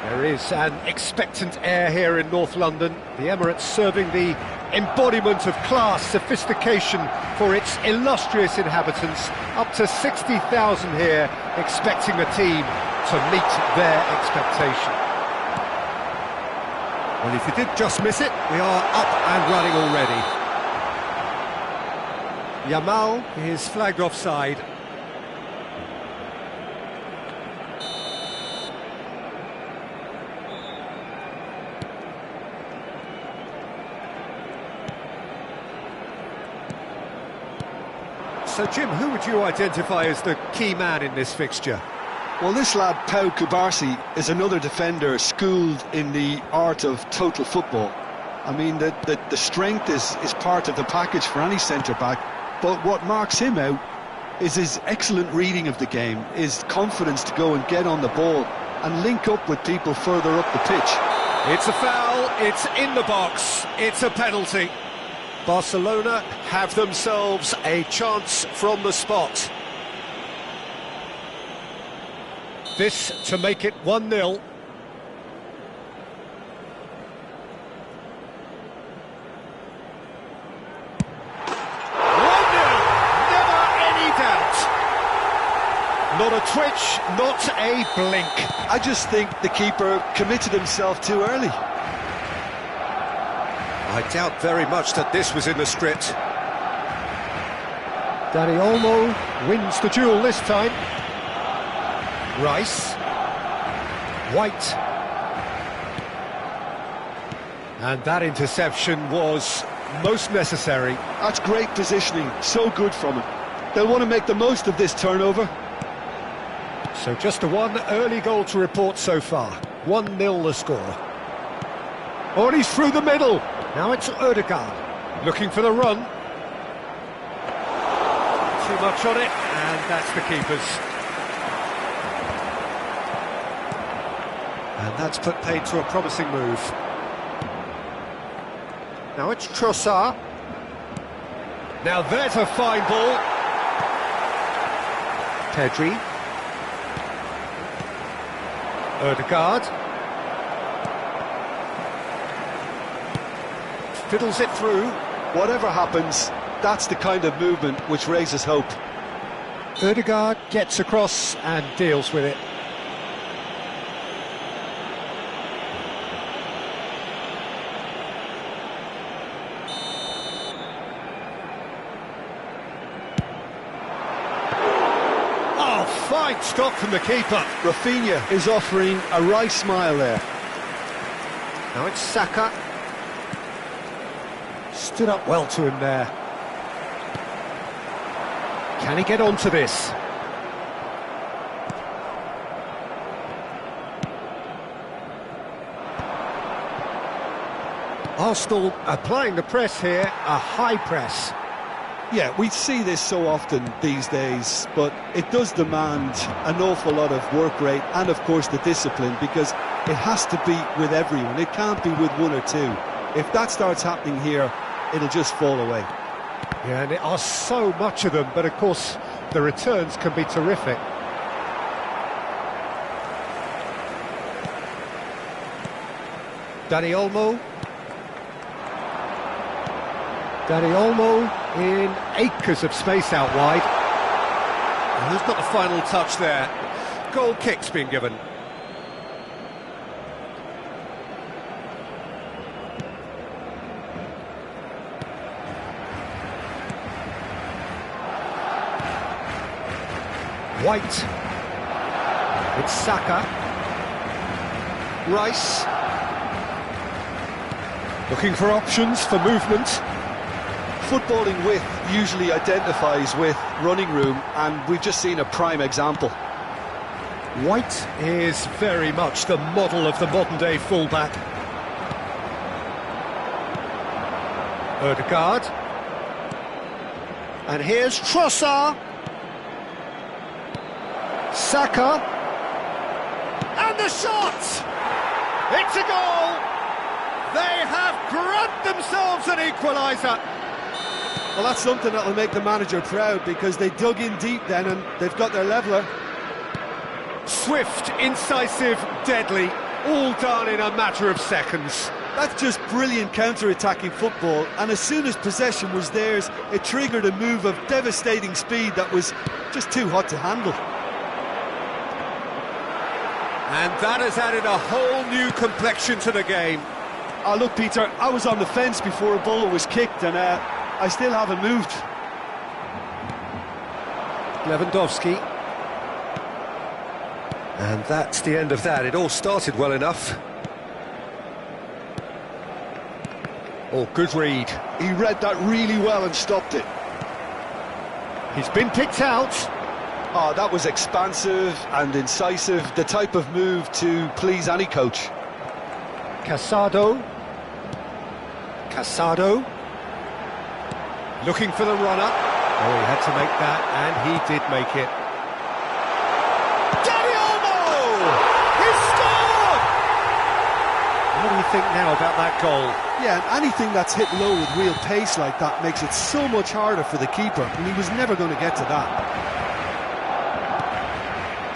Speaker 1: There is an expectant air here in North London. The Emirates serving the embodiment of class, sophistication for its illustrious inhabitants. Up to 60,000 here, expecting the team to meet their expectation.
Speaker 5: Well, if you did just miss it, we are up and running already. Yamal is flagged offside. So, Jim, who would you identify as the key man in this fixture?
Speaker 2: Well, this lad, Pau Kubarsi, is another defender schooled in the art of total football. I mean, the strength is part of the package for any centre-back, but what marks him out is his excellent reading of the game, his confidence to go and get on the ball and link up with people further up the pitch.
Speaker 5: It's a foul, it's in the box, it's a penalty. Barcelona have themselves a chance from the spot. This to make it 1-0. 1-0, never any doubt. Not a twitch, not a blink.
Speaker 2: I just think the keeper committed himself too early.
Speaker 5: I doubt very much that this was in the script. Dani Olmo wins the duel this time. Rice. White. And that interception was most necessary.
Speaker 2: That's great positioning, so good from him. They'll want to make the most of this turnover.
Speaker 5: So just one early goal to report so far. 1-0 the score. Oh, and he's through the middle. Now it's Ødegaard, looking for the run. Too much on it, and that's the keeper's. And that's put paid to a promising move. Now it's Trossard. Now there's a fine ball. Pedri. Ødegaard. Fiddles it through.
Speaker 2: Whatever happens, that's the kind of movement which raises hope.
Speaker 5: Ødegaard gets across and deals with it. Oh, fine stop from the keeper.
Speaker 2: Rafinha is offering a wry smile there.
Speaker 5: Now it's Saka. Stood up well to him there. Can he get onto this? Arsenal applying the press here, a high press.
Speaker 2: Yeah, we see this so often these days, but it does demand an awful lot of work rate and, of course, the discipline, because it has to be with everyone. It can't be with one or two. If that starts happening here, it'll just fall away.
Speaker 5: Yeah, and there are so much of them, but of course the returns can be terrific. Dani Olmo. Dani Olmo in acres of space out wide. And who's got the final touch there? Goal kick's been given. White. It's Saka. Rice. Looking for options for movement.
Speaker 2: Footballing width usually identifies with running room, and we've just seen a prime example.
Speaker 5: White is very much the model of the modern-day fullback. Ødegaard. And here's Trossard. Saka. And the shot! It's a goal! They have grabbed themselves an equaliser.
Speaker 2: Well, that's something that'll make the manager proud, because they dug in deep then and they've got their leveller.
Speaker 5: Swift, incisive, deadly, all done in a matter of seconds.
Speaker 2: That's just brilliant counter-attacking football, and as soon as possession was theirs, it triggered a move of devastating speed that was just too hot to handle.
Speaker 5: And that has added a whole new complexion to the game.
Speaker 2: Oh, look, Peter, I was on the fence before a ball was kicked, and I still haven't moved.
Speaker 5: Lewandowski. And that's the end of that. It all started well enough. Oh, good read.
Speaker 4: He read that really well and stopped it.
Speaker 5: He's been picked out.
Speaker 2: Oh, that was expansive and incisive, the type of move to please any coach.
Speaker 5: Casado. Casado. Looking for the runner. Oh, he had to make that, and he did make it.
Speaker 1: He's scored!
Speaker 5: What do you think now about that goal?
Speaker 4: Yeah, and anything that's hit low with real pace like that makes it so much harder for the keeper, and he was never going to get to that.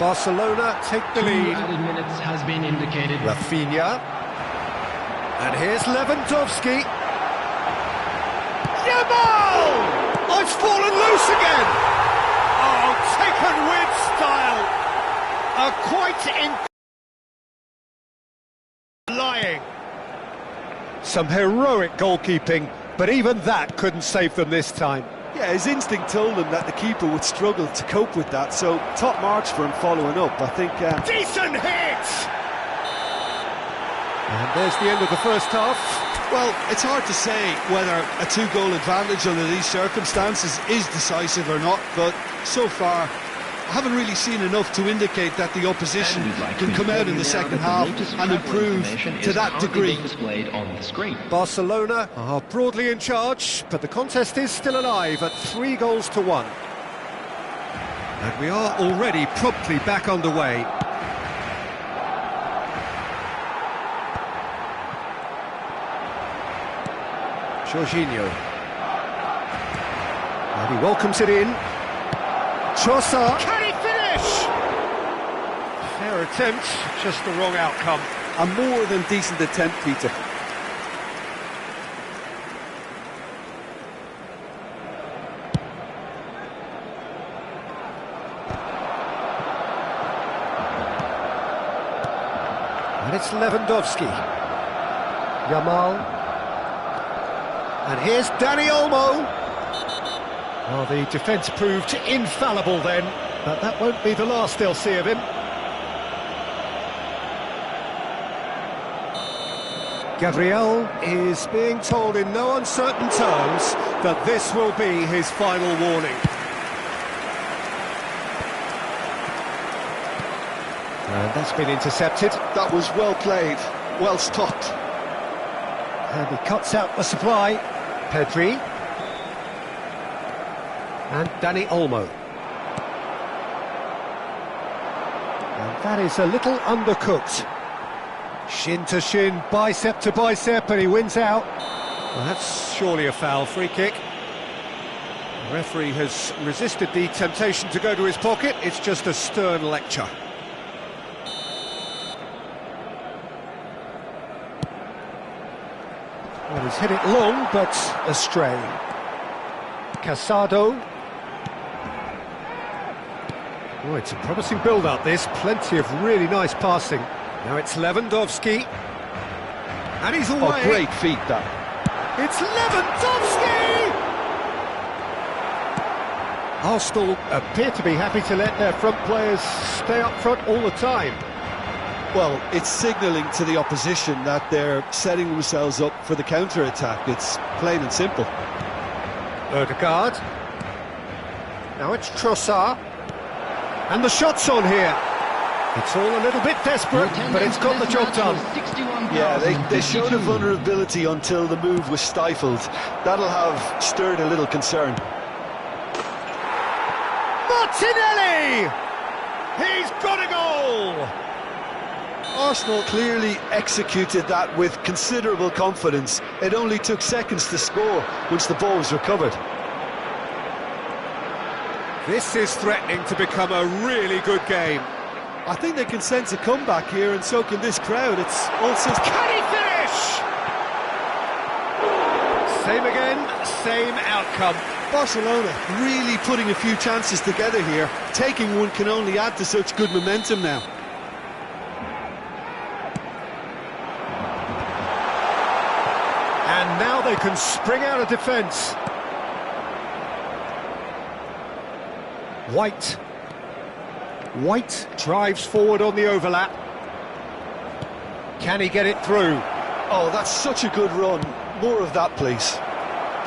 Speaker 5: Barcelona take the lead.
Speaker 3: 2 added minutes has been indicated.
Speaker 5: Rafinha. And here's Lewandowski. Yamal! Oh, it's fallen loose again! Oh, taken with style! Lying. Some heroic goalkeeping, but even that couldn't save them this time.
Speaker 4: Yeah, his instinct told him that the keeper would struggle to cope with that, so top marks for him following up. I think...
Speaker 5: Decent hit! And there's the end of the first half.
Speaker 4: Well, it's hard to say whether a two-goal advantage under these circumstances is decisive or not, but so far I haven't really seen enough to indicate that the opposition can come out in the second half and improve to that degree.
Speaker 3: On the screen.
Speaker 5: Barcelona are broadly in charge, but the contest is still alive at 3-1. And we are already promptly back underway. Jorginho. And he welcomes it in. Trossard. Can he finish? Fair attempt, just the wrong outcome.
Speaker 4: A more than decent attempt, Peter.
Speaker 5: And it's Lewandowski. Yamal. And here's Dani Olmo. Well, the defence proved infallible then, but that won't be the last they'll see of him. Gabriel is being told in no uncertain terms that this will be his final warning. And that's been intercepted.
Speaker 4: That was well played, well stopped.
Speaker 5: And he cuts out the supply. Pedri. And Dani Olmo. And that is a little undercooked. Shin to shin, bicep to bicep, and he wins out. Well, that's surely a foul. Free kick. The referee has resisted the temptation to go to his pocket. It's just a stern lecture. Well, he's hit it long, but astray. Casado. Oh, it's a promising build-up, this. Plenty of really nice passing. Now it's Lewandowski. And he's away.
Speaker 2: Oh, great feat, that.
Speaker 5: It's Lewandowski! Arsenal appear to be happy to let their front players stay up front all the time.
Speaker 2: Well, it's signalling to the opposition that they're setting themselves up for the counter-attack. It's plain and simple.
Speaker 5: Odegaard. Now it's Trossard. And the shot's on here. It's all a little bit desperate, but it's got the job done.
Speaker 2: Yeah, they showed a vulnerability until the move was stifled. That'll have stirred a little concern.
Speaker 5: Martinelli! He's got a goal!
Speaker 2: Arsenal clearly executed that with considerable confidence. It only took seconds to score once the ball was recovered.
Speaker 5: This is threatening to become a really good game.
Speaker 4: I think they can sense a comeback here, and so can this crowd. It's all systems.
Speaker 5: Can he finish? Same again, same outcome.
Speaker 4: Barcelona really putting a few chances together here. Taking one can only add to such good momentum now.
Speaker 5: And now they can spring out of defence. White. White drives forward on the overlap. Can he get it through?
Speaker 4: Oh, that's such a good run. More of that, please.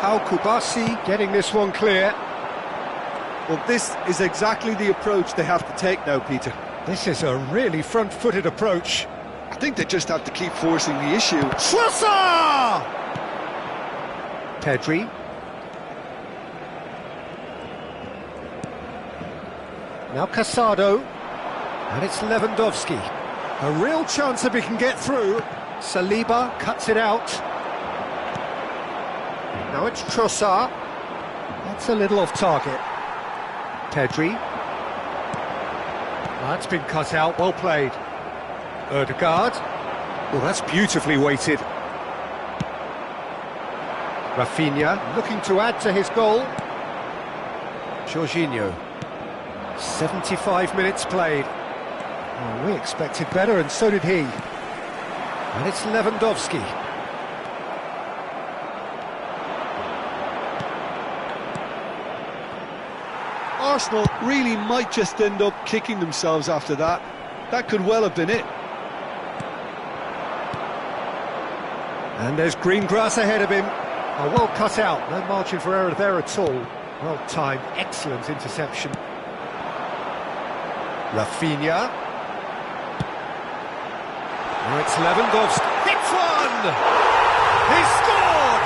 Speaker 5: Al Kubasi getting this one clear.
Speaker 4: Well, this is exactly the approach they have to take now, Peter.
Speaker 5: This is a really front-footed approach.
Speaker 4: I think they just have to keep forcing the issue.
Speaker 5: Trossard! Pedri. Now Casado. And it's Lewandowski. A real chance if he can get through. Saliba cuts it out. Now it's Trossard. That's a little off target. Pedri. That's been cut out, well played. Ødegaard. Well, that's beautifully weighted. Rafinha looking to add to his goal. Jorginho. 75 minutes played. Well, we expected better, and so did he. And it's Lewandowski.
Speaker 4: Arsenal really might just end up kicking themselves after that. That could well have been it.
Speaker 5: And there's green grass ahead of him. Oh, well cut out, no margin for error there at all. Well timed, excellent interception. Rafinha. Now it's Lewandowski. Hits one! He scored!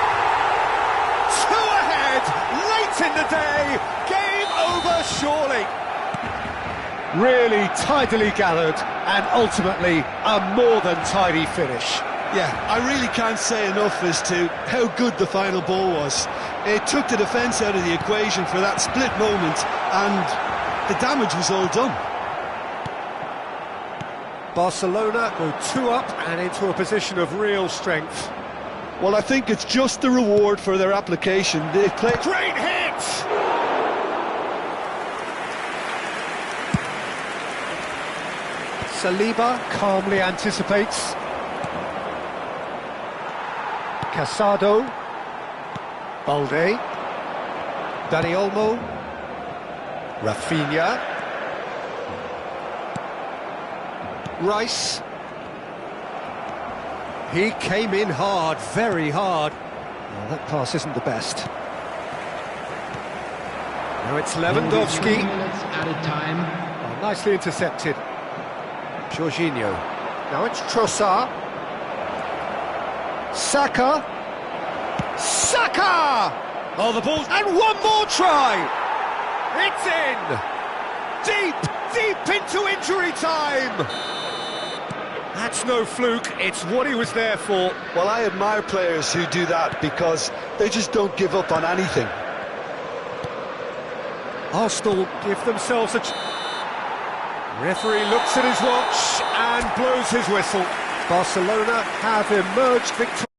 Speaker 5: 2 ahead, late in the day. Game over, surely. Really tidily gathered, and ultimately a more than tidy finish.
Speaker 4: Yeah, I really can't say enough as to how good the final ball was. It took the defence out of the equation for that split moment, and the damage was all done.
Speaker 5: Barcelona go 2 up and into a position of real strength.
Speaker 4: Well, I think it's just the reward for their application. They've played...
Speaker 5: Great hit! Saliba calmly anticipates. Casado. Balde. Dani Olmo. Rafinha. Rice. He came in hard, very hard. Well, that pass isn't the best. Now it's Lewandowski.
Speaker 3: Added time.
Speaker 5: Oh, nicely intercepted. Jorginho. Now it's Trossard. Saka. Saka! Oh, the ball. And one more try! It's in! Deep into injury time! That's no fluke, it's what he was there for.
Speaker 4: Well, I admire players who do that because they just don't give up on anything.
Speaker 5: Arsenal give themselves a... Referee looks at his watch and blows his whistle. Barcelona have emerged victorious.